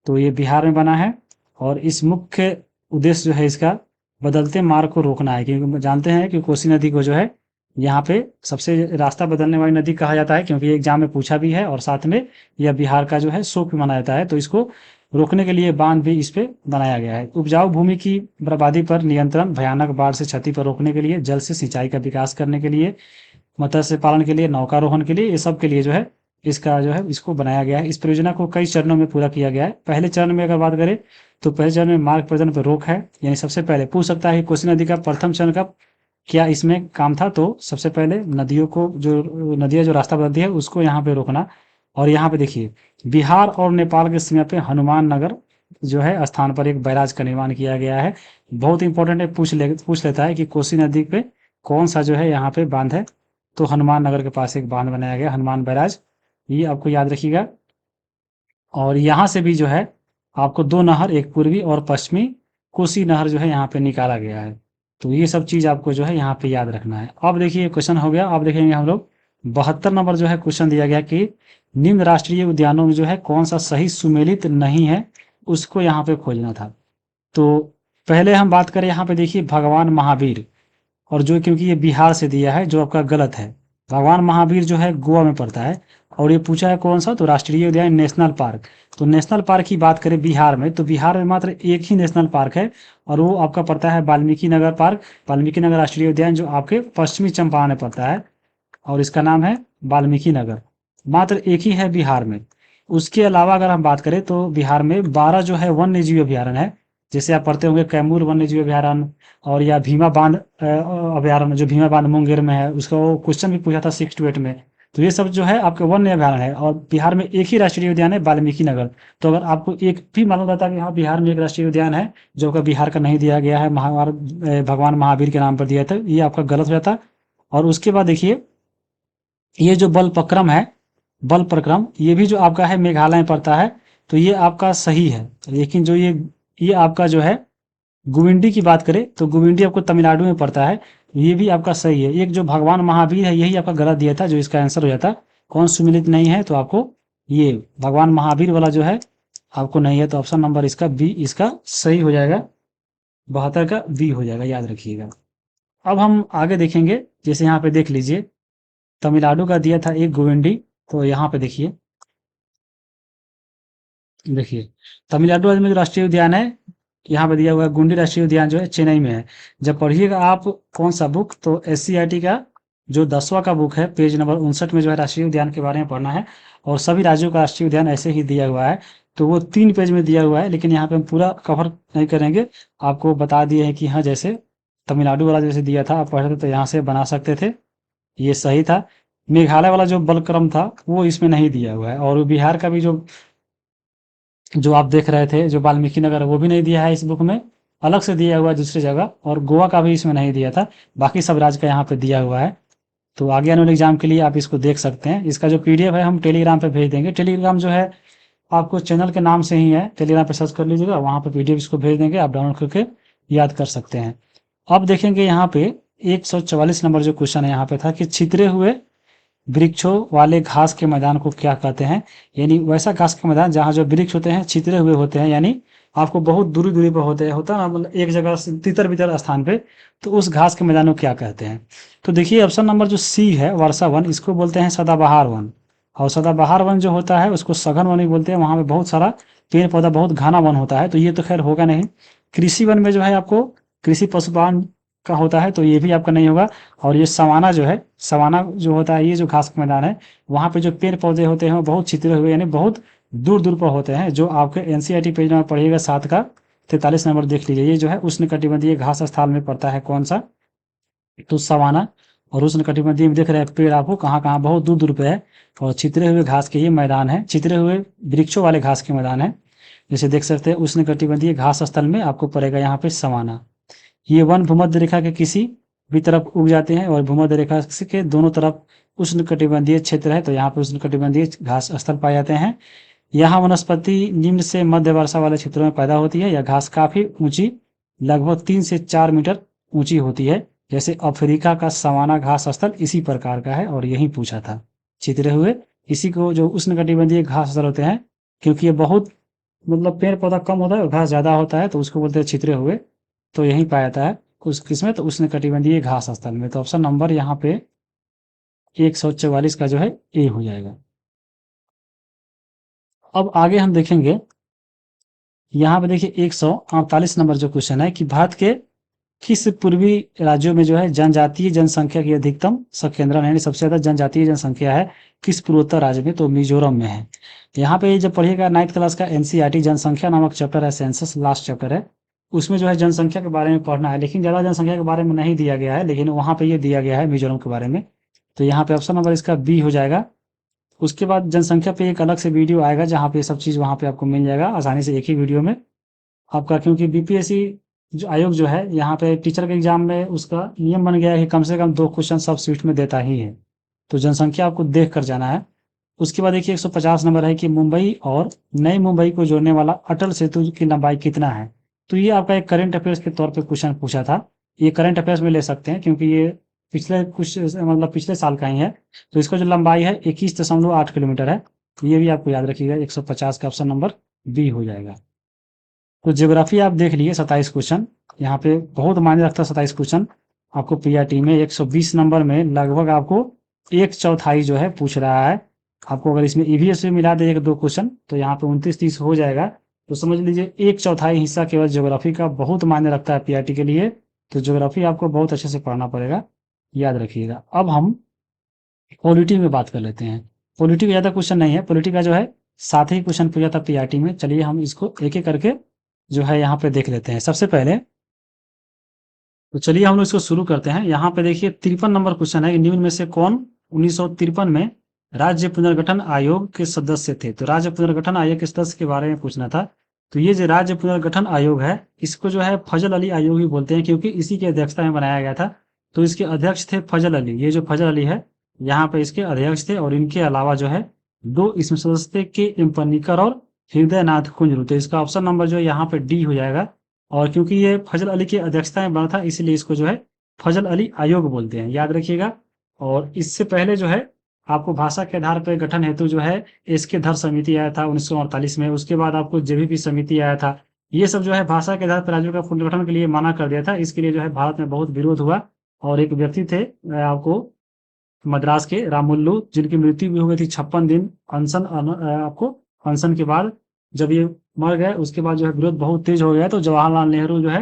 तो ये बिहार में बना है और इस मुख्य उद्देश्य जो है इसका बदलते मार्ग को रोकना है, क्योंकि जानते हैं कि कोसी नदी को जो है यहाँ पे सबसे रास्ता बदलने वाली नदी कहा जाता है, क्योंकि एग्जाम में पूछा भी है और साथ में यह बिहार का जो है शोक भी माना जाता है। तो इसको रोकने के लिए बांध भी इस पे बनाया गया है। उपजाऊ भूमि की बर्बादी पर नियंत्रण, भयानक बाढ़ से क्षति पर रोकने के लिए, जल से सिंचाई का विकास करने के लिए, मत्स्य पालन के लिए, नौकारोहण के लिए, ये सब के लिए जो है इसका जो है इसको बनाया गया है। इस परियोजना को कई चरणों में पूरा किया गया है। पहले चरण में अगर बात करें तो पहले चरण में मार्ग प्रबंधन पर रोक है, यानी सबसे पहले पूछ सकता है कि कोसी नदी का प्रथम चरण का क्या इसमें काम था, तो सबसे पहले नदियों को जो नदियाँ जो रास्ता बताती है उसको यहाँ पे रोकना। और यहाँ पे देखिए बिहार और नेपाल के सीमा पे हनुमान नगर जो है स्थान पर एक बैराज का निर्माण किया गया है। बहुत इंपॉर्टेंट है, पूछ लेता है कि कोसी नदी पे कौन सा जो है यहाँ पे बांध है, तो हनुमान नगर के पास एक बांध बनाया गया हनुमान बैराज, ये आपको याद रखिएगा। और यहाँ से भी जो है आपको दो नहर, एक पूर्वी और पश्चिमी कोसी नहर जो है यहाँ पे निकाला गया है। तो ये सब चीज़ आपको जो है यहाँ पे याद रखना है। अब देखिए क्वेश्चन हो गया। अब देखेंगे हम लोग 72 नंबर जो है क्वेश्चन दिया गया कि निम्न राष्ट्रीय उद्यानों में जो है कौन सा सही सुमेलित नहीं है, उसको यहाँ पे खोजना था। तो पहले हम बात करें यहाँ पे देखिए भगवान महावीर, और जो क्योंकि ये बिहार से दिया है जो आपका गलत है। भगवान महावीर जो है गोवा में पड़ता है, और ये पूछा है कौन सा, तो राष्ट्रीय उद्यान नेशनल पार्क। तो नेशनल पार्क की बात करें बिहार में, तो बिहार में मात्र एक ही नेशनल पार्क है, और वो आपका पड़ता है वाल्मीकि नगर पार्क, वाल्मीकि नगर राष्ट्रीय उद्यान, जो आपके पश्चिमी चंपारण में पड़ता है, और इसका नाम है वाल्मीकि नगर। मात्र एक ही है बिहार में। उसके अलावा अगर हम बात करें तो बिहार में 12 जो है वन्य जीव अभ्यारण्य है। जैसे आप पढ़ते होंगे कैमूर वन्य जीव अभ्यारण्य, और या भीमा बांध अभ्यारण्य, जो भीमा बांध मुंगेर में है, उसका वो क्वेश्चन भी पूछा था 6 to 8 में। तो ये सब जो है आपके वन्य अभ्यारण्य है, और बिहार में एक ही राष्ट्रीय उद्यान है वाल्मीकि नगर। तो अगर आपको एक भी मालूम रहता कि हाँ बिहार में एक राष्ट्रीय उद्यान है जो आपका बिहार का नहीं दिया गया है, भगवान महावीर के नाम पर दिया था, ये आपका गलत हो जाता। और उसके बाद देखिए ये जो बलपक्रम है, बल प्रक्रम, ये भी जो आपका है मेघालय में पड़ता है, तो ये आपका सही है। लेकिन जो ये आपका जो है गुविंडी की बात करें तो गुविंडी आपको तमिलनाडु में पड़ता है, ये भी आपका सही है। एक जो भगवान महावीर है यही आपका गलत दिया था, जो इसका आंसर हो जाता। कौन सुमिलित नहीं है, तो आपको ये भगवान महावीर वाला जो है आपको नहीं है, तो ऑप्शन नंबर इसका बी इसका सही हो जाएगा। 72 का बी हो जाएगा, याद रखिएगा। अब हम आगे देखेंगे, जैसे यहाँ पे देख लीजिए तमिलनाडु का दिया था एक गोविंडी, तो यहाँ पे देखिए देखिए तमिलनाडु राज्य में जो राष्ट्रीय उद्यान है यहाँ पे दिया हुआ है गुंडी राष्ट्रीय उद्यान जो है चेन्नई में है। जब पढ़िएगा आप कौन सा बुक, तो एससीईआरटी का जो 10वां का बुक है पेज नंबर 59 में जो है राष्ट्रीय उद्यान के बारे में पढ़ना है, और सभी राज्यों का राष्ट्रीय उद्यान ऐसे ही दिया हुआ है। तो वो 3 पेज में दिया हुआ है, लेकिन यहाँ पे हम पूरा कवर नहीं करेंगे। आपको बता दिए हैं कि हाँ जैसे तमिलनाडु वाला जैसे दिया था आप पढ़ते तो यहाँ से बना सकते थे, ये सही था। मेघालय वाला जो बलक्रम था वो इसमें नहीं दिया हुआ है, और बिहार का भी जो आप देख रहे थे जो वाल्मीकि नगर, वो भी नहीं दिया है इस बुक में, अलग से दिया हुआ है दूसरी जगह। और गोवा का भी इसमें नहीं दिया था, बाकी सब राज्य का यहाँ पे दिया हुआ है। तो आगे आने वाले एग्जाम के लिए आप इसको देख सकते हैं। इसका जो पीडीएफ है हम टेलीग्राम पे भेज देंगे। टेलीग्राम जो है आपको चैनल के नाम से ही है, टेलीग्राम पे सर्च कर लीजिएगा, वहाँ पे पीडीएफ इसको भेज देंगे, आप डाउनलोड करके याद कर सकते हैं। अब देखेंगे यहाँ पे 144 नंबर जो क्वेश्चन है यहाँ पे था कि छितरे हुए वृक्षों वाले घास के मैदान को क्या कहते हैं। यानी वैसा घास का मैदान जहाँ जो वृक्ष होते हैं छितरे हुए होते हैं, यानी आपको बहुत दूरी दूरी पर होता है ना, मतलब एक जगह से तितर बितर स्थान पे, तो उस घास के मैदान को क्या कहते हैं। तो देखिए ऑप्शन नंबर जो सी है वर्षा वन, इसको बोलते हैं सदाबहार वन। और सदाबहार वन जो होता है उसको सघन वन भी बोलते हैं, वहाँ पे बहुत सारा पेड़ पौधा बहुत घना वन होता है, तो ये तो खैर होगा नहीं। कृषि वन में जो है आपको कृषि पशुपालन का होता है, तो ये भी आपका नहीं होगा। और ये सवाना जो है, सवाना जो होता है, ये जो घास का मैदान है वहाँ पे जो पेड़ पौधे होते हैं वो बहुत छितरे हुए यानी बहुत दूर दूर पर होते हैं, जो आपके एनसीईआरटी पेज नंबर पढ़िएगा 7 का 43 नंबर देख लीजिए। ये जो है उष्णकटिबंधीय घास स्थल में पड़ता है कौन सा, तो सवाना। और उष्णकटिबंधीय में देख रहे हैं पेड़ आपको कहाँ कहाँ बहुत दूर दूर पे है, और छितरे हुए घास के ये मैदान है, छितरे हुए वृक्षों वाले घास के मैदान है। जैसे देख सकते हैं उष्णकटिबंधीय घास स्थल में आपको पड़ेगा यहाँ पे सवाना। ये वन भूमध्य रेखा के किसी भी तरफ उग जाते हैं, और भूमध्य रेखा के दोनों तरफ उष्णकटिबंधीय क्षेत्र है, तो यहाँ पे उष्णकटिबंधीय घास स्थल पाए जाते हैं। यहाँ वनस्पति निम्न से मध्य वर्षा वाले क्षेत्रों में पैदा होती है। यह घास काफी ऊंची, लगभग 3 से 4 मीटर ऊंची होती है। जैसे अफ्रीका का सवाना घास स्थल इसी प्रकार का है, और यही पूछा था छितरे हुए। इसी को जो उष्णकटिबंधीय घास स्थल होते हैं, क्योंकि ये बहुत मतलब पेड़ पौधा कम होता है और घास ज्यादा होता है, तो उसको बोलते हैं छितरे हुए। तो यही पाया जाता है उस किस्में, तो उष्णकटिबंधीय घास स्थल में। तो ऑप्शन नंबर यहाँ पे 144 का जो है ए हो जाएगा। अब आगे हम देखेंगे, यहाँ पे देखिए 148 नंबर जो क्वेश्चन है कि भारत के किस पूर्वी राज्यों में जो है जनजातीय जनसंख्या की अधिकतम संकेंद्रण है, यानी सबसे ज़्यादा जनजातीय जनसंख्या है किस पूर्वोत्तर राज्य में? तो मिजोरम में है। यहाँ पे जब पढ़िएगा 9th क्लास का एनसीईआरटी जनसंख्या नामक चैप्टर है, सेंसस लास्ट चैप्टर है, उसमें जो है जनसंख्या के बारे में पढ़ना है, लेकिन ज़्यादा जनसंख्या के बारे में नहीं दिया गया है, लेकिन वहाँ पे ये दिया गया है मिजोरम के बारे में। तो यहाँ पे ऑप्शन नंबर इसका बी हो जाएगा। उसके बाद जनसंख्या पे एक अलग से वीडियो आएगा जहाँ पे सब चीज़ वहाँ पे आपको मिल जाएगा आसानी से एक ही वीडियो में आपका, क्योंकि बीपीएससी जो आयोग जो है यहाँ पे टीचर के एग्जाम में उसका नियम बन गया है कि कम से कम 2 क्वेश्चन सब शिफ्ट में देता ही है। तो जनसंख्या आपको देख कर जाना है। उसके बाद देखिए 150 नंबर है कि मुंबई और नई मुंबई को जोड़ने वाला अटल सेतु की लंबाई कितना है? तो ये आपका एक करंट अफेयर्स के तौर पे क्वेश्चन पूछा था। ये करंट अफेयर्स में ले सकते हैं क्योंकि ये पिछले कुछ मतलब पिछले साल का ही है। तो इसका जो लंबाई है 21.8 किलोमीटर है। ये भी आपको याद रखिएगा, 150 का ऑप्शन नंबर बी हो जाएगा। तो ज्योग्राफी आप देख लीजिए 27 क्वेश्चन, यहाँ पे बहुत मायने रखता है 27 क्वेश्चन। आपको पीआरटी में 120 नंबर में लगभग आपको 1/4 जो है पूछ रहा है। आपको अगर इसमें ईवीएस भी मिला दे 1-2 क्वेश्चन तो यहाँ पे 29-30 हो जाएगा। तो समझ लीजिए 1/4 हिस्सा केवल ज्योग्राफी का बहुत मायने रखता है पीआरटी के लिए। तो ज्योग्राफी आपको बहुत अच्छे से पढ़ना पड़ेगा, याद रखिएगा। अब हम पॉलिटी में बात कर लेते हैं। पॉलिटी का ज़्यादा क्वेश्चन नहीं है, पॉलिटी का जो है 7 ही क्वेश्चन पूछा था पीआरटी में। चलिए हम इसको एक-एक करके जो है यहाँ पे देख लेते हैं। सबसे पहले तो चलिए हम लोग इसको शुरू करते हैं। यहाँ पे देखिए 53 नंबर क्वेश्चन है कि निम्न में से कौन 1953 में राज्य पुनर्गठन आयोग के सदस्य थे? तो राज्य पुनर्गठन आयोग के सदस्य के बारे में पूछना था। तो ये जो राज्य पुनर्गठन आयोग है इसको जो है फजल अली आयोग भी बोलते हैं क्योंकि इसी की अध्यक्षता में बनाया गया था। तो इसके अध्यक्ष थे फजल अली। ये जो फजल अली है यहाँ पे इसके अध्यक्ष थे और इनके अलावा जो है 2 इसमें सदस्य थे के एम पन्नीकर और हृदयनाथ कुंजरू। तो इसका ऑप्शन नंबर जो है यहाँ पे डी हो जाएगा। और क्योंकि ये फजल अली की अध्यक्षता में बना था इसलिए इसको जो है फजल अली आयोग बोलते हैं, याद रखिएगा। और इससे पहले जो है आपको भाषा के आधार पर गठन हेतु जो है एसके धर समिति आया था 1948 में। उसके बाद आपको जेवीपी समिति आया था। ये सब जो है भाषा के आधार पर राज्यों का पुनर्गठन के लिए माना कर दिया था। इसके लिए जो है भारत में बहुत विरोध हुआ और एक व्यक्ति थे आपको मद्रास के रामुल्लू, जिनकी मृत्यु भी हो गई थी 56 दिन अनशन आपको अनशन के बाद। जब ये मर गए उसके बाद जो है विरोध बहुत तेज हो गया तो जवाहरलाल नेहरू जो है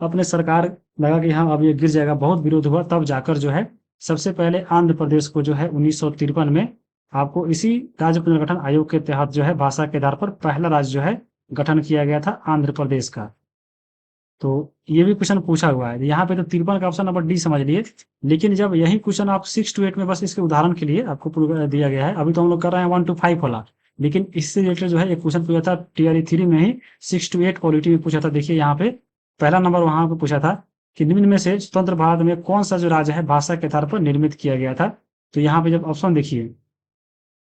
अपने सरकार लगा कि हाँ अब ये गिर जाएगा, बहुत विरोध हुआ, तब जाकर जो है सबसे पहले आंध्र प्रदेश को जो है 1953 में आपको इसी राज्य पुनर्गठन आयोग के तहत जो है भाषा के आधार पर पहला राज्य जो है गठन किया गया था आंध्र प्रदेश का। तो ये भी क्वेश्चन पूछा हुआ है यहाँ पे। तो 53 का ऑप्शन नंबर डी समझ लिए। लेकिन जब यही क्वेश्चन आप 6 to 8 में बस इसके उदाहरण के लिए आपको दिया गया है, अभी तो हम लोग कर रहे हैं 1 to 5 वाला, लेकिन इससे रिलेटेड जो है एक क्वेश्चन पूछा था टीआरई 3 में ही 6 to 8 पॉलिटी में पूछा था। देखिए यहाँ पे पहला नंबर वहां पे पूछा था कि निम्न में से स्वतंत्र भारत में कौन सा जो राज्य है भाषा के आधार पर निर्मित किया गया था? तो यहाँ पे जब ऑप्शन देखिए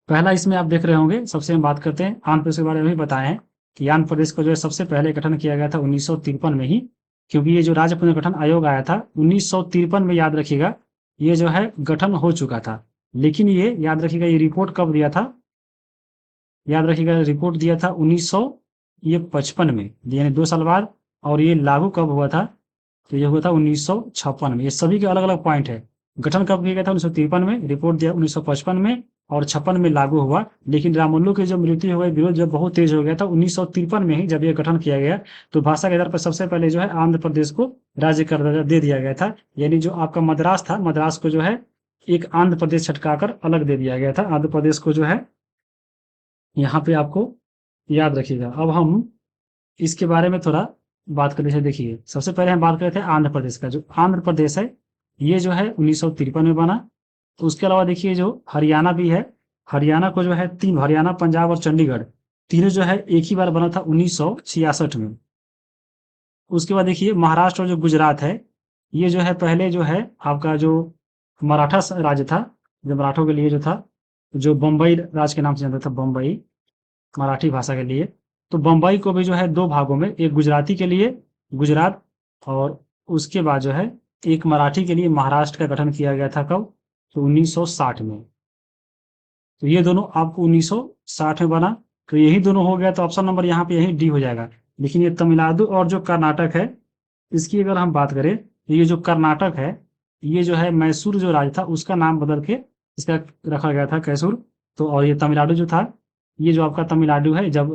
पहला इसमें आप देख रहे होंगे, सबसे हम बात करते हैं आंध्र प्रदेश के बारे में भी बताए हैं कि आंध्र प्रदेश को जो है सबसे पहले गठन किया गया था 1953 में ही। क्योंकि ये जो राज्य पुनर्गठन आयोग आया था 1953 में, याद रखिएगा ये जो है गठन हो चुका था। लेकिन ये याद रखिएगा ये रिपोर्ट कब दिया था, याद रखिएगा रिपोर्ट दिया था 1955 में, यानी 2 साल बाद। और ये लागू कब हुआ था? तो ये हुआ था 1956 में। ये सभी के अलग अलग पॉइंट है। गठन कब किया गया था 1953 में, रिपोर्ट दिया 1955 में और 56 में लागू हुआ। लेकिन रामुल्लू की जो मृत्यु हो गई, विरोध जब बहुत तेज हो गया था 1953 में ही जब ये गठन किया गया। तो भाषा के आधार पर सबसे पहले जो है आंध्र प्रदेश को राज्य का दर्जा दे दिया गया था। यानी जो आपका मद्रास था, मद्रास को जो है एक आंध्र प्रदेश छटकाकर अलग दे दिया गया था। आंध्र प्रदेश को जो है यहाँ पे आपको याद रखिएगा। अब हम इसके बारे में थोड़ा बात करने से देखिए, सबसे पहले हम बात कर रहे थे आंध्र प्रदेश का। जो आंध्र प्रदेश है ये जो है 1953 में बना। तो उसके अलावा देखिए जो हरियाणा भी है, हरियाणा को जो है 3, हरियाणा, पंजाब और चंडीगढ़ तीनों जो है एक ही बार बना था 1966 में। उसके बाद देखिए महाराष्ट्र और जो गुजरात है ये जो है पहले जो है आपका जो मराठा राज्य था, जो मराठों के लिए जो था, जो बम्बई राज्य के नाम से जानता था, बम्बई मराठी भाषा के लिए। तो बम्बई को भी जो है 2 भागों में, एक गुजराती के लिए गुजरात और उसके बाद जो है एक मराठी के लिए महाराष्ट्र का गठन किया गया था कब? तो 1960 में। तो ये दोनों आपको 1960 में बना। तो यही दोनों हो गया तो ऑप्शन नंबर यहाँ पे यही डी हो जाएगा। लेकिन ये तमिलनाडु और जो कर्नाटक है इसकी अगर हम बात करें तो ये जो कर्नाटक है ये जो है मैसूर जो राज्य था उसका नाम बदल के इसका रखा गया था कैसूर। तो और ये तमिलनाडु जो था, ये जो आपका तमिलनाडु है, जब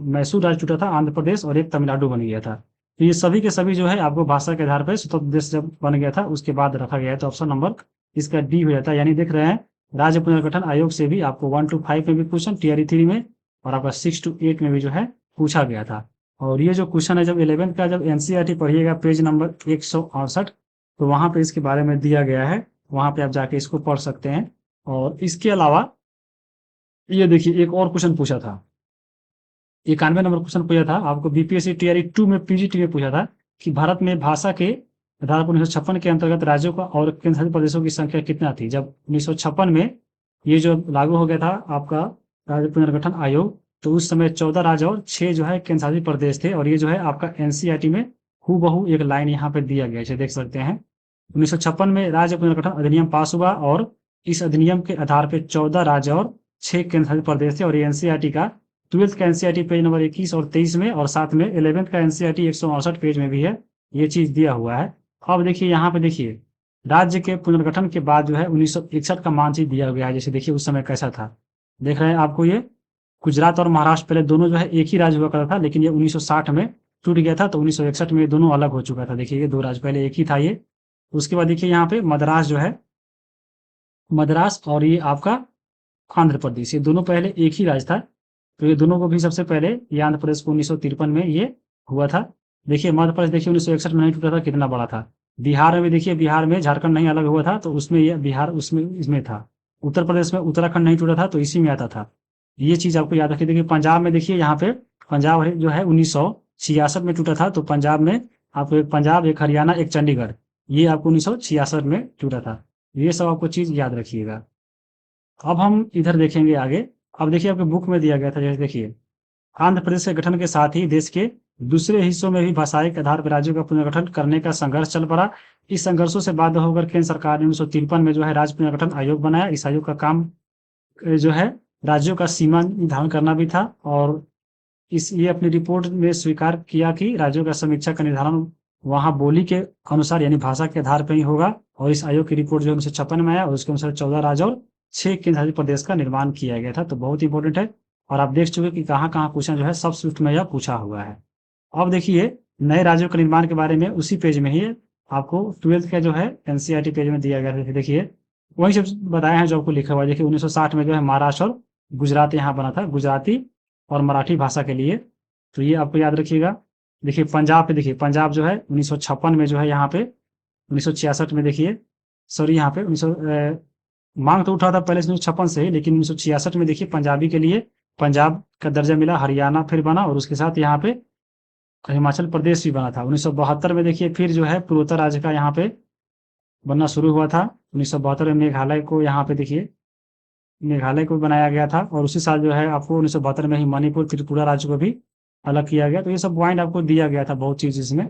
मैसूर राज्य टूटा था आंध्र प्रदेश और एक तमिलनाडु बन गया था। तो ये सभी के सभी जो है आपको भाषा के आधार पर स्वतंत्र देश जब बन गया था उसके बाद रखा गया है, तो ऑप्शन नंबर इसका डी हो जाता है। यानी देख रहे हैं राज्य पुनर्गठन आयोग से भी आपको 1 to 5 में भी क्वेश्चन, टीआरई 3 में, और आपका 6 to 8 में भी जो है पूछा गया था। और ये जो क्वेश्चन है जब 11th का जब एनसीईआरटी पढ़िएगा पेज नंबर 168, तो वहां पे इसके बारे में दिया गया है, वहां पे आप जाके इसको पढ़ सकते हैं। और इसके अलावा ये देखिए एक और क्वेश्चन पूछा था, 91 नंबर क्वेश्चन पूछा था आपको बीपीएससी टीआरई 2 में पीजीटी में पूछा था कि भारत में भाषा के आधार पर 1956 के अंतर्गत राज्यों का और केंद्र शासित प्रदेशों की संख्या कितना थी। जब 1956 में ये जो लागू हो गया था आपका राज्य पुनर्गठन आयोग, तो उस समय 14 राज्य और 6 जो है केंद्र शासित प्रदेश थे। और ये जो है आपका एनसीईआरटी में हूबहू एक लाइन यहाँ पे दिया गया है, देख सकते हैं। 1956 में राज्य पुनर्गठन अधिनियम पास हुआ और इस अधिनियम के आधार पर 14 राज्य और 6 केंद्र शासित प्रदेश थे। और ये एनसीईआरटी का 12th का एनसीईआरटी पेज नंबर 21 और 23 में, और साथ में 11th का एनसीईआरटी 168 पेज में भी है, ये चीज दिया हुआ है। अब देखिए यहाँ पे देखिए राज्य के पुनर्गठन के बाद जो है 1961 का मानचित्र दिया गया है। जैसे देखिए उस समय कैसा था, देख रहे हैं आपको, ये गुजरात और महाराष्ट्र पहले दोनों जो है एक ही राज्य हुआ करता था, लेकिन ये 1960 में टूट गया था, तो 1961 में ये दोनों अलग हो चुका था। देखिए ये दो राज्य पहले एक ही था ये। उसके बाद देखिए यहाँ पे मद्रास जो है, मद्रास और ये आपका आंध्र प्रदेश, ये दोनों पहले एक ही राज्य था। तो ये दोनों को भी सबसे पहले ये आंध्र प्रदेश को 1953 में ये हुआ था। देखिए मध्य प्रदेश देखिए 1961 में नहीं टूटा था, कितना बड़ा था। बिहार में भी देखिए, बिहार में झारखंड नहीं अलग हुआ था, तो उसमें ये बिहार उसमें इसमें था। उत्तर प्रदेश में उत्तराखंड नहीं टूटा था, तो इसी में आता था। ये चीज आपको याद रखिए। देखिए पंजाब में देखिए यहाँ पे पंजाब जो है 1966 में टूटा था, तो पंजाब में आपको एक पंजाब, एक हरियाणा, एक चंडीगढ़, ये आपको 1966 में टूटा था। ये सब आपको चीज याद रखिएगा। अब हम इधर देखेंगे आगे। अब देखिए आपके बुक में दिया गया था, जैसे देखिए आंध्र प्रदेश के गठन के साथ ही देश के दूसरे हिस्सों में भी भाषाई के आधार पर राज्यों का पुनर्गठन करने का संघर्ष चल पड़ा। इस संघर्षों से बाध्य होकर केंद्र सरकार ने 1953 में जो है राज्य पुनर्गठन आयोग बनाया। इस आयोग का काम जो है राज्यों का सीमा निर्धारण करना भी था, और ये अपनी रिपोर्ट में स्वीकार किया कि राज्यों का समीक्षा का निर्धारण वहां बोली के अनुसार यानी भाषा के आधार पर ही होगा। और इस आयोग की रिपोर्ट जो 1956 में आया, और उसके अनुसार 14 राज्य और 6 केंद्र शासित प्रदेश का निर्माण किया गया था। तो बहुत इंपॉर्टेंट है, और आप देख चुके कि कहाँ कहाँ क्वेश्चन जो है सब स्विफ्ट में यह पूछा हुआ है। अब देखिए नए राज्यों के निर्माण के बारे में उसी पेज में ही आपको 12th का जो है एनसीईआरटी पेज में दिया गया है। देखिए वही सब बताया है जो आपको लिखा हुआ है। देखिए 1960 में जो है महाराष्ट्र और गुजरात यहाँ बना था, गुजराती और मराठी भाषा के लिए, तो ये आपको याद रखिएगा। देखिए पंजाब पे, देखिए पंजाब जो है 1956 में जो है यहाँ पे 1966 में देखिए, सॉरी यहाँ पे 1900 मांग तो उठा था पहले 1956 से ही, लेकिन 1966 में देखिए पंजाबी के लिए पंजाब का दर्जा मिला, हरियाणा फिर बना, और उसके साथ यहाँ पे हिमाचल प्रदेश भी बना था। 1972 में देखिए फिर जो है पूर्वोत्तर राज्य का यहाँ पे बनना शुरू हुआ था। 1972 में मेघालय को यहाँ पे देखिए मेघालय को बनाया गया था, और उसी साल जो है आपको 1972 में ही मणिपुर त्रिपुरा राज्य को भी अलग किया गया। तो ये सब पॉइंट आपको दिया गया था बहुत चीज इसमें।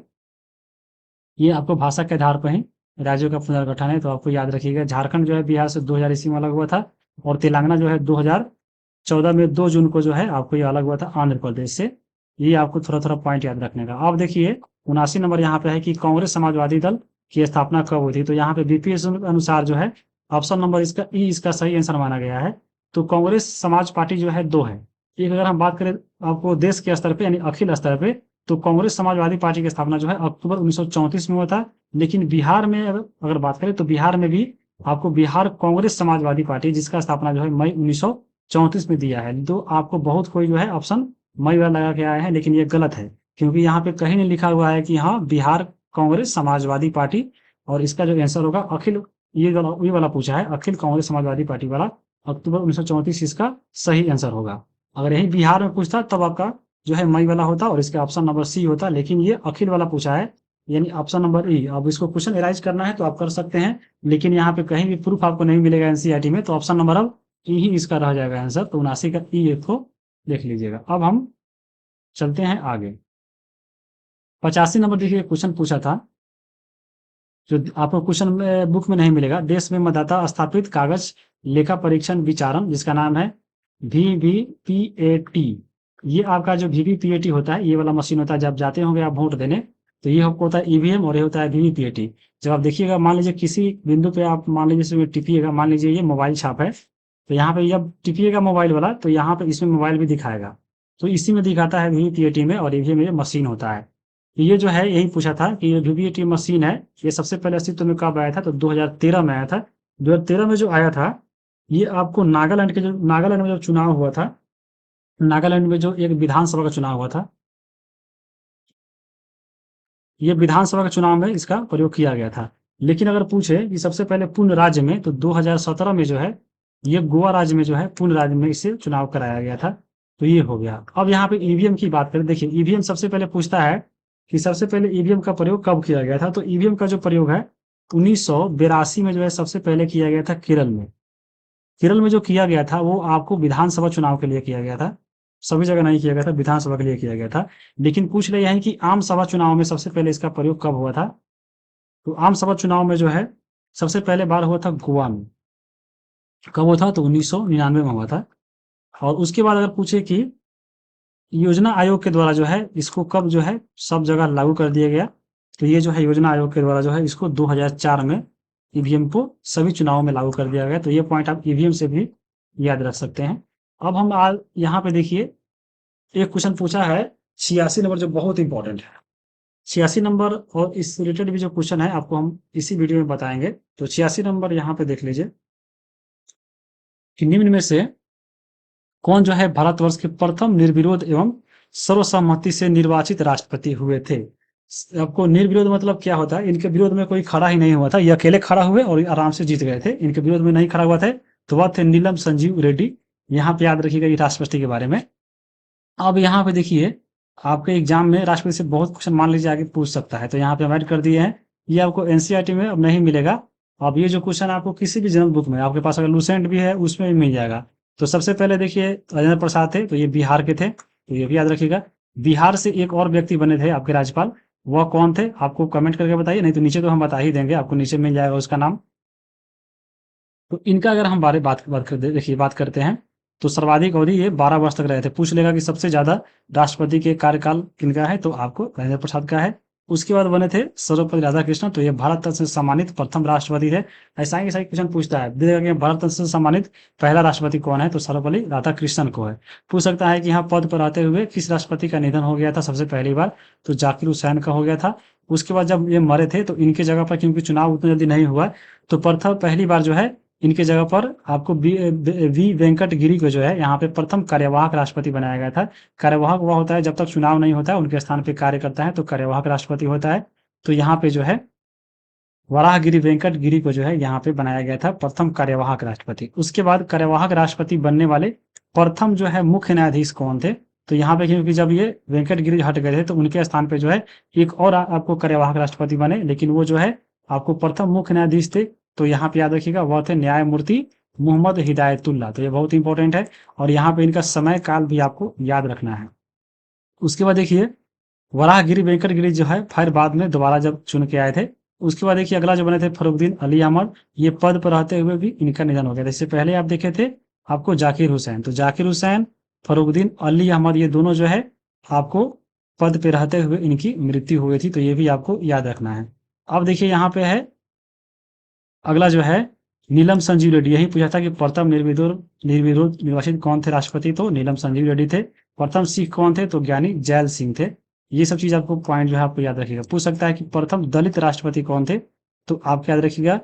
ये आपको भाषा के आधार पर ही राज्यों का पुनर्गठन है, तो आपको याद रखिएगा। झारखंड जो है बिहार से 2000 ईस्वी में अलग हुआ था, और तेलंगाना जो है 2014 में 2 जून को जो है आपको ये अलग हुआ था आंध्र प्रदेश से। ये आपको थोड़ा थोड़ा पॉइंट याद रखने का। अब देखिए 79 नंबर यहाँ पे है कि कांग्रेस समाजवादी दल की स्थापना कब हुई थी। तो यहाँ पे बीपीएस अनुसार जो है ऑप्शन नंबर इसका ई इसका सही आंसर माना गया है। तो कांग्रेस समाज पार्टी जो है 2 है। एक अगर हम बात करें आपको देश के स्तर पे यानी अखिल स्तर पे, तो कांग्रेस समाजवादी पार्टी की स्थापना जो है अक्टूबर 1934 में हुआ था। लेकिन बिहार में अगर बात करें तो बिहार में भी आपको बिहार कांग्रेस समाजवादी पार्टी जिसका स्थापना जो है मई 1934 में दिया है। तो आपको बहुत कोई जो है ऑप्शन मई वाला लगा के आए हैं, लेकिन ये गलत है, क्योंकि यहाँ पे कहीं नहीं लिखा हुआ है कि हाँ बिहार कांग्रेस समाजवादी पार्टी। और इसका जो आंसर होगा अखिल, ये वाला पूछा है अखिल कांग्रेस समाजवादी पार्टी वाला, अक्टूबर 1934 इसका सही आंसर होगा। अगर यही बिहार में पूछता तब आपका जो है मई वाला होता और इसका ऑप्शन नंबर सी होता, लेकिन ये अखिल वाला पूछा है यानी ऑप्शन नंबर ई। अब इसको क्वेश्चन एराइज करना है तो आप कर सकते हैं, लेकिन यहाँ पे कहीं भी प्रूफ आपको नहीं मिलेगा एनसीईआरटी में, तो ऑप्शन नंबर अब ई ही इसका रह जाएगा आंसर। तो 79 का ई को देख लीजिएगा। अब हम चलते हैं आगे। 85 नंबर देखिए क्वेश्चन पूछा था, जो आपको क्वेश्चन बुक में नहीं मिलेगा। देश में मतदाता स्थापित कागज लेखा परीक्षण विचारण, जिसका नाम है VVPAT। ये आपका जो VVPAT होता है, ये वाला मशीन होता है। जब जाते होंगे आप वोट देने, तो ये आपको होता है ईवीएम और ये होता है VVPAT। जब आप देखिएगा, मान लीजिए किसी बिंदु पे आप मान लीजिए इसमें टिपिएगा, मान लीजिए ये मोबाइल छाप है, तो यहाँ पे जब टिपिएगा मोबाइल वाला, तो यहाँ पे इसमें मोबाइल भी दिखाएगा। तो इसी में दिखाता है VVPAT में, और ईवीएम में मशीन होता है। ये जो है यही पूछा था कि ये वीवीएटी मशीन है, ये सबसे पहले अस्तित्व में कब आया था? तो 2013 में आया था। 2013 में जो आया था, ये आपको नागालैंड में जो चुनाव हुआ था, नागालैंड में जो एक विधानसभा का चुनाव हुआ था, ये विधानसभा के चुनाव में इसका प्रयोग किया गया था। लेकिन अगर पूछे कि सबसे पहले पूर्ण राज्य में, तो 2017 में जो है, ये गोवा राज्य में जो है पूर्ण राज्य में इसे चुनाव कराया गया था। तो ये हो गया। अब यहाँ पे ईवीएम की बात करें, देखिए ईवीएम सबसे पहले पूछता है कि सबसे पहले ईवीएम का प्रयोग कब किया गया था? तो ईवीएम का जो प्रयोग है 1982 में जो है सबसे पहले किया गया था केरल में। केरल में जो किया गया था वो आपको विधानसभा चुनाव के लिए किया गया था। सभी जगह नहीं किया गया था, विधानसभा के लिए किया गया था। लेकिन पूछ रहे हैं कि आम सभा चुनाव में सबसे पहले इसका प्रयोग कब हुआ था? तो आम सभा चुनाव में जो है सबसे पहले बार हुआ था गोवा में। कब हुआ था? तो 1999 में हुआ था। और उसके बाद अगर पूछे कि योजना आयोग के द्वारा जो है इसको कब जो है सब जगह लागू कर दिया गया, तो ये जो है योजना आयोग के द्वारा जो है इसको 2004 में ईवीएम को सभी चुनावों में लागू कर दिया गया। तो ये पॉइंट आप ईवीएम से भी याद रख सकते हैं। अब हम आज यहाँ पे देखिए एक क्वेश्चन पूछा है 86 नंबर, जो बहुत इंपॉर्टेंट है। 86 नंबर और इससे रिलेटेड भी जो क्वेश्चन है आपको हम इसी वीडियो में बताएंगे। तो 86 नंबर यहाँ पे देख लीजिए कि निम्न में से कौन जो है भारतवर्ष के प्रथम निर्विरोध एवं सर्वसम्मति से निर्वाचित राष्ट्रपति हुए थे? आपको निर्विरोध मतलब क्या होता है? इनके विरोध में कोई खड़ा ही नहीं हुआ था, ये अकेले खड़ा हुए और आराम से जीत गए थे। इनके विरोध में नहीं खड़ा हुआ थे, तो वह थे नीलम संजीव रेड्डी। यहाँ पे याद रखिएगा ये राष्ट्रपति के बारे में। अब यहाँ पे देखिए आपके एग्जाम में राष्ट्रपति से बहुत क्वेश्चन मान लीजिए आगे पूछ सकता है, तो यहाँ पे हम ऐड कर दिए हैं। ये आपको एनसीईआरटी में अब नहीं मिलेगा। अब ये जो क्वेश्चन आपको किसी भी जनरल बुक में, आपके पास अगर लूसेंट भी है उसमें भी मिल जाएगा। तो सबसे पहले देखिए राजेंद्र प्रसाद थे, तो ये बिहार के थे, तो ये भी याद रखिएगा। बिहार से एक और व्यक्ति बने थे आपके राज्यपाल, वह कौन थे? आपको कमेंट करके बताइए, नहीं तो नीचे तो हम बता ही देंगे, आपको नीचे मिल जाएगा उसका नाम। तो इनका अगर हम बात करते हैं, तो सर्वाधिक अवधि ये 12 वर्ष तक रहे थे। पूछ लेगा कि सबसे ज्यादा राष्ट्रपति के कार्यकाल किनका है, तो आपको राजेंद्र प्रसाद का है। उसके बाद बने थे सर्वपल्ली राधाकृष्णन, तो ये भारत रत्न से सम्मानित प्रथम राष्ट्रपति थे। ऐसा ही क्वेश्चन पूछता है, देगा कि भारत रत्न से सम्मानित पहला राष्ट्रपति कौन है, तो सर्वपल्ली राधाकृष्णन को है। पूछ सकता है कि यहाँ पद पर रहते हुए किस राष्ट्रपति का निधन हो गया था सबसे पहली बार, तो जाकिर हुसैन का हो गया था। उसके बाद जब ये मरे थे तो इनके जगह पर, क्योंकि चुनाव उतना जल्दी नहीं हुआ, तो प्रथम पहली बार जो है इनके जगह पर आपको वी वेंकट गिरी को जो है यहाँ पे प्रथम कार्यवाहक राष्ट्रपति बनाया गया था। कार्यवाहक वह होता है जब तक चुनाव नहीं होता है उनके स्थान पे कार्य करता है, तो कार्यवाहक राष्ट्रपति होता है। तो यहाँ पे जो है वराहगिरी वेंकट गिरी को जो है यहाँ पे बनाया गया था प्रथम कार्यवाहक राष्ट्रपति। उसके बाद कार्यवाहक राष्ट्रपति बनने वाले प्रथम जो है मुख्य न्यायाधीश कौन थे, तो यहाँ पे क्योंकि जब ये वेंकट गिरी हट गए थे तो उनके स्थान पे जो है एक और आपको कार्यवाहक राष्ट्रपति बने, लेकिन वो जो है आपको प्रथम मुख्य न्यायाधीश थे। तो यहाँ पे याद रखिएगा वह थे न्यायमूर्ति मोहम्मद हिदायतुल्ला। तो ये बहुत इंपॉर्टेंट है और यहाँ पे इनका समय काल भी आपको याद रखना है। उसके बाद देखिए वराहगिरी वेंकट गिरी जो है फिर बाद में दोबारा जब चुन के आए थे। उसके बाद देखिए अगला जो बने थे फरुखदीन अली अहमद, ये पद पर रहते हुए भी इनका निधन हो गया था। इससे पहले आप देखे थे आपको जाकिर हुसैन, तो जाकिर हुसैन फरुखदीन अली अहमद ये दोनों जो है आपको पद पे रहते हुए इनकी मृत्यु हुई थी, तो ये भी आपको याद रखना है। अब देखिए यहाँ पे है अगला जो है नीलम संजीव रेड्डी। यही पूछा था कि प्रथम निर्विरोध निर्वाचित कौन थे राष्ट्रपति, तो नीलम संजीव रेड्डी थे। प्रथम सिख कौन थे, तो ज्ञानी जैल सिंह थे। ये सब चीज आपको पॉइंट जो है आपको याद रखिएगा। पूछ सकता है कि प्रथम दलित राष्ट्रपति कौन थे, तो आप याद रखिएगा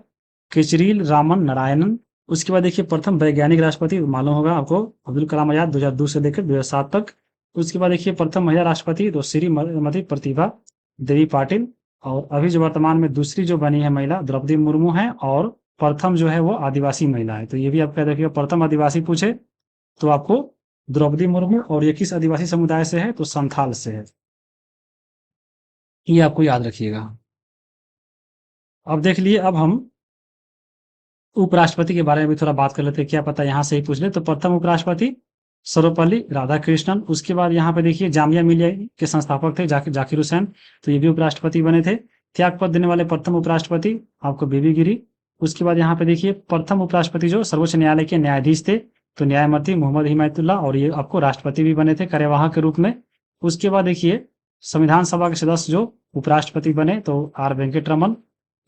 केजरील रामन नारायणन। उसके बाद देखिए प्रथम वैज्ञानिक राष्ट्रपति मालूम होगा आपको अब्दुल कलाम आजाद 2002 से लेकर 2007 तक। उसके बाद देखिए प्रथम महिला राष्ट्रपति तो श्रीमती प्रतिभा देवी पाटिल। और अभी जो वर्तमान में दूसरी जो बनी है महिला द्रौपदी मुर्मू है, और प्रथम जो है वो आदिवासी महिला है। तो ये भी आप याद रखिएगा, प्रथम आदिवासी पूछे तो आपको द्रौपदी मुर्मू, और ये किस आदिवासी समुदाय से है, तो संथाल से है। ये आपको याद रखिएगा। अब देख लिए अब हम उपराष्ट्रपति के बारे में भी थोड़ा बात कर लेते हैं, क्या पता यहाँ से ही पूछ ले। तो प्रथम उपराष्ट्रपति सर्वपल्ली राधाकृष्णन। उसके बाद यहाँ पे देखिए जामिया मिलिया के संस्थापक थे जाकिर हुसैन, तो ये भी उपराष्ट्रपति बने थे। त्याग पद देने वाले प्रथम उपराष्ट्रपति आपको बीबी गिरी। उसके बाद यहाँ पे देखिए प्रथम उपराष्ट्रपति जो सर्वोच्च न्यायालय के न्यायाधीश थे, तो न्यायमूर्ति मोहम्मद हिमायतुल्लाह, और ये आपको राष्ट्रपति भी बने थे कार्यवाहक के रूप में। उसके बाद देखिए संविधान सभा के सदस्य जो उपराष्ट्रपति बने, तो आर वेंकट रमन।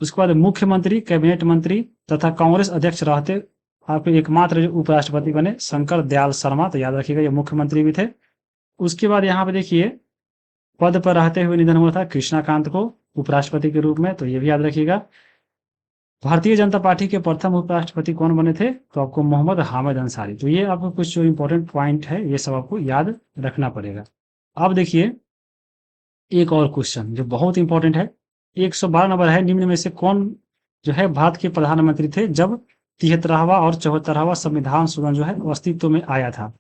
उसके बाद मुख्यमंत्री, कैबिनेट मंत्री तथा कांग्रेस अध्यक्ष रहते आपके एकमात्र जो उपराष्ट्रपति बने शंकर दयाल शर्मा, तो याद रखिएगा ये मुख्यमंत्री भी थे। उसके बाद यहाँ पे देखिए पद पर रहते हुए निधन हुआ था कृष्णाकांत को उपराष्ट्रपति के रूप में, तो ये भी याद रखिएगा। भारतीय जनता पार्टी के प्रथम उपराष्ट्रपति कौन बने थे? तो आपको मोहम्मद हामिद अंसारी। तो ये आपको कुछ जो इंपॉर्टेंट पॉइंट है ये सब आपको याद रखना पड़ेगा। अब देखिए एक और क्वेश्चन जो बहुत इंपॉर्टेंट है, 112 नंबर है, निम्न में से कौन जो है भारत के प्रधानमंत्री थे जब 73वां और 74वां संविधान संशोधन जो है अस्तित्व में आया था?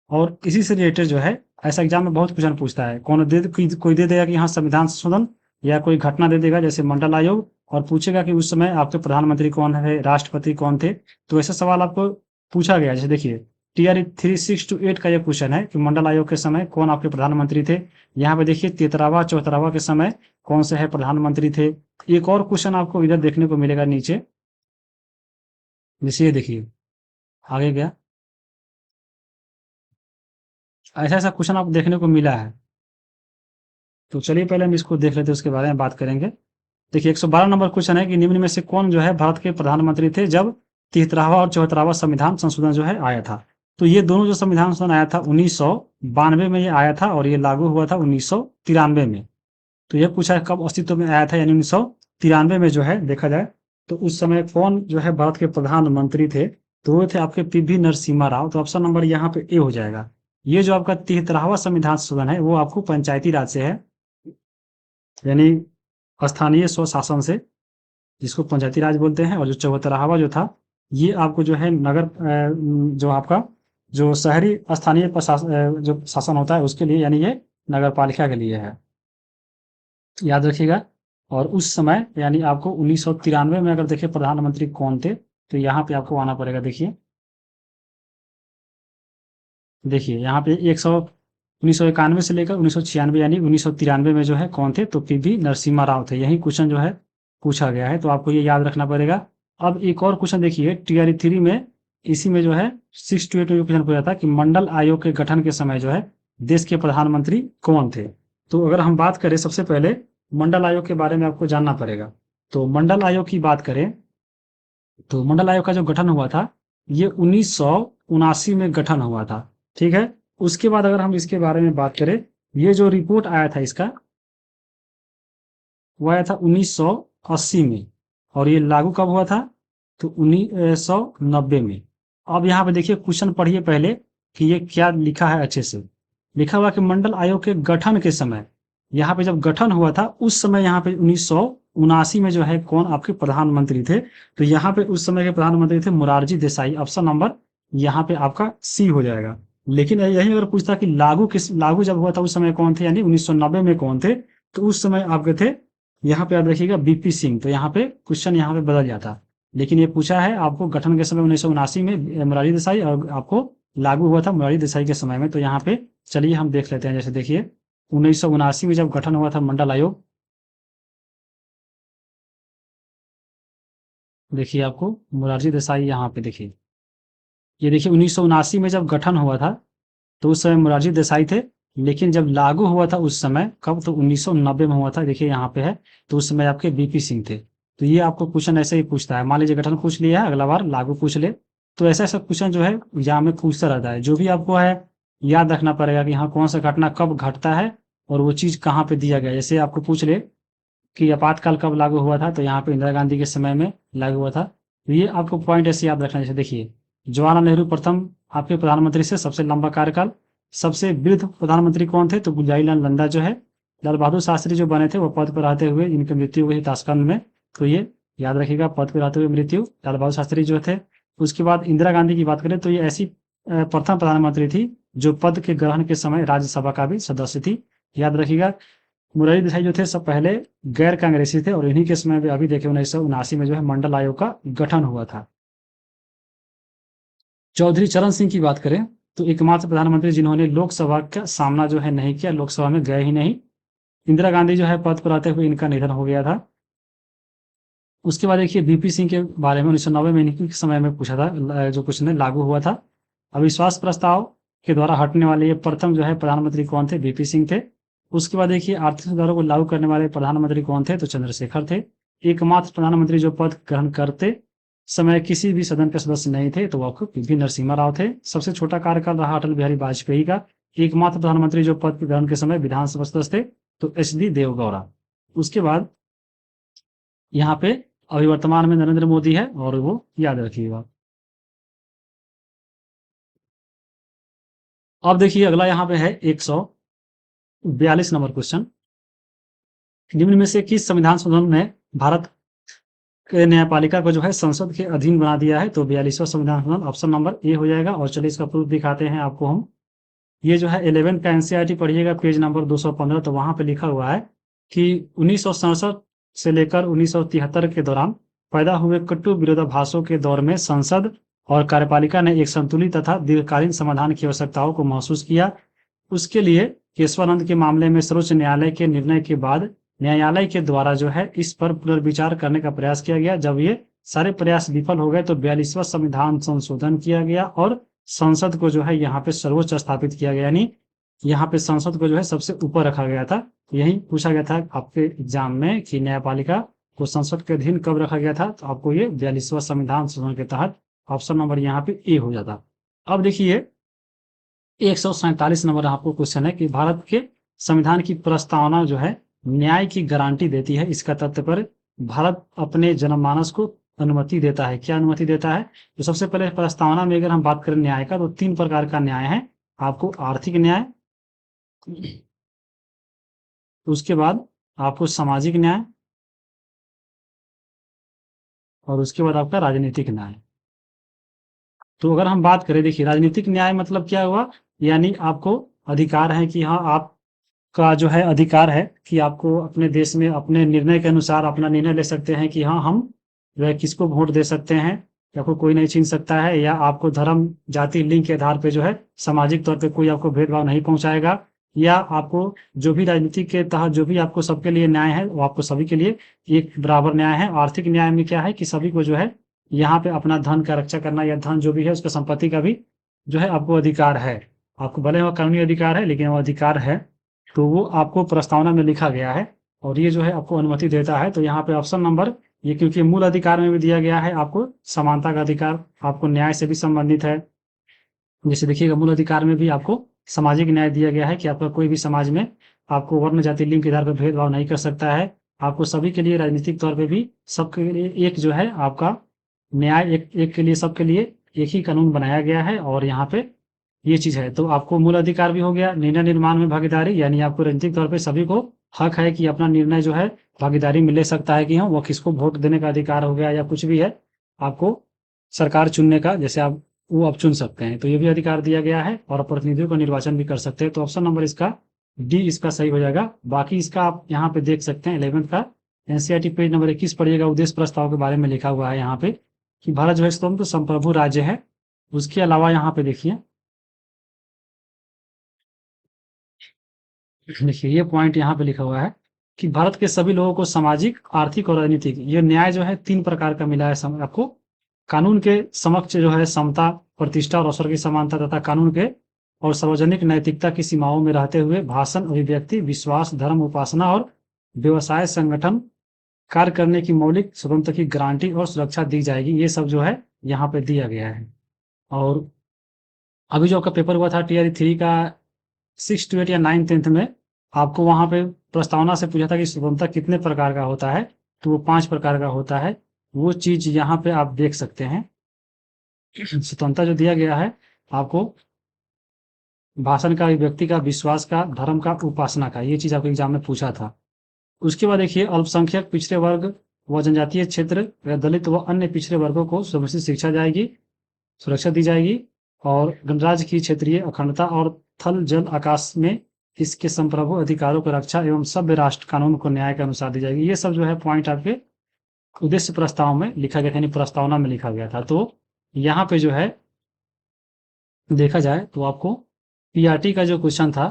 और इसी से रिलेटेड जो है ऐसा एग्जाम में बहुत क्वेश्चन पूछता है, कोई दे देगा कि हाँ संविधान संशोधन, या कोई घटना दे देगा जैसे मंडल आयोग, और पूछेगा कि उस समय आपके प्रधानमंत्री कौन है, राष्ट्रपति कौन थे। तो ऐसा सवाल आपको पूछा गया। जैसे देखिए टीआरई 3628 का ये क्वेश्चन है कि मंडल आयोग के समय कौन आपके प्रधानमंत्री थे। यहाँ पे देखिए 73वां 74वां के समय कौन से है प्रधानमंत्री थे। एक और क्वेश्चन आपको इधर देखने को मिलेगा नीचे, जैसे ये देखिए आगे गया, ऐसा ऐसा क्वेश्चन आपको देखने को मिला है। तो चलिए पहले हम इसको देख लेते हैं, उसके बारे में बात करेंगे। देखिए 112 नंबर क्वेश्चन है कि निम्न में से कौन जो है भारत के प्रधानमंत्री थे जब 73वां और 74वां संविधान संशोधन जो है आया था। तो ये दोनों जो संविधान संशोधन आया था 1992 में ये आया था, और ये लागू हुआ था 1993 में। तो ये पूछा है कब अस्तित्व में आया था, यानी 1993 में जो है देखा जाए तो उस समय कौन जो है भारत के प्रधानमंत्री थे। तो वो थे आपके पीवी नरसिम्हा राव। तो ऑप्शन नंबर यहाँ पे ए हो जाएगा। ये जो आपका 73वां संविधान संशोधन है वो आपको पंचायती राज से है, यानी स्थानीय स्वशासन से, जिसको पंचायती राज बोलते हैं। और जो 74वां जो था ये आपको जो है नगर जो आपका जो शहरी स्थानीय जो शासन होता है उसके लिए, यानी ये नगर पालिका के लिए है, याद रखिएगा। और उस समय यानी आपको 1993 में अगर देखिए प्रधानमंत्री कौन थे, तो यहाँ पे आपको आना पड़ेगा। देखिए देखिए यहाँ पे 1991 से लेकर 1996 यानी 1993 में जो है कौन थे, तो पीवी नरसिम्हा राव थे। यही क्वेश्चन जो है पूछा गया है, तो आपको ये याद रखना पड़ेगा। अब एक और क्वेश्चन देखिए टीआरई 3 में, इसी में जो है 6 to 8 में क्वेश्चन पूछा था कि मंडल आयोग के गठन के समय जो है देश के प्रधानमंत्री कौन थे। तो अगर हम बात करें सबसे पहले मंडल आयोग के बारे में आपको जानना पड़ेगा। तो मंडल आयोग की बात करें तो मंडल आयोग का जो गठन हुआ था ये 1979 में गठन हुआ था, ठीक है। उसके बाद अगर हम इसके बारे में बात करें, ये जो रिपोर्ट आया था इसका वो आया था 1980 में, और ये लागू कब हुआ था, तो 1990 में। अब यहाँ पे देखिए क्वेश्चन पढ़िए पहले कि ये क्या लिखा है। अच्छे से लिखा हुआ कि मंडल आयोग के गठन के समय, यहाँ पे जब गठन हुआ था उस समय यहाँ पे 1979 में जो है कौन आपके प्रधानमंत्री थे। तो यहाँ पे उस समय के प्रधानमंत्री थे मोरारजी देसाई। ऑप्शन नंबर यहाँ पे आपका सी हो जाएगा। लेकिन यही अगर पूछता कि लागू जब हुआ था उस समय कौन थे, यानी 1990 में कौन थे, तो उस समय आपके थे, यहाँ पे याद रखिएगा, बीपी सिंह। तो यहाँ पे क्वेश्चन यहाँ पे बदल जाता। लेकिन ये पूछा है आपको गठन के समय 1979 में मोरारजी देसाई, और आपको लागू हुआ था मोरारजी देसाई के समय में। तो यहाँ पे चलिए हम देख लेते हैं। जैसे देखिए 1979 में जब गठन हुआ था मंडल आयोग, देखिए आपको मोरारजी देसाई यहाँ पे देखिए, ये देखिए 1979 में जब गठन हुआ था तो उस समय मोरारजी देसाई थे। लेकिन जब लागू हुआ था उस समय कब, तो 1990 में हुआ था। देखिए यहाँ पे है, तो उस समय आपके बीपी सिंह थे। तो ये आपको क्वेश्चन ऐसे ही पूछता है। मान लीजिए गठन पूछ लिया है, अगला बार लागू पूछ ले। तो ऐसा ऐसा क्वेश्चन जो है एग्जाम में पूछता रहता है। जो भी आपको है याद रखना पड़ेगा कि हाँ कौन सा घटना कब घटता है और वो चीज़ कहाँ पे दिया गया। जैसे आपको पूछ ले कि आपातकाल कब लागू हुआ था, तो यहाँ पे इंदिरा गांधी के समय में लागू हुआ था। तो ये आपको पॉइंट ऐसे याद रखना। जैसे देखिए जवाहरलाल नेहरू प्रथम आपके प्रधानमंत्री से सबसे लंबा कार्यकाल। सबसे वृद्ध प्रधानमंत्री कौन थे, तो गुलजारीलाल नंदा जो है। लाल बहादुर शास्त्री जो बने थे वो पद पर रहते हुए इनकी मृत्यु हुई ताशकंद में। तो ये याद रखिएगा, पद पर रहते हुए मृत्यु लाल बहादुर शास्त्री जो थे। उसके बाद इंदिरा गांधी की बात करें तो ये ऐसी प्रथम प्रधानमंत्री थी जो पद के ग्रहण के समय राज्यसभा का भी सदस्य थी, याद रखिएगा। मुरारी देसाई जो थे सब पहले गैर कांग्रेसी थे, और इन्हीं के समय में अभी देखिए 1979 में जो है मंडल आयोग का गठन हुआ था। चौधरी चरण सिंह की बात करें तो एकमात्र प्रधानमंत्री जिन्होंने लोकसभा का सामना जो है नहीं किया, लोकसभा में गए ही नहीं। इंदिरा गांधी जो है पद पर आते हुए इनका निधन हो गया था। उसके बाद देखिए बीपी सिंह के बारे में 1990 में इनके समय में पूछा था, जो कुछ ने लागू हुआ था। अविश्वास प्रस्ताव के द्वारा हटने वाले ये प्रथम जो है प्रधानमंत्री कौन थे, बीपी सिंह थे। उसके बाद देखिए आर्थिक सुधारों को लागू करने वाले प्रधानमंत्री कौन थे, तो चंद्रशेखर थे। एकमात्र प्रधानमंत्री जो पद ग्रहण करते समय किसी भी सदन के सदस्य नहीं थे, तो वह पीवी नरसिम्हा राव थे। सबसे छोटा कार्यकाल रहा अटल बिहारी वाजपेयी का। एकमात्र प्रधानमंत्री जो पद ग्रहण के समय विधानसभा सदस्य थे, तो एचडी देवगौड़ा। उसके बाद यहाँ पे अभी वर्तमान में नरेंद्र मोदी है, और वो याद रखिएगा। अब देखिए अगला यहाँ पे है 142 नंबर क्वेश्चन। निम्न में से किस संविधान संशोधन ने भारत के न्यायपालिका को जो है संसद के अधीन बना दिया है? तो 42वां संविधान संशोधन ऑप्शन नंबर ए हो जाएगा। और चलिए इसका प्रूफ दिखाते हैं आपको हम। ये जो है 11 का एनसीईआरटी पढ़िएगा, पेज नंबर 215। तो वहां पे लिखा हुआ है कि 1967 से लेकर 1973 के दौरान पैदा हुए कट्टू विरोधाभासों के दौर में संसद और कार्यपालिका ने एक संतुलित तथा दीर्घकालीन समाधान की आवश्यकताओं को महसूस किया। उसके लिए केशवानंद के मामले में सर्वोच्च न्यायालय के निर्णय के बाद न्यायालय के द्वारा जो है इस पर पुनर्विचार करने का प्रयास किया गया। जब ये सारे प्रयास विफल हो गए तो 42वां संविधान संशोधन किया गया और संसद को जो है यहाँ पे सर्वोच्च स्थापित किया गया, यानी यहाँ पे संसद को जो है सबसे ऊपर रखा गया था। यही पूछा गया था आपके एग्जाम में कि न्यायपालिका को संसद के अधीन कब रखा गया था, तो आपको ये 42वां संविधान संशोधन के तहत ऑप्शन नंबर यहाँ पे ए हो जाता। अब देखिए 147 नंबर आपको क्वेश्चन है कि भारत के संविधान की प्रस्तावना जो है न्याय की गारंटी देती है, इसका तात्पर्य भारत अपने जनमानस को अनुमति देता है। क्या अनुमति देता है? तो सबसे पहले प्रस्तावना में अगर हम बात करें न्याय का, तो 3 प्रकार का न्याय है। आपको आर्थिक न्याय, उसके बाद आपको सामाजिक न्याय, और उसके बाद आपका राजनीतिक न्याय। तो अगर हम बात करें, देखिए राजनीतिक न्याय मतलब क्या हुआ, यानी आपको अधिकार है कि हाँ आपका जो है अधिकार है कि आपको अपने देश में अपने निर्णय के अनुसार अपना निर्णय ले सकते हैं कि हाँ हम जो है किसको वोट दे सकते हैं, या कोई नहीं छीन सकता है, या आपको धर्म जाति लिंग के आधार पे जो है सामाजिक तौर पे कोई आपको भेदभाव नहीं पहुंचाएगा, या आपको जो भी राजनीति के तहत जो भी आपको सबके लिए न्याय है वो आपको सभी के लिए एक बराबर न्याय है। आर्थिक न्याय में क्या है कि सभी को जो है यहाँ पे अपना धन का रक्षा करना, या धन जो भी है उसका संपत्ति का भी जो है आपको अधिकार है। आपको भले वो कानूनी अधिकार है लेकिन वो अधिकार है, तो वो आपको प्रस्तावना में लिखा गया है और ये जो है आपको अनुमति देता है। तो यहाँ पे ऑप्शन नंबर ये, क्योंकि मूल अधिकार में भी दिया गया है आपको समानता का अधिकार, आपको न्याय से भी संबंधित है। जैसे देखिएगा मूल अधिकार में भी आपको सामाजिक न्याय दिया गया है कि आपका कोई भी समाज में आपको वर्ण जाति लिंग के आधार पर भेदभाव नहीं कर सकता है। आपको सभी के लिए राजनीतिक तौर पे भी सबके लिए एक जो है आपका न्याय, एक के लिए सबके लिए एक ही कानून बनाया गया है, और यहाँ पे ये चीज है। तो आपको मूल अधिकार भी हो गया, निर्णय निर्माण में भागीदारी, यानी आपको राजनीतिक तौर पे सभी को हक है कि अपना निर्णय जो है भागीदारी में ले सकता है कि हाँ वो किसको वोट देने का अधिकार हो गया, या कुछ भी है आपको सरकार चुनने का, जैसे आप चुन सकते हैं, तो ये भी अधिकार दिया गया है, और प्रतिनिधियों का निर्वाचन भी कर सकते हैं। तो ऑप्शन नंबर इसका डी इसका सही हो जाएगा। बाकी इसका आप यहाँ पे देख सकते हैं 11th का एनसीईआरटी पेज नंबर 21 पढ़िएगा, उद्देश्य प्रस्ताव के बारे में लिखा हुआ है यहाँ पे कि भारत जो है स्वतंत्र संप्रभु राज्य है। उसके अलावा यहाँ पे देखिए ये पॉइंट यहाँ पे लिखा हुआ है कि भारत के सभी लोगों को सामाजिक, आर्थिक और राजनीतिक ये न्याय जो है 3 प्रकार का मिला है आपको। कानून के समक्ष जो है समता, प्रतिष्ठा और अवसर की समानता, तथा कानून के और सार्वजनिक नैतिकता की सीमाओं में रहते हुए भाषण, अभिव्यक्ति, विश्वास, धर्म उपासना और व्यवसाय संगठन कार्य करने की मौलिक स्वतंत्रता की गारंटी और सुरक्षा दी जाएगी। ये सब जो है यहाँ पे दिया गया है। और अभी जो आपका पेपर हुआ था टीआरई 3 का 6 to 8 या 9 10th में, आपको वहां पे प्रस्तावना से पूछा था कि स्वतंत्रता कितने प्रकार का होता है, तो वो 5 प्रकार का होता है। वो चीज यहाँ पे आप देख सकते हैं। स्वतंत्रता जो दिया गया है आपको भाषण का, अभिव्यक्ति का, विश्वास का, धर्म का, उपासना का, ये चीज आपको एग्जाम में पूछा था। उसके बाद देखिए अल्पसंख्यक, पिछड़े वर्ग व जनजातीय क्षेत्र या दलित व अन्य पिछड़े वर्गों को सुरक्षित शिक्षा जाएगी, सुरक्षा दी जाएगी, और गणराज्य की क्षेत्रीय अखंडता और थल जल आकाश में इसके संप्रभु अधिकारों की रक्षा एवं सभ्य राष्ट्र कानून को न्याय के अनुसार दी जाएगी। ये सब जो है पॉइंट आपके उद्देश्य प्रस्ताव में लिखा गया था, यानी प्रस्तावना में लिखा गया था। तो यहाँ पे जो है देखा जाए तो आपको पीआरटी का जो क्वेश्चन था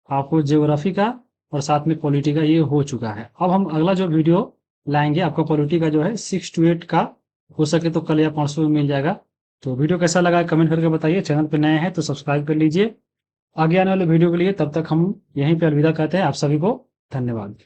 आपको ज्योग्राफी का और साथ में पॉलिटी का ये हो चुका है। अब हम अगला जो वीडियो लाएंगे आपका पॉलिटी का जो है 6 to 8 का, हो सके तो कल या परसों में मिल जाएगा। तो वीडियो कैसा लगा कमेंट करके बताइए। चैनल पे नए हैं तो सब्सक्राइब कर लीजिए आगे आने वाले वीडियो के लिए। तब तक हम यहीं पे अलविदा कहते हैं आप सभी को। धन्यवाद।